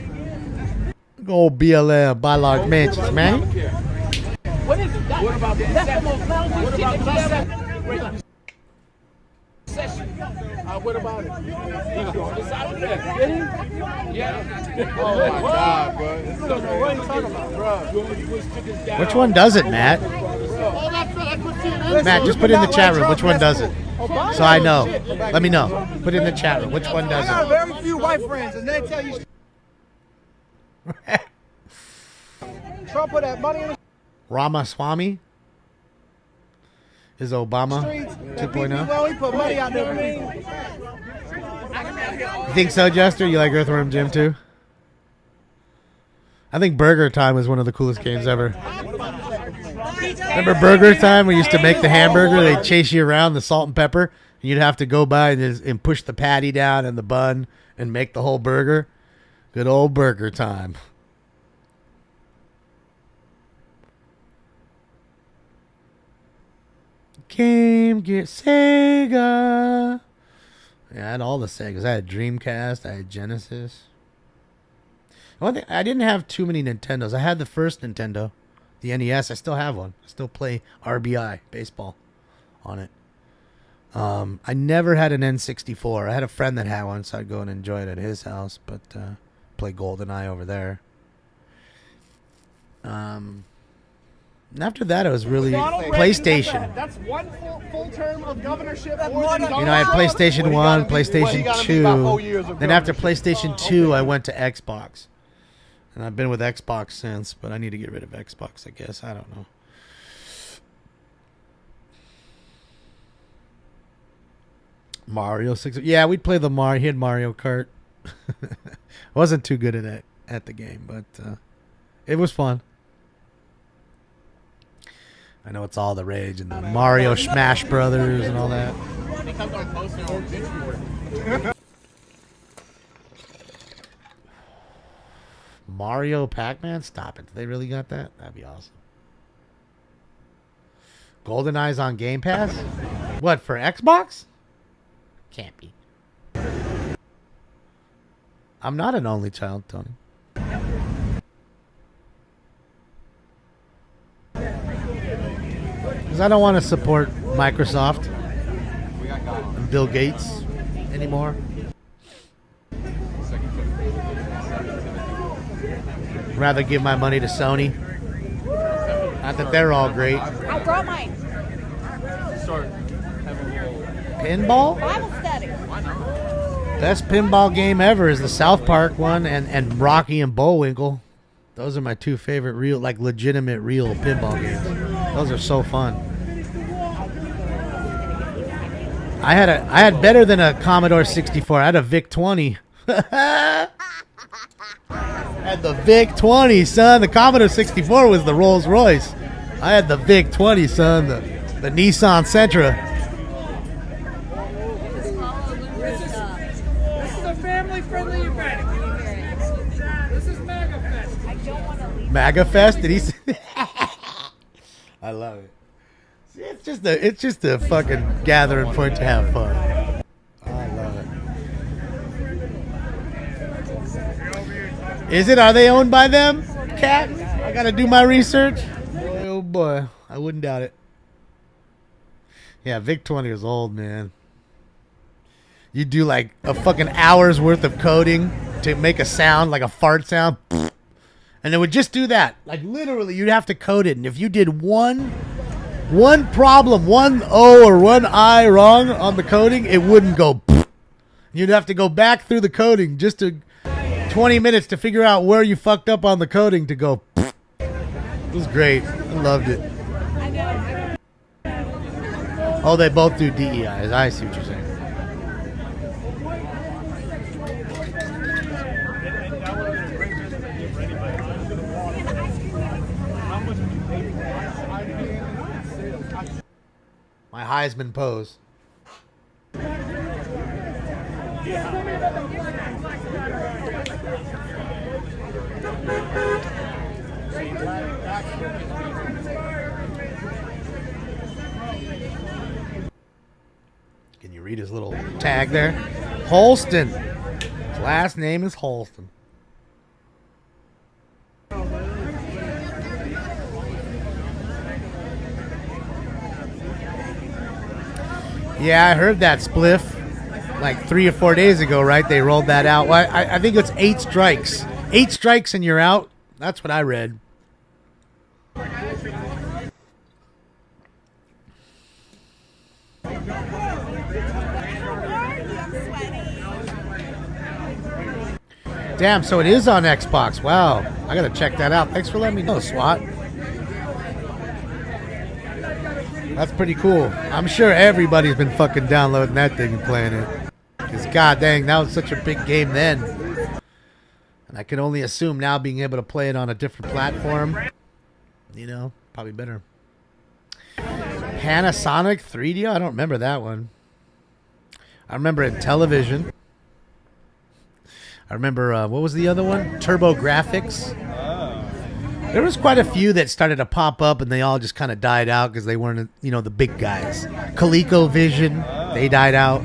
Go BLM by large mansions, man. What is it? What about that's the most lousy shit that what about it? Yeah. Oh my God, bro. What are you talking about, bro? Which one does it, Matt? Matt, just put it in the chat room. Which one does it? So I know. Let me know. Put it in the chat room. Which one does I got it? very few white friends, and they tell you Trump put that money in the Ramaswamy is Obama streets. 2.0. Well, he put money out there. You think so, Jester? You like Earthworm Jim too? I think Burger Time was one of the coolest games ever. Remember Burger Time? We used to make the hamburger. They'd chase you around, the salt and pepper, and you'd have to go by and push the patty down and the bun and make the whole burger. Good old Burger Time. Game Gear Sega. Yeah, I had all the Segas. I had Dreamcast. I had Genesis. One thing, I didn't have too many Nintendos. I had the first Nintendo, the NES. I still have one. I still play RBI baseball on it. I never had an N64. I had a friend that had one, so I'd go and enjoy it at his house, but play GoldenEye over there. And after that, it was really PlayStation. That's one full term of governorship. You know, I had PlayStation 1, PlayStation 2. Then after PlayStation 2, I went to Xbox. And I've been with Xbox since, but I need to get rid of Xbox, I guess. I don't know. Mario 6. Yeah, we'd play the Mario. He had Mario Kart. Wasn't too good at the game, but it was fun. I know it's all the rage and the Mario Smash Brothers and all that. Mario Pac-Man? Stop it. They really got that? That'd be awesome. GoldenEye's on Game Pass? What, for Xbox? Can't be. I'm not an only child, Tony. Because I don't want to support Microsoft and Bill Gates anymore. Rather give my money to Sony. Not that they're all great. I brought mine. Pinball? Bible study. Best pinball game ever is the South Park one and Rocky and Bullwinkle. Those are my two favorite real, like legitimate real pinball games. Those are so fun. I had better than a Commodore 64. I had a VIC-20. I had the VIC-20, son. The Commodore 64 was the Rolls Royce. I had the VIC-20, son. The Nissan Sentra. This is a family-friendly event. This is MAGA Fest. I don't want to leave. MAGA Fest? Did he say? I love it. See, it's just a fucking gathering point to have fun. I love it. Is it? Are they owned by them? Cat? I gotta do my research. Boy, oh boy, I wouldn't doubt it. Yeah, VIC-20 is old, man. You do like a fucking hour's worth of coding to make a sound, like a fart sound, and it would just do that. Like literally, you'd have to code it, and if you did one problem, one O or one I wrong on the coding, it wouldn't go. You'd have to go back through the coding just to 20 minutes to figure out where you fucked up on the coding to go. It was great. I loved it. Oh, they both do DEIs. I see what you're saying. My Heisman pose. Can you read his little tag there? Holston. His last name is Holston. Yeah, I heard that spliff like 3 or 4 days ago, right? They rolled that out. Well, I think it's 8 strikes. 8 strikes and you're out. That's what I read. Damn, so it is on Xbox. Wow. I gotta check that out. Thanks for letting me know, SWAT. That's pretty cool. I'm sure everybody's been fucking downloading that thing and playing it. Because god dang, that was such a big game then. And I can only assume now being able to play it on a different platform, you know, probably better. Panasonic 3D? I don't remember that one. I remember it in television. I remember, what was the other one? TurboGrafx. There was quite a few that started to pop up and they all just kind of died out because they weren't, you know, the big guys. ColecoVision, they died out.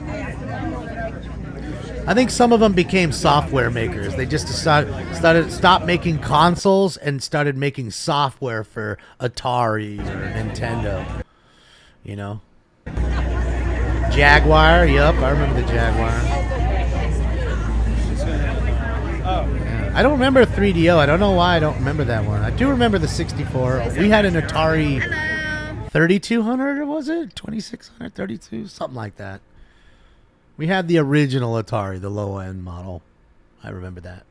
I think some of them became software makers. They just stopped making consoles and started making software for Atari or Nintendo. You know? Jaguar, yup, I remember the Jaguar. Yeah. I don't remember 3DO. I don't know why I don't remember that one. I do remember the 64. We had an Atari 3200, or was it? 2600, 32, something like that. We had the original Atari, the low-end model. I remember that.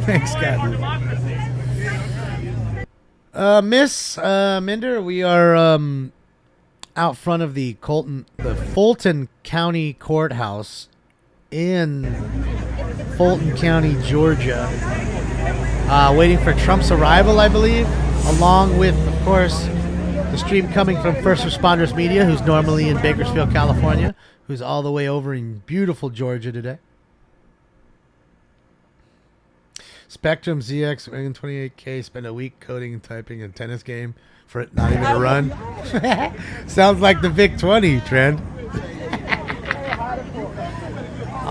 Thanks, Captain. Miss Minder, we are out front of the Fulton County Courthouse in Fulton County, Georgia, waiting for Trump's arrival, I believe, along with, of course, the stream coming from First Responders Media, who's normally in Bakersfield, California, who's all the way over in beautiful Georgia today. Spectrum ZX 28K spent a week coding and typing a tennis game for it not even to run. Sounds like the VIC-20 trend.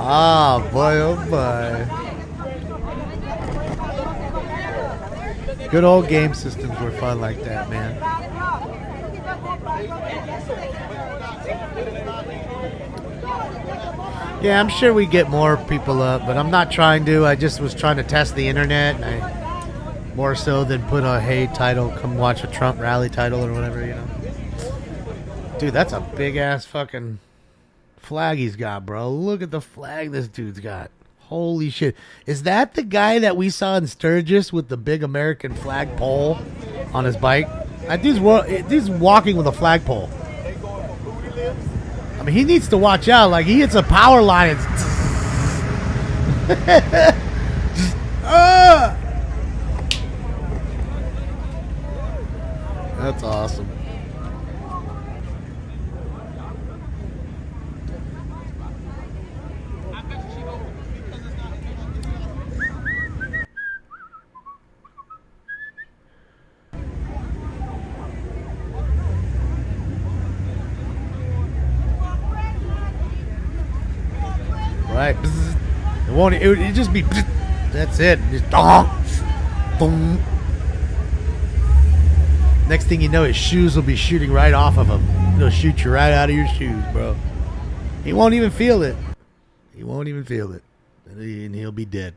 Ah, boy, oh boy. Good old game systems were fun like that, man. Yeah, I'm sure we get more people up, but I'm not trying to. I just was trying to test the internet, and more so than put a hey title, come watch a Trump rally title or whatever, you know. Dude, that's a big ass fucking flag he's got, bro. Look at the flag this dude's got. Holy shit. Is that the guy that we saw in Sturgis with the big American flag pole on his bike? That dude's walking with a flagpole. I mean, he needs to watch out. Like, he hits a power line. That's awesome. Right. It won't. It would just be. That's it. Just, boom. Next thing you know, his shoes will be shooting right off of him. It'll shoot you right out of your shoes, bro. He won't even feel it. He won't even feel it. And he'll be dead.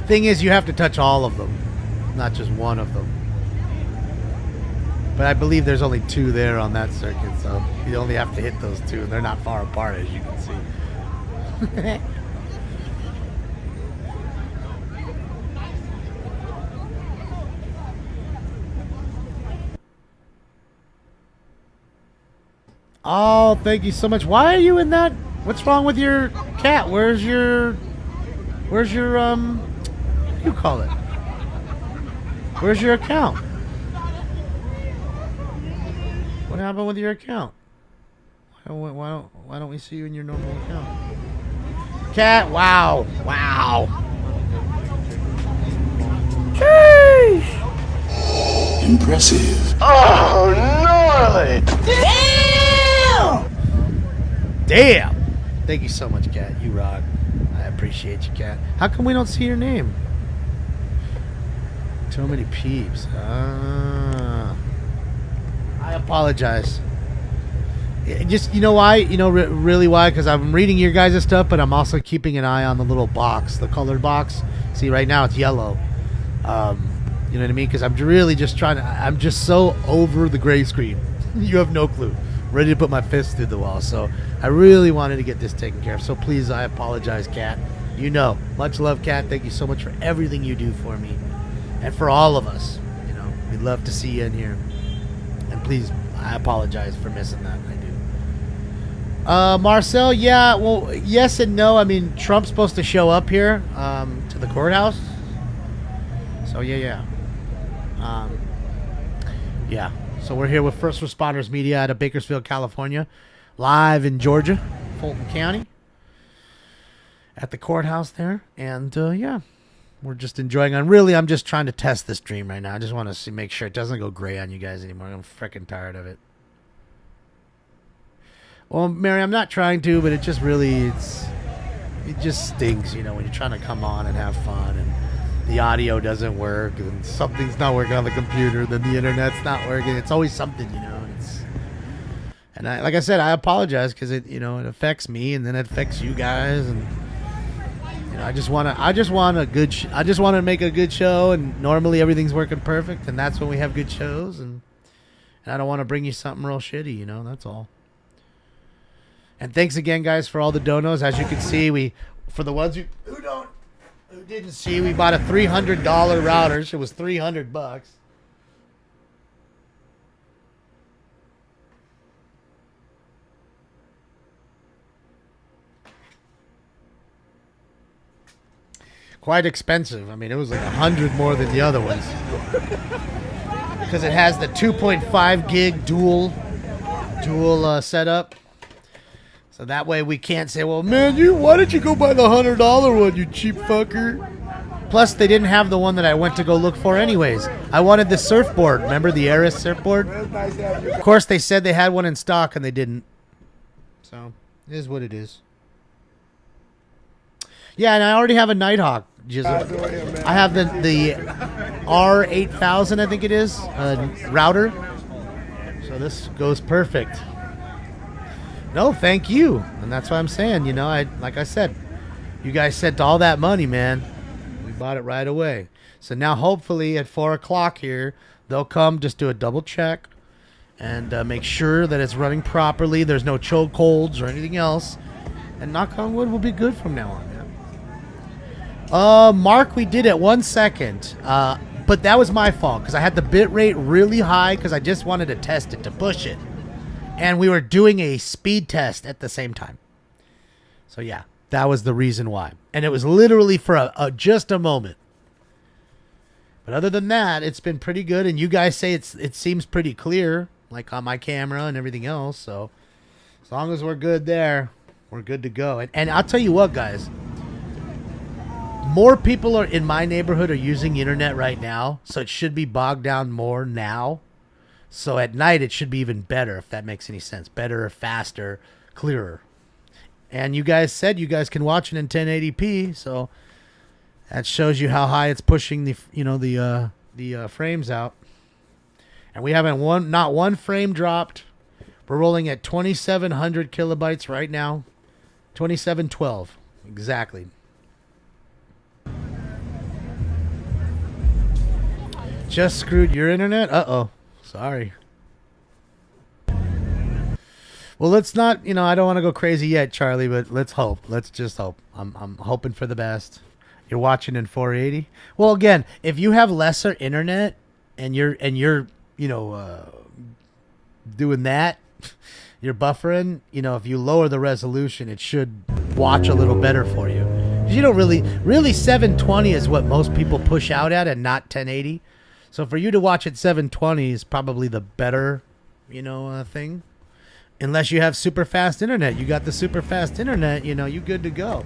Thing is, you have to touch all of them, not just one of them. But I believe there's only 2 there on that circuit, so you only have to hit those 2, and they're not far apart, as you can see. Oh, thank you so much. Why are you in that? What's wrong with your cat? Where's your what do you call it? Where's your account? What happened with your account? Why don't we see you in your normal account? Cat, wow. Sheesh. Impressive. Oh, gnarly! Damn! Thank you so much, Cat. You rock. I appreciate you, Cat. How come we don't see your name? Too many peeps. I apologize. Just, you know why? You know, really why? Because I'm reading your guys' stuff, but I'm also keeping an eye on the little box, the colored box. See, right now it's yellow. You know what I mean? Because I'm really just trying to... I'm just so over the gray screen. You have no clue. Ready to put my fist through the wall. So I really wanted to get this taken care of. So please, I apologize, Kat. You know. Much love, Kat. Thank you so much for everything you do for me. And for all of us. You know, we'd love to see you in here. And please, I apologize for missing that. I do. Marcel, yeah, well, yes and no. I mean, Trump's supposed to show up here to the courthouse. So, yeah. Yeah. So we're here with First Responders Media out of Bakersfield, California. Live in Georgia, Fulton County. At the courthouse there. And, yeah. we're just enjoying on. Really, I'm just trying to test this stream right now. I just want to see, make sure it doesn't go gray on you guys anymore. I'm freaking tired of it. Well, Mary, I'm not trying to, but it just really, it just stinks, you know, when you're trying to come on and have fun and the audio doesn't work and something's not working on the computer, then the internet's not working. It's always something, you know. And like I said, I apologize because it, you know, it affects me and then it affects you guys, and you know, I just want to make a good show, and normally everything's working perfect, and that's when we have good shows, and I don't want to bring you something real shitty, you know. That's all. And thanks again, guys, for all the donos. As you can see, for the ones who didn't see, we bought a $300 router. It was $300. Quite expensive. I mean, it was like 100 more than the other ones. Because it has the 2.5 gig dual setup. So that way we can't say, well, man, why did you go buy the $100 one, you cheap fucker? Plus, they didn't have the one that I went to go look for anyways. I wanted the surfboard. Remember the Aris surfboard? Of course, they said they had one in stock, and they didn't. So, it is what it is. Yeah, and I already have a Nighthawk. I have the R8000, I think it is, router. So this goes perfect. No, thank you. And that's what I'm saying. You know, like I said, you guys sent all that money, man. We bought it right away. So now hopefully at 4 o'clock here, they'll come, just do a double check and make sure that it's running properly. There's no chokeholds or anything else. And knock on wood, we'll be good from now on. Mark, we did it 1 second, but that was my fault because I had the bit rate really high because I just wanted to test it, to push it, and we were doing a speed test at the same time. So yeah, that was the reason why, and it was literally for just a moment. But other than that, it's been pretty good, and you guys say it seems pretty clear, like on my camera and everything else. So as long as we're good there, we're good to go. And I'll tell you what, guys. More people are in my neighborhood are using internet right now, so it should be bogged down more now. So at night it should be even better, if that makes any sense. Better, faster, clearer. And you guys said you guys can watch it in 1080p, so that shows you how high it's pushing the frames out. And we haven't not one frame dropped. We're rolling at 2700 kilobytes right now. 2712 exactly. Just screwed your internet? Uh-oh. Sorry. Well, let's not, I don't want to go crazy yet, Charlie, but let's hope. Let's just hope. I'm hoping for the best. You're watching in 480? Well, again, if you have lesser internet and you're doing that, you're buffering, if you lower the resolution, it should watch a little better for you. You don't really 720 is what most people push out at and not 1080. So for you to watch at 720 is probably the better, thing. Unless you have super fast internet. You got the super fast internet, you good to go.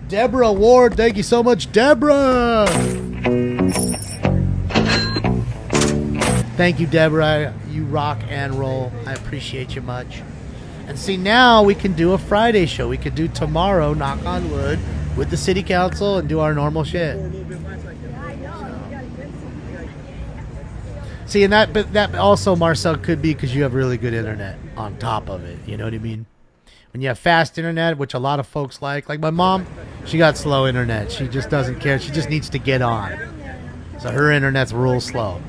Deborah Ward, thank you so much, Deborah. Thank you, Deborah. You rock and roll. I appreciate you much. And see, now we can do a Friday show. We could do tomorrow, knock on wood, with the city council and do our normal shit. See, and that also, Marcel, could be because you have really good internet on top of it. You know what I mean? When you have fast internet, which a lot of folks like my mom, she got slow internet. She just doesn't care. She just needs to get on. So her internet's real slow.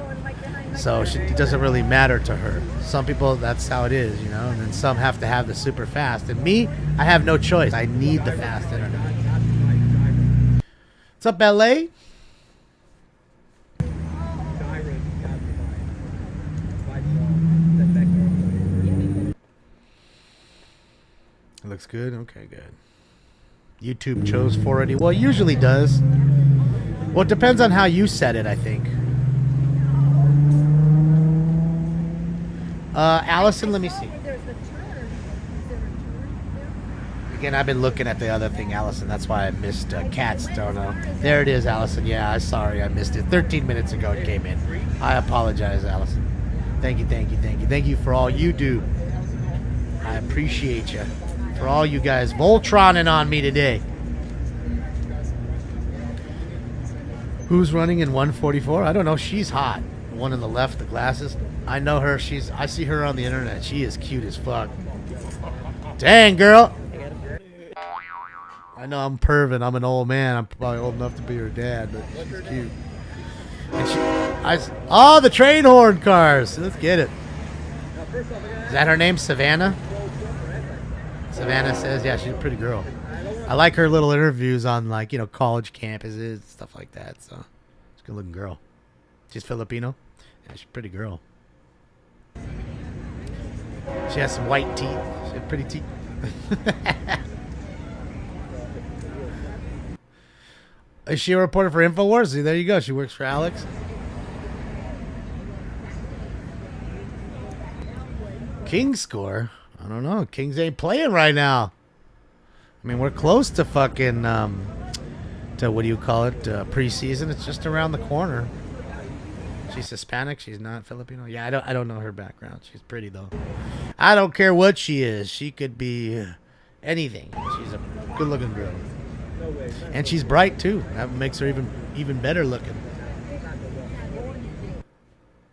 So it doesn't really matter to her. Some people, that's how it is, and then some have to have the super fast. And me, I have no choice. I need the fast internet. What's up, LA? It looks good? Okay, good. YouTube chose 480. Well, it usually does. Well, it depends on how you set it, I think. Allison, let me see. Again, I've been looking at the other thing, Allison. That's why I missed Cats Don't Know. There it is, Allison. Yeah, I'm sorry I missed it. 13 minutes ago it came in. I apologize, Allison. Thank you, thank you, thank you. Thank you for all you do. I appreciate you. For all you guys Voltroning on me today. Who's running in 144? I don't know. She's hot. The one on the left, the glasses. I know her. I see her on the internet. She is cute as fuck. Dang, girl. I know I'm perving. I'm an old man. I'm probably old enough to be her dad, but she's cute. And the train horn cars. Let's get it. Is that her name, Savannah? Savannah says, yeah, she's a pretty girl. I like her little interviews on, like, college campuses, stuff like that. So, she's a good-looking girl. She's Filipino. Yeah, she's a pretty girl. She has some white teeth. She has pretty teeth. Is she a reporter for InfoWars? See, there you go. She works for Alex. Kings score? I don't know. Kings ain't playing right now. I mean, we're close to fucking, to what do you call it? Preseason. It's just around the corner. She's Hispanic. She's not Filipino. Yeah, I don't know her background. She's pretty though. I don't care what she is. She could be anything. She's a good-looking girl, and she's bright too. That makes her even better looking.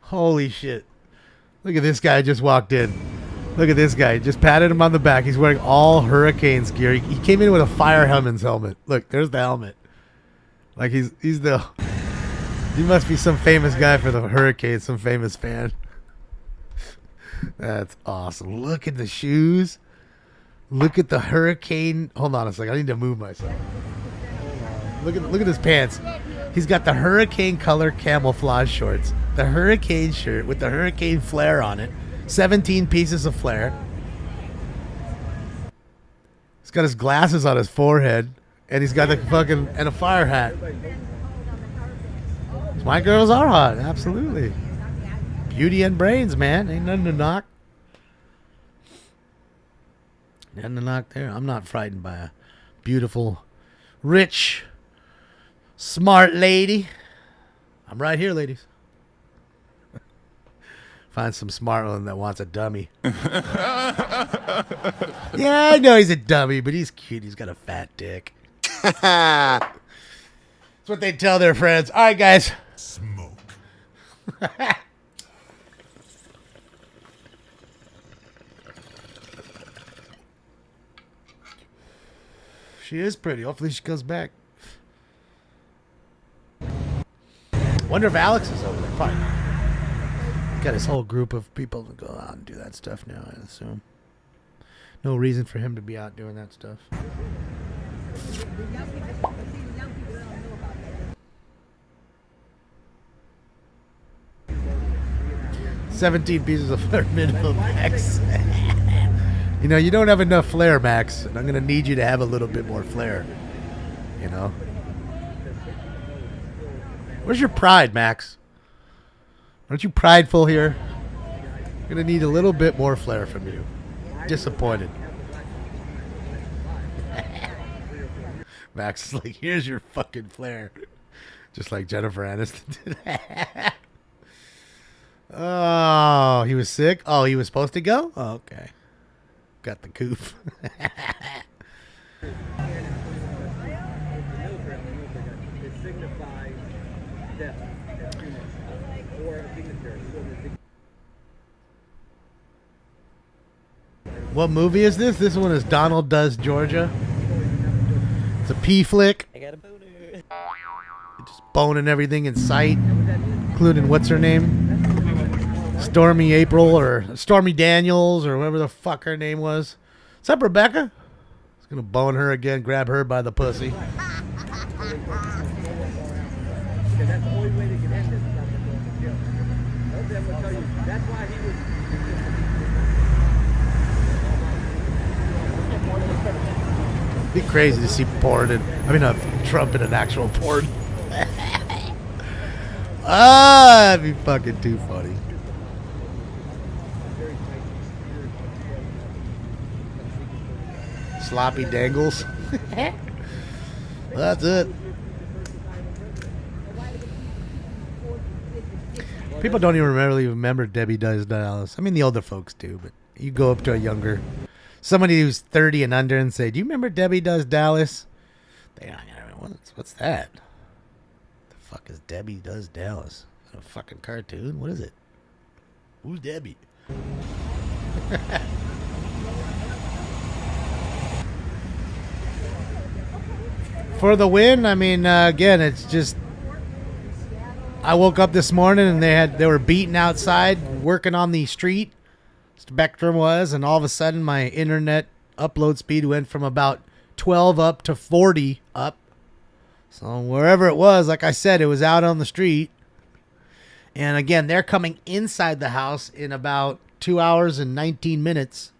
Holy shit! Look at this guy just walked in. Look at this guy. Just patted him on the back. He's wearing all Hurricanes gear. He came in with a Fire Hellman's helmet. Look, there's the helmet. Like he's the. He must be some famous guy for the Hurricanes, some famous fan. That's awesome. Look at the shoes. Look at the Hurricane. Hold on a second. I need to move myself. Look at his pants. He's got the Hurricane color camouflage shorts, the Hurricane shirt with the Hurricane flare on it, 17 pieces of flare. He's got his glasses on his forehead, and he's got the fucking and a fire hat. My girls are hot, absolutely. Beauty and brains, man. Ain't nothing to knock. Nothing to knock there. I'm not frightened by a beautiful, rich, smart lady. I'm right here, ladies. Find some smart one that wants a dummy. Yeah, I know he's a dummy, but he's cute. He's got a fat dick. That's what they tell their friends. All right, guys. Smoke. She is pretty. Hopefully she comes back. Wonder if Alex is over there. Probably not. Got his whole group of people to go out and do that stuff now, I assume. No reason for him to be out doing that stuff. 17 pieces of flare minimum, Max. You know, you don't have enough flare, Max, and I'm going to need you to have a little bit more flare. You know? Where's your pride, Max? Aren't you prideful here? I'm going to need a little bit more flare from you. Disappointed. Max is like, here's your fucking flare. Just like Jennifer Aniston did. Oh, he was sick? Oh, he was supposed to go? Oh, okay. Got the goof. What movie is this? This one is Donald Does Georgia. It's a P flick. I got a boner. Just boning everything in sight, including what's her name? Stormy April or Stormy Daniels or whatever the fuck her name was. What's up, Rebecca? I was gonna bone her again, grab her by the pussy. Be crazy to see porn Trump in an actual porn. That'd be fucking too funny. Sloppy dangles. That's it. People don't even really remember Debbie Does Dallas. I mean, the older folks do, but you go up to a younger, somebody who's 30 and under and say, "Do you remember Debbie Does Dallas?" They, what's that? The fuck is Debbie Does Dallas? A fucking cartoon? What is it? Who's Debbie? For the win, I mean, again, it's just. I woke up this morning and they were beating outside, working on the street. Spectrum was, and all of a sudden my internet upload speed went from about 12 up to 40 up. So wherever it was, like I said, it was out on the street. And again, they're coming inside the house in about 2 hours and 19 minutes.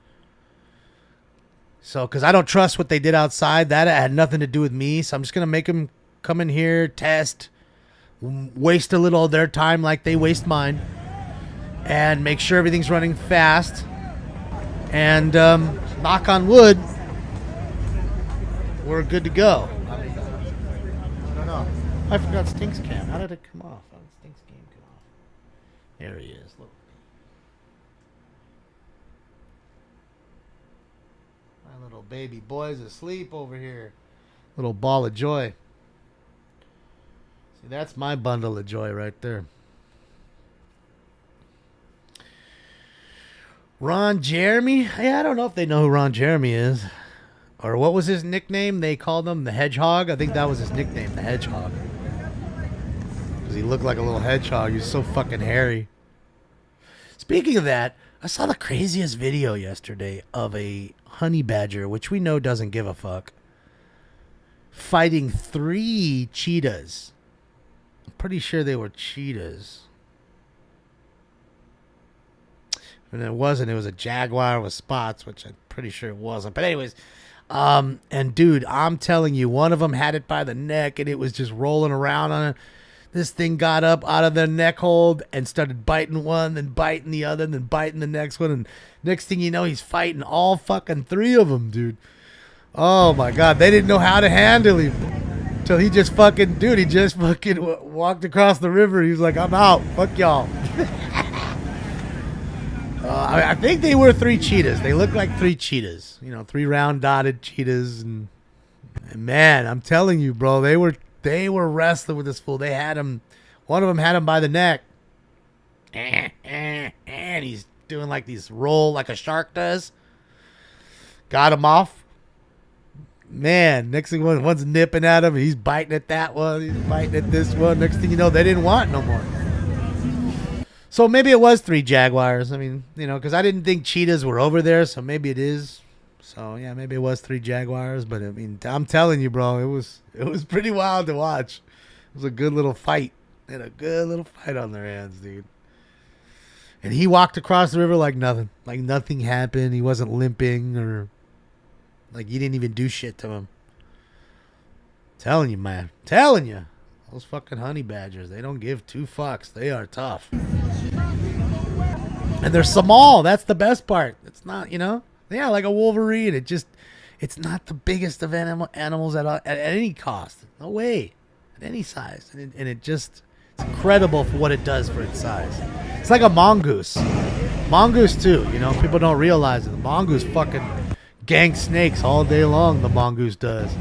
So, because I don't trust what they did outside. That had nothing to do with me. So I'm just going to make them come in here, test, waste a little of their time like they waste mine, and make sure everything's running fast. And knock on wood, we're good to go. I don't know. I forgot Stink's cam. How did it come off? How did Stink's cam come off? There he is. Look. My little baby boy's asleep over here. Little ball of joy. See, that's my bundle of joy right there. Ron Jeremy? Yeah, I don't know if they know who Ron Jeremy is. Or what was his nickname? They called him the Hedgehog. I think that was his nickname, the Hedgehog. Because he looked like a little hedgehog. He was so fucking hairy. Speaking of that, I saw the craziest video yesterday of a honey badger, which we know doesn't give a fuck, fighting 3 cheetahs. I'm pretty sure they were cheetahs. And it wasn't. It was a jaguar with spots, which I'm pretty sure it wasn't. But anyways, and dude, I'm telling you, one of them had it by the neck, and it was just rolling around on it. This thing got up out of their neck hold and started biting one, then biting the other, then biting the next one. And next thing you know, he's fighting all fucking 3 of them, dude. Oh, my God. They didn't know how to handle him. Till he just fucking, dude, he just fucking walked across the river. He was like, I'm out. Fuck y'all. I think they were 3 cheetahs. They looked like 3 cheetahs. You know, 3 round dotted cheetahs. And man, I'm telling you, bro, they were wrestling with this fool. They had him. One of them had him by the neck. And he's doing like these roll like a shark does. Got him off. Man, next thing one's nipping at him. He's biting at that one. He's biting at this one. Next thing you know, they didn't want no more. So maybe it was 3 jaguars. I mean, you know, because I didn't think cheetahs were over there, so maybe it is. So yeah, maybe it was 3 jaguars. But I mean, I'm telling you, bro, it was pretty wild to watch. It was a good little fight. They had a good little fight on their hands, dude. And he walked across the river like nothing. Like nothing happened. He wasn't limping or like you didn't even do shit to him. Telling you, man. Telling you. Those fucking honey badgers, they don't give 2 fucks. They are tough. And they're small. That's the best part. It's not, you know? Yeah, like a wolverine. It's not the biggest of animals at any cost. No way. At any size. And it's incredible for what it does for its size. It's like a mongoose. Mongoose too, you know? People don't realize it. The mongoose fucking ganks snakes all day long, the mongoose does.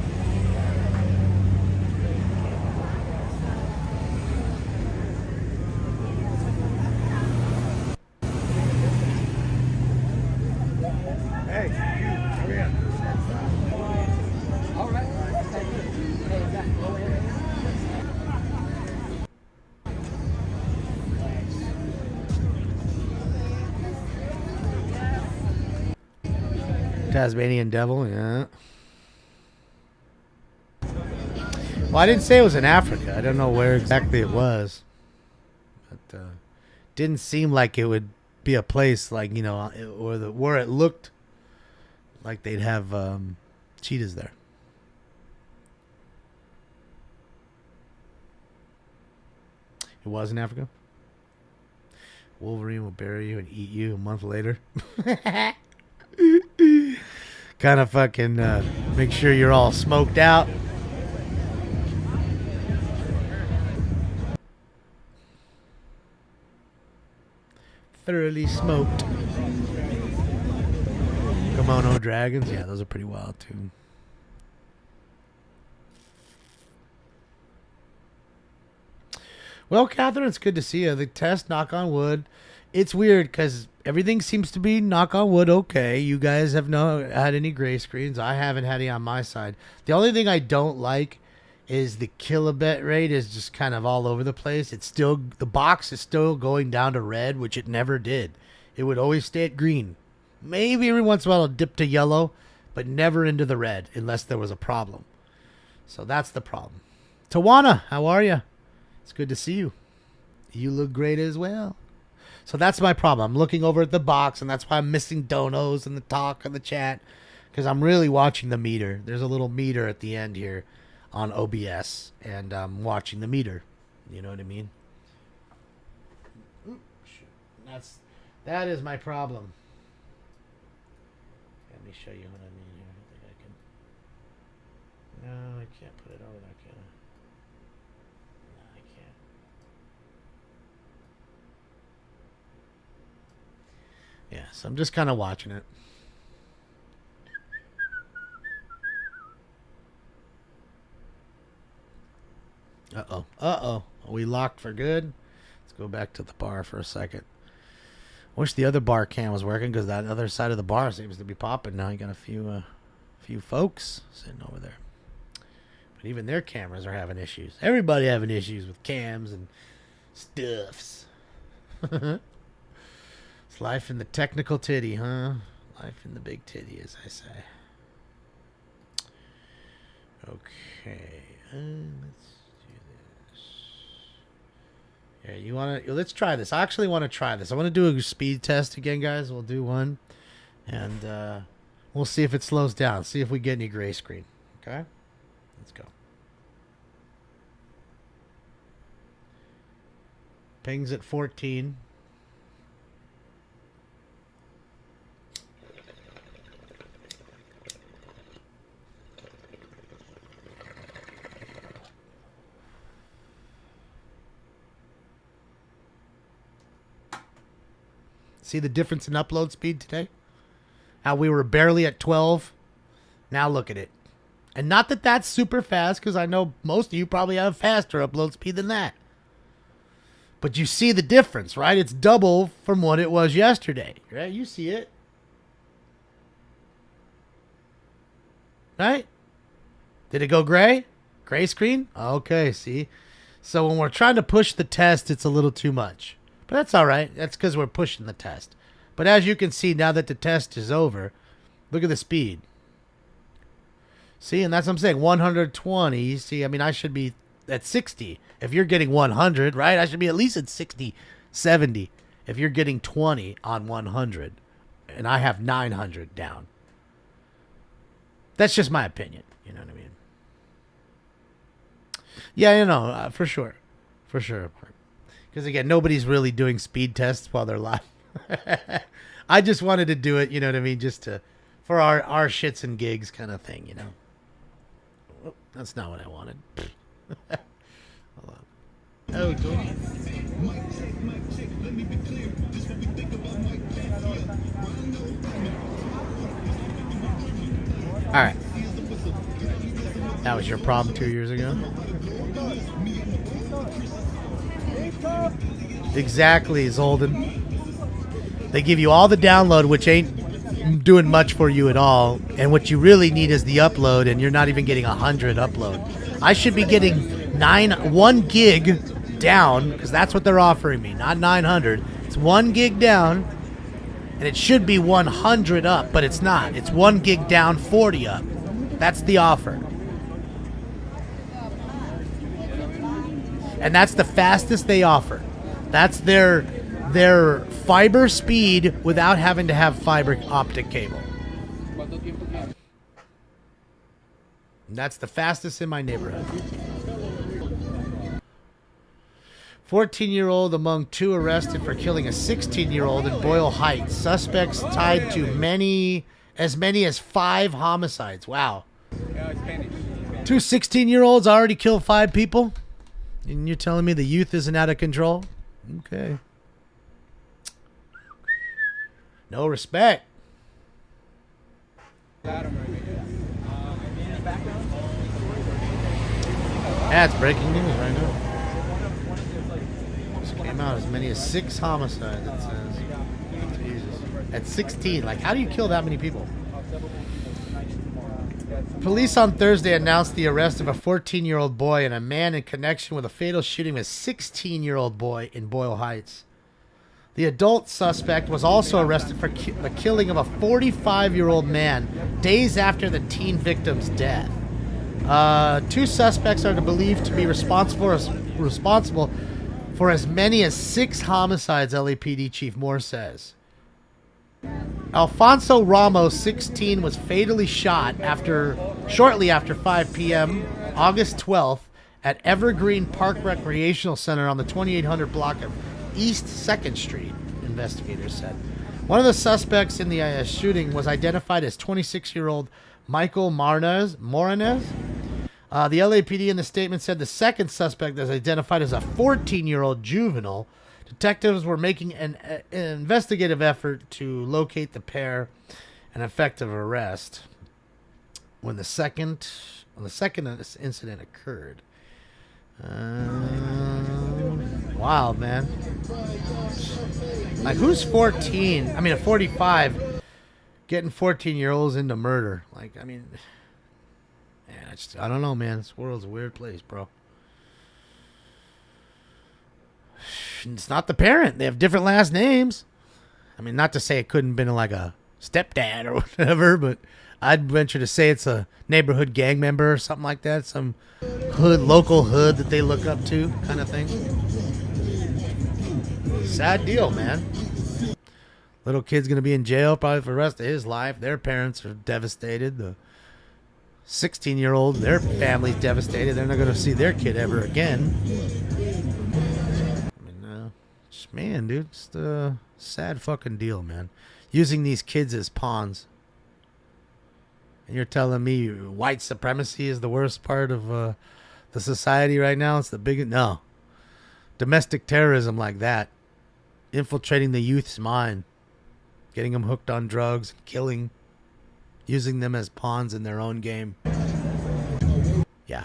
Tasmanian devil, yeah. Well, I didn't say it was in Africa. I don't know where exactly it was. But didn't seem like it would be a place like, you know, where it looked like they'd have cheetahs there. It was in Africa? Wolverine will bury you and eat you a month later. kind of fucking make sure you're all smoked out. Thoroughly smoked. Kimono dragons. Yeah, those are pretty wild too. Well, Catherine, it's good to see you. The test, knock on wood. It's weird because everything seems to be, knock on wood, okay. You guys have not had any gray screens. I haven't had any on my side. The only thing I don't like is the kilobit rate is just kind of all over the place. It's still, the box is still going down to red, which it never did. It would always stay at green. Maybe every once in a while it'll dip to yellow, but never into the red unless there was a problem. So that's the problem. Tawana, how are you? It's good to see you. You look great as well. So that's my problem. I'm looking over at the box, and that's why I'm missing donos and the talk and the chat, because I'm really watching the meter. There's a little meter at the end here on OBS, and I'm watching the meter. You know what I mean? That is my problem. Let me show you what I mean here. I think I can. No, I can't put it over there, can I? No, I can't. Yeah, so I'm just kind of watching it. Uh-oh. Uh-oh. Are we locked for good? Let's go back to the bar for a second. Wish the other bar cam was working because that other side of the bar seems to be popping now. You got a few folks sitting over there. But even their cameras are having issues. Everybody having issues with cams and stuffs. It's life in the technical titty, huh? Life in the big titty, as I say. Okay. Let's do this. Yeah, you want to... Let's try this. I actually want to try this. I want to do a speed test again, guys. We'll do one. And we'll see if it slows down. See if we get any gray screen. Okay? Let's go. Ping's at 14. See the difference in upload speed today? How we were barely at 12. Now look at it. And not that that's super fast, because I know most of you probably have faster upload speed than that. But you see the difference, right? It's double from what it was yesterday, right? You see it. Right? Did it go gray? Gray screen? Okay, see? So when we're trying to push the test, it's a little too much. But that's all right. That's because we're pushing the test. But as you can see, now that the test is over, look at the speed. See, and that's what I'm saying. 120. See, I mean, I should be at 60. If you're getting 100, right? I should be at least at 60, 70. If you're getting 20 on 100. And I have 900 down. That's just my opinion. You know what I mean? Yeah, you know, for sure. For sure. Because, again, nobody's really doing speed tests while they're live. I just wanted to do it, you know what I mean, just to, for our shits and gigs kind of thing, you know. Oh, that's not what I wanted. Hold on. Oh, all right. That was your problem 2 years ago? Exactly, Zolden. They give you all the download, which ain't doing much for you at all. And what you really need is the upload, and you're not even getting 100 upload. I should be getting 1 gig down, because that's what they're offering me, not 900. It's 1 gig down, and it should be 100 up, but it's not. It's 1 gig down, 40 up. That's the offer. And that's the fastest they offer. That's their fiber speed without having to have fiber optic cable. And that's the fastest in my neighborhood. 14-year-old among 2 arrested for killing a 16-year-old in Boyle Heights. Suspects tied to many as many as 5 homicides. Wow. 2 16-year-olds already killed 5 people? And you're telling me the youth isn't out of control? Okay. No respect. That's breaking news right now. Just came out as many as 6 homicides, it says. Jesus. At 16. Like, how do you kill that many people? Police on Thursday announced the arrest of a 14-year-old boy and a man in connection with a fatal shooting of a 16-year-old boy in Boyle Heights. The adult suspect was also arrested for the killing of a 45-year-old man days after the teen victim's death. 2 suspects are believed to be responsible for as many as 6 homicides, LAPD Chief Moore says. Alfonso Ramos, 16, was fatally shot shortly after 5 p.m. August 12th at Evergreen Park Recreational Center on the 2800 block of East 2nd Street, investigators said. One of the suspects in the shooting was identified as 26-year-old Michael Moranes. The LAPD in the statement said the second suspect is identified as a 14-year-old juvenile. Detectives were making an investigative effort to locate the pair, an effective arrest when the second incident occurred. Wild, man. Like, who's 14? I mean, a 45 getting 14-year-olds into murder. Like, I mean, man, I don't know, man. This world's a weird place, bro. It's not the parent. They have different last names. I mean, not to say it couldn't have been like a stepdad or whatever, but I'd venture to say it's a neighborhood gang member or something like that. Some local hood that they look up to kind of thing. Sad deal, man. Little kid's going to be in jail probably for the rest of his life. Their parents are devastated. The 16-year-old, their family's devastated. They're not going to see their kid ever again. Man, dude, it's a sad fucking deal, man. Using these kids as pawns. And you're telling me white supremacy is the worst part of the society right now? It's the biggest... No. Domestic terrorism like that. Infiltrating the youth's mind. Getting them hooked on drugs. Killing. Using them as pawns in their own game. Yeah.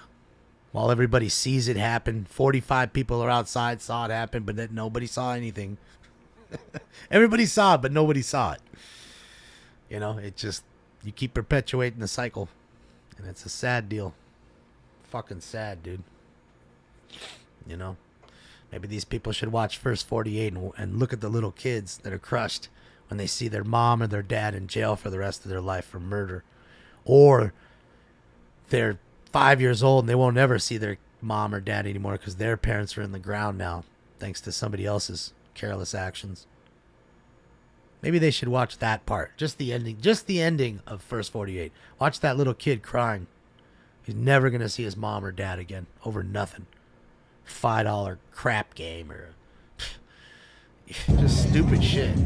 While everybody sees it happen, 45 people are outside, saw it happen, but then nobody saw anything. Everybody saw it, but nobody saw it. You know, it just, you keep perpetuating the cycle. And it's a sad deal. Fucking sad, dude. You know, maybe these people should watch First 48 and look at the little kids that are crushed when they see their mom or their dad in jail for the rest of their life for murder. Or they're 5 years old and they won't ever see their mom or dad anymore because their parents are in the ground now thanks to somebody else's careless actions. Maybe they should watch that part. Just the ending of First 48. Watch that little kid crying. He's never going to see his mom or dad again over nothing. $5 crap game or just stupid shit.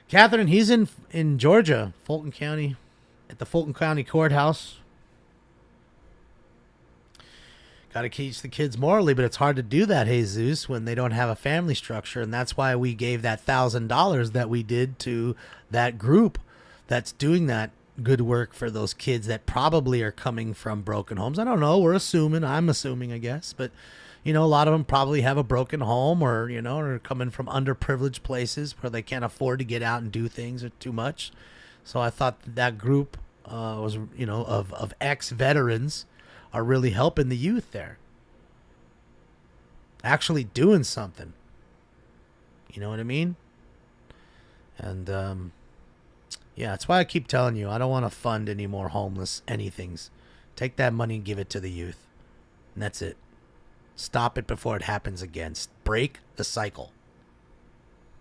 Catherine, he's in Georgia, Fulton County, at the Fulton County Courthouse. Got to teach the kids morally, but it's hard to do that, Jesus, when they don't have a family structure. And that's why we gave that $1,000 that we did to that group that's doing that good work for those kids that probably are coming from broken homes. I don't know. We're assuming. I'm assuming, I guess. But, you know, a lot of them probably have a broken home or, you know, are coming from underprivileged places where they can't afford to get out and do things or too much. So I thought that group was, you know, of ex-veterans are really helping the youth there. Actually doing something. You know what I mean? And, yeah, that's why I keep telling you, I don't want to fund any more homeless anythings. Take that money and give it to the youth. And that's it. Stop it before it happens again. Break the cycle.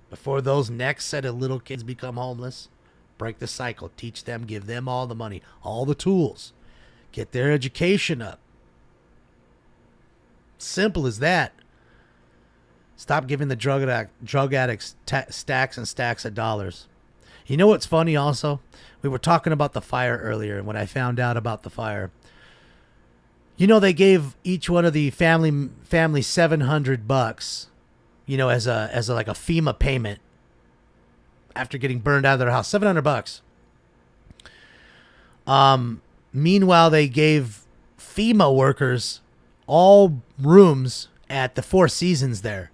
Before those next set of little kids become homeless, break the cycle. Teach them, give them all the money, all the tools. Get their education up. Simple as that. Stop giving the drug addicts stacks and stacks of dollars. You know what's funny also? We were talking about the fire earlier, and when I found out about the fire, you know, they gave each one of the family $700, you know, as a like a FEMA payment after getting burned out of their house. $700. Meanwhile, they gave FEMA workers all rooms at the Four Seasons there,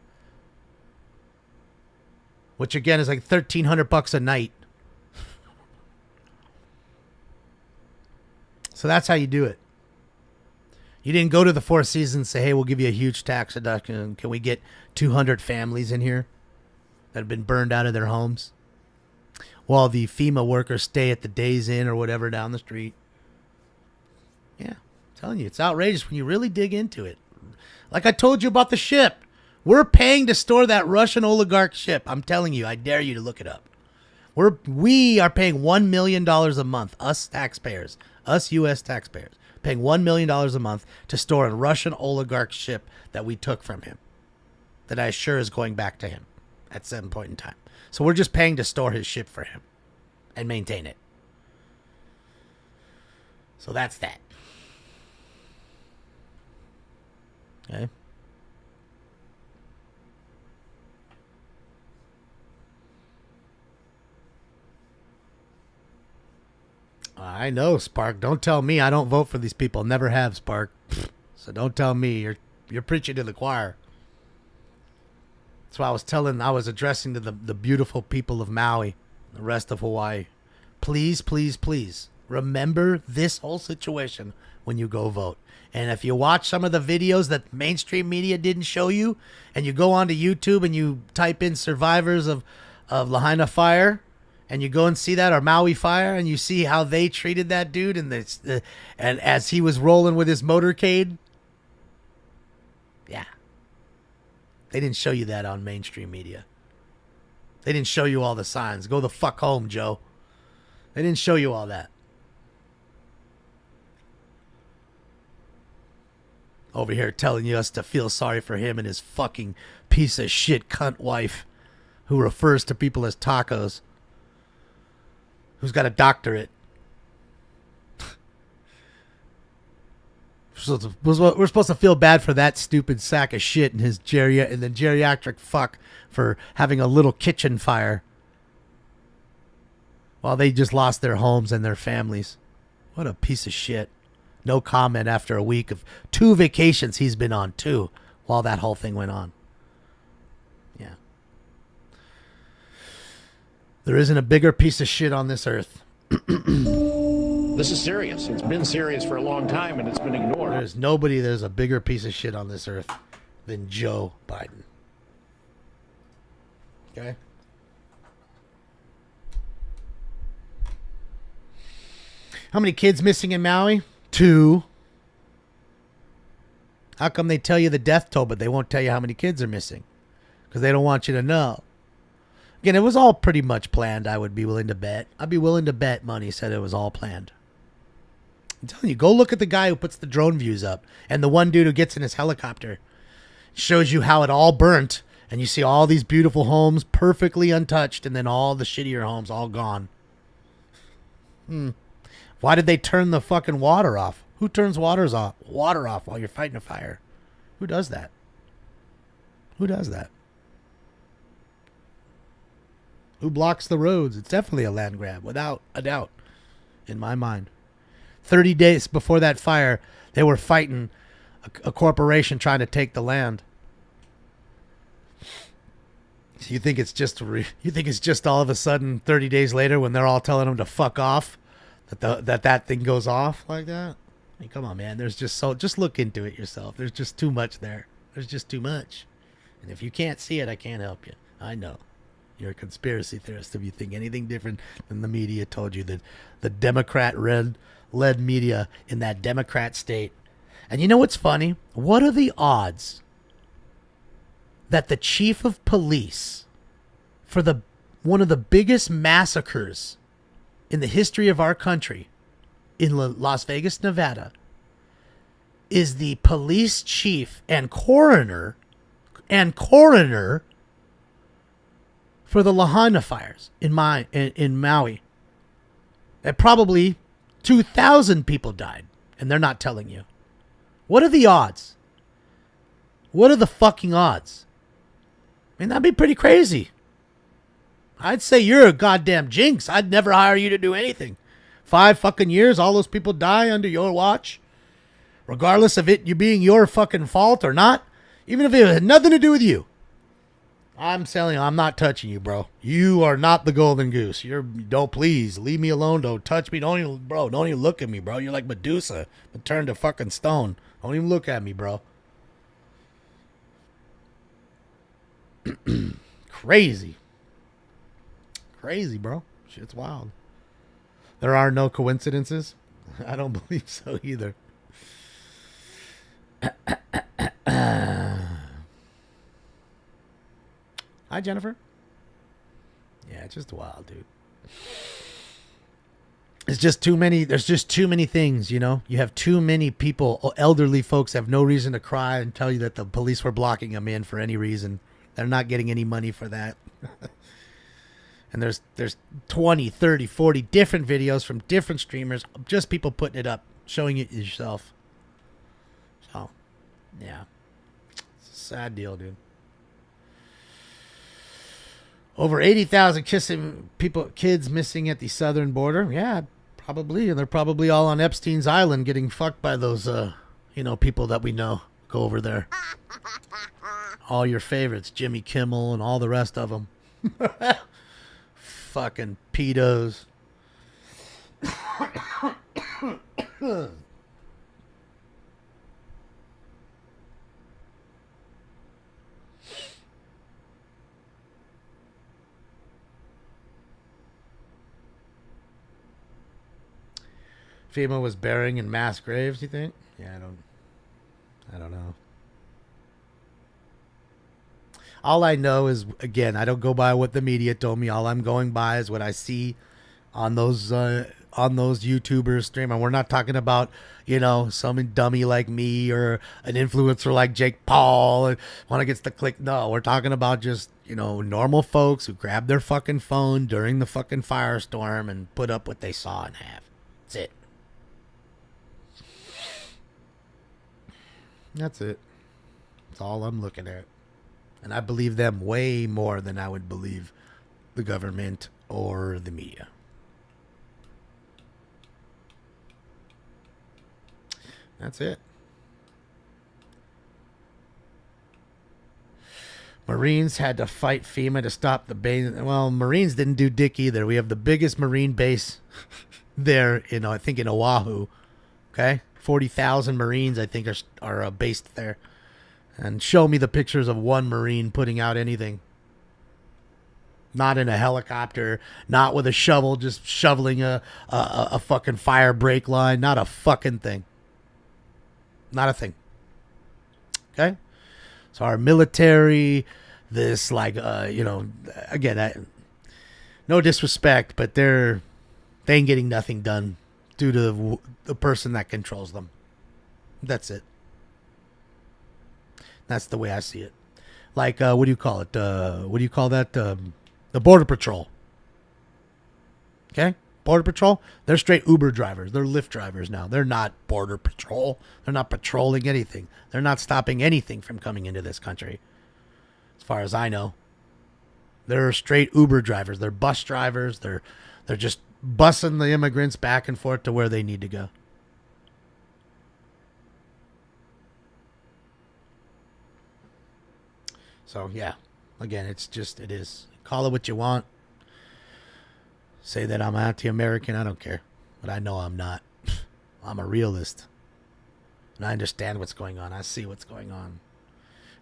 which again is like $1,300 a night. So that's how you do it. You didn't go to the Four Seasons and say, hey, we'll give you a huge tax deduction. Can we get 200 families in here that have been burned out of their homes while the FEMA workers stay at the Days Inn or whatever down the street? Yeah, I'm telling you, it's outrageous when you really dig into it. Like I told you about the ship. We're paying to store that Russian oligarch ship. I'm telling you, I dare you to look it up. We are paying $1 million a month, us taxpayers, us U.S. taxpayers, paying $1 million a month to store a Russian oligarch ship that we took from him, that I assure is going back to him at some point in time. So we're just paying to store his ship for him and maintain it. So that's that. Okay. I know, Spark. Don't tell me I don't vote for these people. Never have, Spark. So don't tell me you're preaching to the choir. That's why I was addressing to the beautiful people of Maui, the rest of Hawaii. Please, please, please remember this whole situation when you go vote. And if you watch some of the videos that mainstream media didn't show you, and you go onto YouTube and you type in survivors of Lahaina fire, and you go and see that, or Maui fire, and you see how they treated that dude and as he was rolling with his motorcade. Yeah. They didn't show you that on mainstream media. They didn't show you all the signs. Go the fuck home, Joe. They didn't show you all that. Over here telling us to feel sorry for him and his fucking piece of shit cunt wife who refers to people as tacos. Who's got a doctorate. We're supposed to feel bad for that stupid sack of shit and his geriatric fuck for having a little kitchen fire while they just lost their homes and their families. What a piece of shit. No comment after a week of 2 vacations he's been on, too, while that whole thing went on. Yeah. There isn't a bigger piece of shit on this earth. This is serious. It's been serious for a long time, and it's been ignored. There's a bigger piece of shit on this earth than Joe Biden. Okay? How many kids missing in Maui? 2. How come they tell you the death toll, but they won't tell you how many kids are missing? Because they don't want you to know. Again, it was all pretty much planned, I would be willing to bet. I'd be willing to bet money said it was all planned. I'm telling you, go look at the guy who puts the drone views up and the one dude who gets in his helicopter. Shows you how it all burnt, and you see all these beautiful homes perfectly untouched, and then all the shittier homes all gone. Why did they turn the fucking water off? Who turns water off while you're fighting a fire? Who does that? Who does that? Who blocks the roads? It's definitely a land grab, without a doubt, in my mind. 30 days before that fire, they were fighting a corporation trying to take the land. So you think it's just all of a sudden 30 days later when they're all telling them to fuck off that thing goes off like that? I mean, come on, man. Just look into it yourself. There's just too much there. There's just too much. And if you can't see it, I can't help you. I know. You're a conspiracy theorist if you think anything different than the media told you, that the Democrat-led media in that Democrat state. And you know what's funny? What are the odds that the chief of police for one of the biggest massacres in the history of our country in Las Vegas, Nevada, is the police chief and coroner for for the Lahaina fires in Maui. And probably 2,000 people died, and they're not telling you. What are the odds? What are the fucking odds? I mean, that'd be pretty crazy. I'd say you're a goddamn jinx. I'd never hire you to do anything. 5 fucking years, all those people die under your watch. Regardless of it you being your fucking fault or not. Even if it had nothing to do with you. I'm telling you, I'm not touching you, bro. You are not the golden goose. Don't please leave me alone. Don't touch me. Don't even look at me, bro. You're like Medusa, but turned to fucking stone. Don't even look at me, bro. Crazy, bro. Shit's wild. There are no coincidences. I don't believe so either. Hi, Jennifer. Yeah, it's just wild, dude. It's just too many. There's just too many things, you know. You have too many people, elderly folks have no reason to cry and tell you that the police were blocking them in for any reason. They're not getting any money for that. And there's 20, 30, 40 different videos from different streamers, just people putting it up, showing it yourself. So, yeah. It's a sad deal, dude. Over 80,000 kids missing at the southern border. Yeah, probably. And they're probably all on Epstein's Island getting fucked by those, people that we know go over there. All your favorites, Jimmy Kimmel and all the rest of them. Fucking pedos. FEMA was burying in mass graves, you think? Yeah, I don't know. All I know is, again, I don't go by what the media told me. All I'm going by is what I see on those YouTubers stream. And we're not talking about, some dummy like me or an influencer like Jake Paul and want to get the click. No, we're talking about just, normal folks who grab their fucking phone during the fucking firestorm and put up what they saw and have. That's it. That's it. That's all I'm looking at. And I believe them way more than I would believe the government or the media. That's it. Marines had to fight FEMA to stop the base. Well, Marines didn't do dick either. We have the biggest Marine base there in Oahu. Okay? 40,000 Marines, I think, are based there. And show me the pictures of one Marine putting out anything. Not in a helicopter, not with a shovel, just shoveling a fucking fire break line. Not a fucking thing. Not a thing. Okay? So our military, this again, no disrespect, but they ain't getting nothing done due to the person that controls them. That's it. That's the way I see it. Like, what do you call it? What do you call that? The Border Patrol. Okay? Border Patrol, they're straight Uber drivers. They're Lyft drivers now. They're not Border Patrol. They're not patrolling anything. They're not stopping anything from coming into this country. As far as I know. They're straight Uber drivers. They're bus drivers. They're just bussing the immigrants back and forth to where they need to go. So, yeah. Again, it is. Call it what you want. Say that I'm anti-American. I don't care. But I know I'm not. I'm a realist. And I understand what's going on. I see what's going on.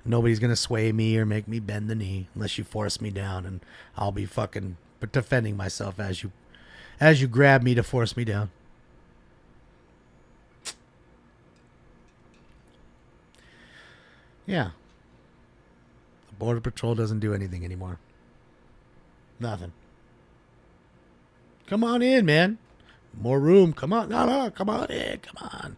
Nobody's going to sway me or make me bend the knee unless you force me down. And I'll be fucking defending myself as you grab me to force me down. Yeah. The Border Patrol doesn't do anything anymore. Nothing. Come on in, man. More room. Come on. No, come on in. Come on.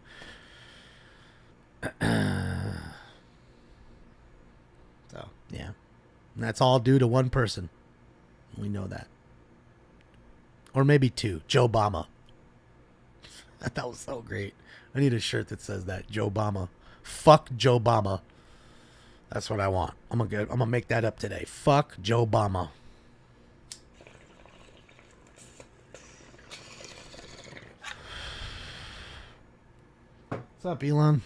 So, yeah. And that's all due to one person. We know that. Or maybe 2. Joe Obama. That was so great. I need a shirt that says that. Joe Obama. Fuck Joe Obama. That's what I want. I'm gonna make that up today. Fuck Joe Obama. What's up, Elon?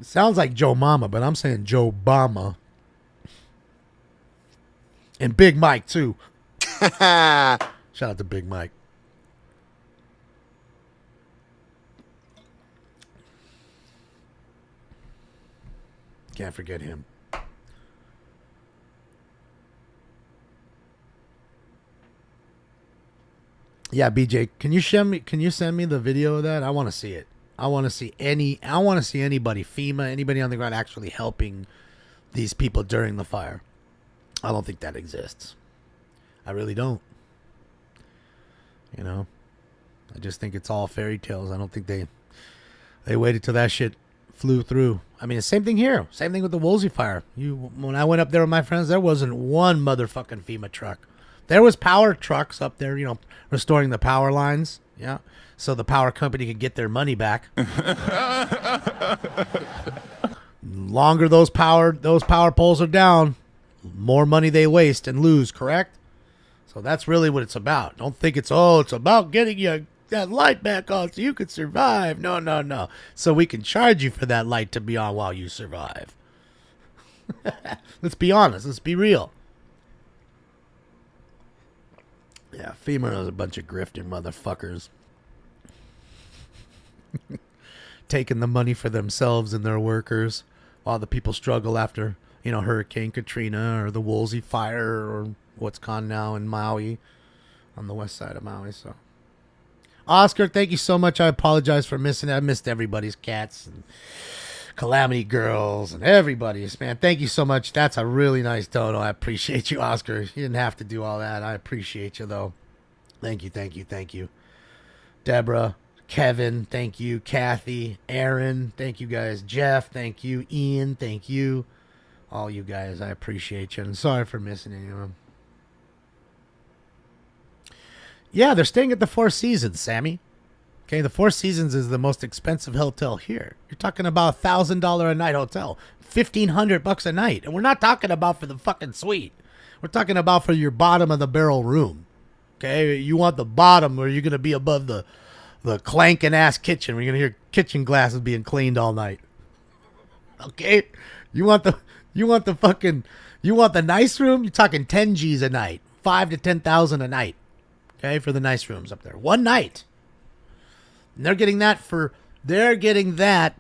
It sounds like Joe Mama, but I'm saying Joe Obama. And Big Mike, too. Shout out to Big Mike. Can't forget him. Yeah, BJ, can you send me the video of that? I want to see it. I want to see anybody, FEMA, anybody on the ground actually helping these people during the fire. I don't think that exists. I really don't. You know, I just think it's all fairy tales. I don't think they waited till that shit flew through. I mean, the same thing here. Same thing with the Woolsey fire. When I went up there with my friends, there wasn't one motherfucking FEMA truck. There was power trucks up there, you know, restoring the power lines. Yeah. So the power company could get their money back. Longer those power poles are down, more money they waste and lose, correct? So that's really what it's about. Don't think it's about getting that light back on so you can survive. No. So we can charge you for that light to be on while you survive. Let's be honest. Let's be real. Yeah, FEMA is a bunch of grifting motherfuckers. Taking the money for themselves and their workers while the people struggle after, you know, Hurricane Katrina or the Woolsey fire or what's gone now in Maui, on the west side of Maui. So, Oscar, thank you so much. I apologize for missing it. I missed everybody's cats and Calamity Girls and everybody's, man. Thank you so much. That's a really nice dono. I appreciate you, Oscar. You didn't have to do all that. I appreciate you, though. Thank you. Deborah, Kevin, thank you. Kathy, Aaron, thank you guys. Jeff, thank you. Ian, thank you. All you guys, I appreciate you. And sorry for missing any of them. Yeah, they're staying at the Four Seasons, Sammy. Okay, the Four Seasons is the most expensive hotel here. You're talking about $1,000 a night hotel, $1,500 a night, and we're not talking about for the fucking suite. We're talking about for your bottom of the barrel room. Okay, you want the bottom where you're gonna be above the clanking ass kitchen. We're gonna hear kitchen glasses being cleaned all night. Okay, you want the nice room. You're talking 10 G's a night, 5 to 10,000 a night. Okay, for the nice rooms up there, one night. And they're getting that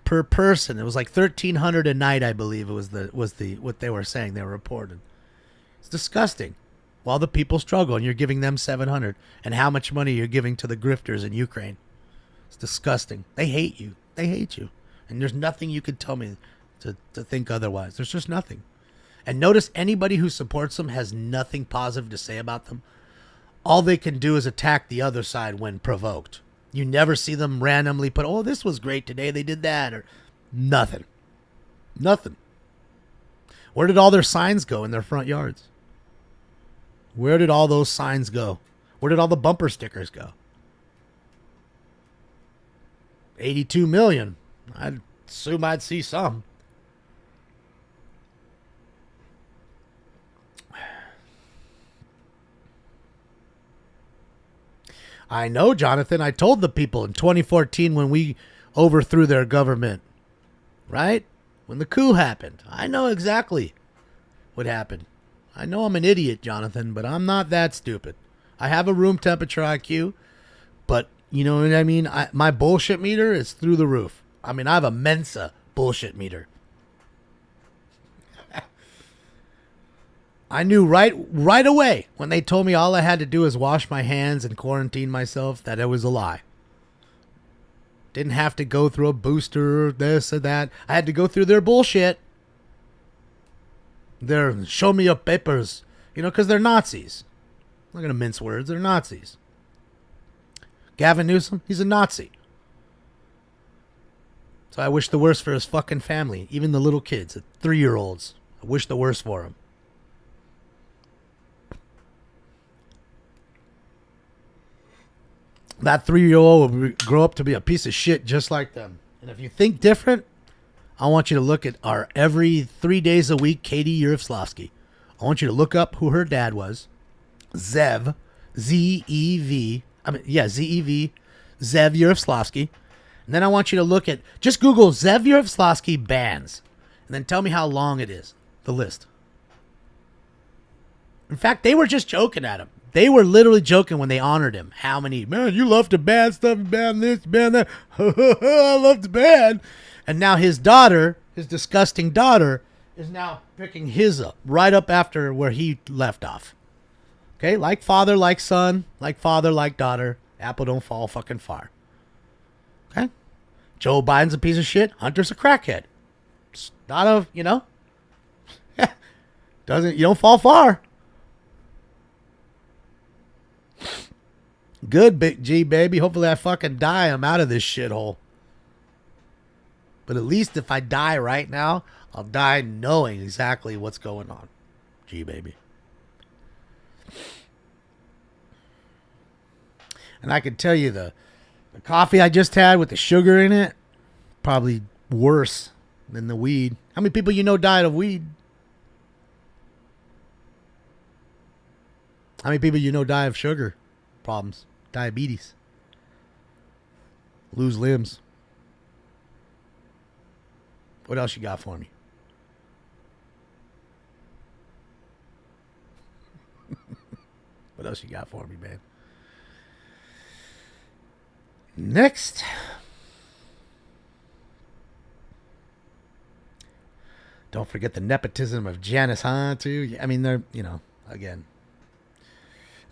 per person. It was like $1,300 a night, I believe. It was what they were saying. They were reporting. It's disgusting. While the people struggle, and you're giving them $700, and how much money you're giving to the grifters in Ukraine. It's disgusting. They hate you. And there's nothing you could tell me to think otherwise. There's just nothing. And notice anybody who supports them has nothing positive to say about them. All they can do is attack the other side when provoked. You never see them randomly put, oh, this was great today, they did that, or nothing. Where did all their signs go in their front yards? Where did all those signs go? Where did all the bumper stickers go? 82 million. I'd assume I'd see some. I know, Jonathan. I told the people in 2014 when we overthrew their government, right? When the coup happened. I know exactly what happened. I know I'm an idiot, Jonathan, but I'm not that stupid. I have a room temperature IQ, but you know what I mean? My bullshit meter is through the roof. I mean, I have a Mensa bullshit meter. I knew right away when they told me all I had to do is wash my hands and quarantine myself that it was a lie. Didn't have to go through a booster or this or that. I had to go through their bullshit. Their show me your papers, you know, because they're Nazis. I'm not going to mince words. They're Nazis. Gavin Newsom, he's a Nazi. So I wish the worst for his fucking family. Even the little kids, the 3-year-olds. I wish the worst for them. That 3-year-old will grow up to be a piece of shit just like them. And if you think different, I want you to look at our every 3 days a week Katie Yaroslavsky. I want you to look up who her dad was. Zev, Z-E-V, Z-E-V, Zev Yaroslavsky. And then I want you to look at, just Google Zev Yaroslavsky bands. And then tell me how long it is, the list. In fact, they were just joking at him. They were literally joking when they honored him. How many, man, you love to ban stuff, you ban this, you ban that. I love to ban. And now his daughter, his disgusting daughter, is now picking his up, right up after where he left off. Okay, like father, like son, like father, like daughter. Apple don't fall fucking far. Okay? Joe Biden's a piece of shit. Hunter's a crackhead. It's not a, you don't fall far. Good, Big G, baby. Hopefully I fucking die. I'm out of this shithole. But at least if I die right now, I'll die knowing exactly what's going on. G, baby. And I can tell you the coffee I just had with the sugar in it, probably worse than the weed. How many people you know died of weed? How many people you know die of sugar problems? Diabetes. Lose limbs. What else you got for me? What else you got for me, man? Next. Don't forget the nepotism of Janice Hahn, too. I mean, they're, again,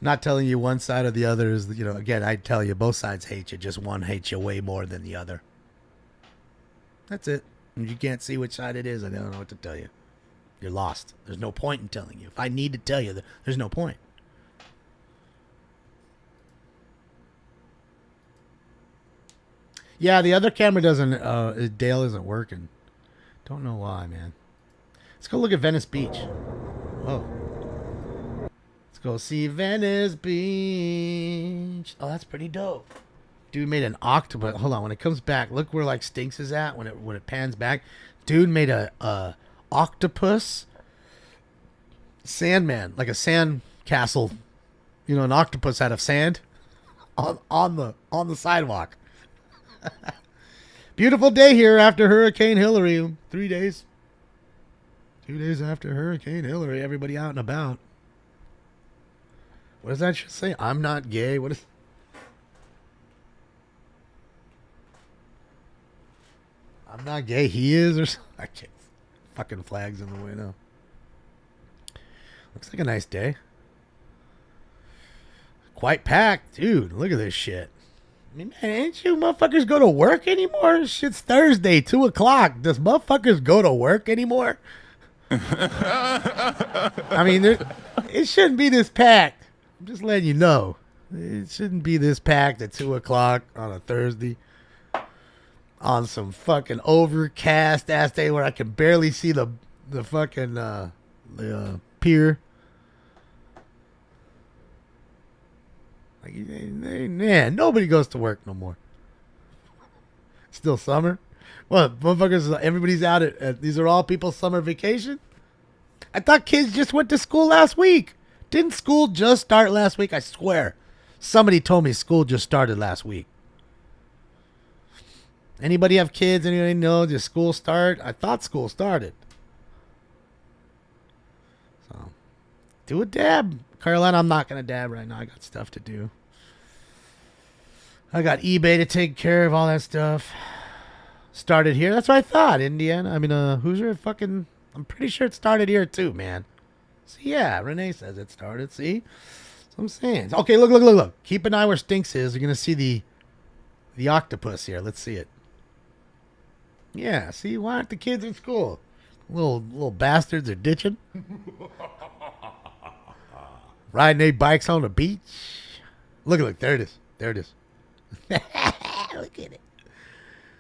not telling you one side or the other is, again, I tell you, both sides hate you. Just one hates you way more than the other. That's it. And you can't see which side it is. I don't know what to tell you. You're lost. There's no point in telling you. If I need to tell you, there's no point. Yeah, the other camera doesn't, Dale isn't working. Don't know why, man. Let's go look at Venice Beach. Whoa. Let's go see Venice Beach. Oh, that's pretty dope. Dude made an octopus. Hold on, when it comes back, look where like Stinks is at when it pans back. Dude made a octopus sandman, like a sand castle. An octopus out of sand on the sidewalk. Beautiful day here after Hurricane Hillary. 3 days. 2 days after Hurricane Hillary. Everybody out and about. What does that shit say? I'm not gay. What is... I'm not gay. He is or something. I can't. Fucking flags in the way now. Looks like a nice day. Quite packed. Dude, look at this shit. I mean, man, ain't you motherfuckers go to work anymore? Shit's Thursday, 2 o'clock. Does motherfuckers go to work anymore? I mean, it shouldn't be this packed. I'm just letting you know. It shouldn't be this packed at 2 o'clock on a Thursday. On some fucking overcast ass day where I can barely see the fucking pier. Like, man, nobody goes to work no more. Still summer? What, motherfuckers, everybody's out at these are all people's summer vacation? I thought kids just went to school last week. Didn't school just start last week? I swear. Somebody told me school just started last week. Anybody have kids? Anybody know? Did school start? I thought school started. So, do a dab. Carolina, I'm not going to dab right now. I got stuff to do. I got eBay to take care of, all that stuff. Started here. That's what I thought. Indiana. I mean, Hoosier fucking... I'm pretty sure it started here too, man. See, yeah, Renee says it started. See? That's what I'm saying. Okay, look. Keep an eye where Stinks is. You're going to see the octopus here. Let's see it. Yeah, see? Why aren't the kids in school? Little bastards are ditching. Riding 8 bikes on the beach. Look, there it is. There it is. Look at it.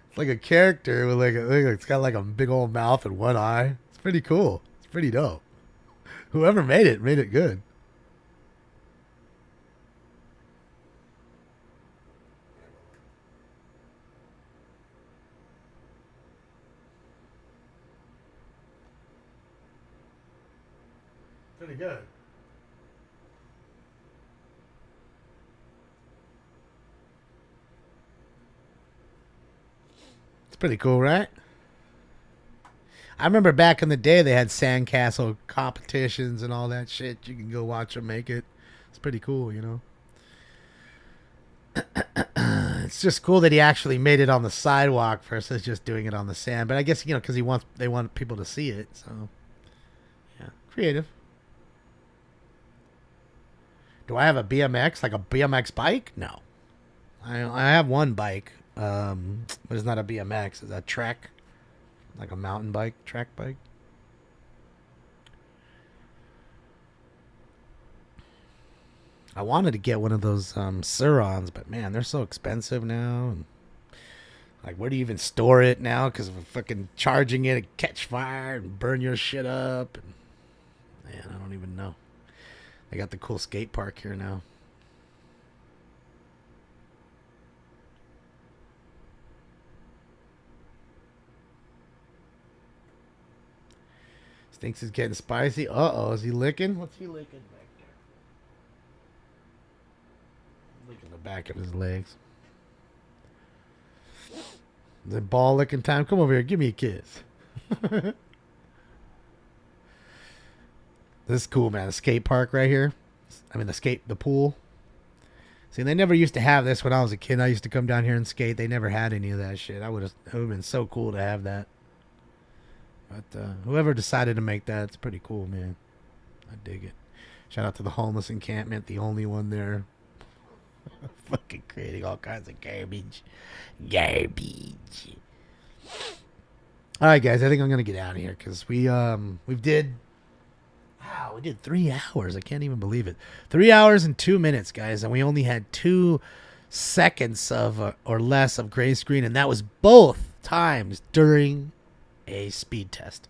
It's like a character with it's got like a big old mouth and one eye. It's pretty cool. It's pretty dope. Whoever made it good. Pretty good. It's pretty cool, right? I remember back in the day they had sandcastle competitions and all that shit. You can go watch them make it. It's pretty cool, you know. It's just cool that he actually made it on the sidewalk versus just doing it on the sand. But I guess, you know, because they want people to see it. So, yeah, creative. Do I have a BMX, like a BMX bike? No. I have one bike, but it's not a BMX. It's a trek, like a mountain bike, track bike. I wanted to get one of those Surons, but man, they're so expensive now. And like, where do you even store it now? Because of fucking charging it, it catch fire and burn your shit up. And, man, I don't even know. They got the cool skate park here now. Thinks he's getting spicy. Uh-oh, is he licking? What's he licking back there? Licking the back of his legs. The ball licking time. Come over here. Give me a kiss. This is cool, man. The skate park right here. I mean, the pool. See, they never used to have this when I was a kid. I used to come down here and skate. They never had any of that shit. It would have been so cool to have that. But whoever decided to make that, it's pretty cool, man. I dig it. Shout out to the homeless encampment, the only one there. Fucking creating all kinds of garbage. Garbage. All right, guys. I think I'm going to get out of here because we did 3 hours. I can't even believe it. 3 hours and 2 minutes, guys. And we only had 2 seconds of or less of gray screen. And that was both times during a speed test.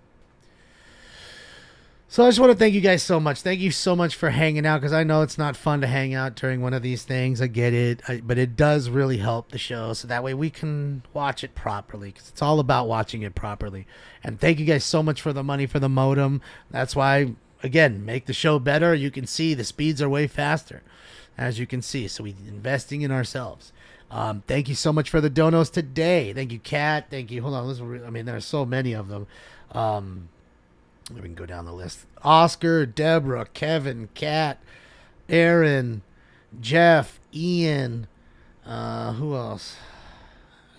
So I just want to thank you guys so much. Thank you so much for hanging out, because I know it's not fun to hang out during one of these things. I get it. But it does really help the show, so that way we can watch it properly, because it's all about watching it properly. And thank you guys so much for the money for the modem. That's why, again, make the show better. You can see the speeds are way faster, as you can see. So we're investing in ourselves. Thank you so much for the donos today. Thank you, Kat. Thank you. Hold on. I mean, there are so many of them. We can go down the list. Oscar, Deborah, Kevin, Kat, Aaron, Jeff, Ian. Who else?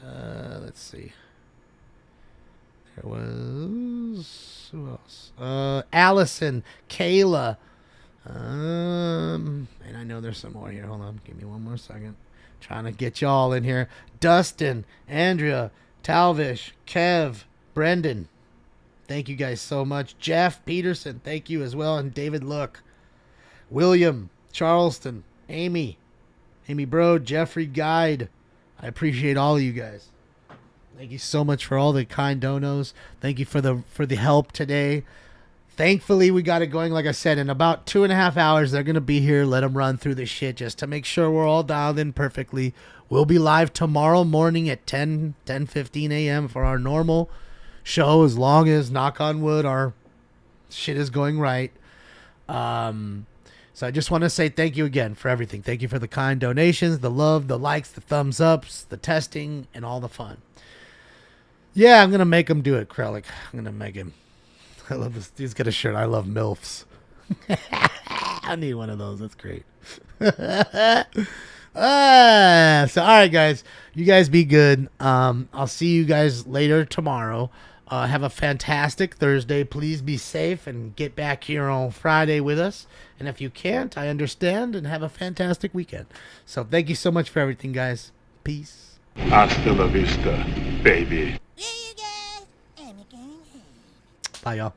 Let's see. There was... Who else? Allison, Kayla. And I know there's some more here. Hold on. Give me one more second. Trying to get you all in here. Dustin, Andrea, Talvish, Kev, Brendan. Thank you guys so much. Jeff Peterson, thank you as well. And David Look. William, Charleston, Amy Brode, Jeffrey Guide. I appreciate all of you guys. Thank you so much for all the kind donos. Thank you for the help today. Thankfully, we got it going. Like I said, in about 2.5 hours, they're going to be here. Let them run through this shit just to make sure we're all dialed in perfectly. We'll be live tomorrow morning at 10:15 a.m. for our normal show, as long as, knock on wood, our shit is going right. So I just want to say thank you again for everything. Thank you for the kind donations, the love, the likes, the thumbs ups, the testing, and all the fun. Yeah, I'm going to make him do it, Krellick. I'm going to make him. I love this. He's got a shirt. I love MILFs. I need one of those. That's great. So, all right, guys. You guys be good. I'll see you guys later tomorrow. Have a fantastic Thursday. Please be safe and get back here on Friday with us. And if you can't, I understand. And have a fantastic weekend. So thank you so much for everything, guys. Peace. Hasta la vista, baby. Bye, y'all.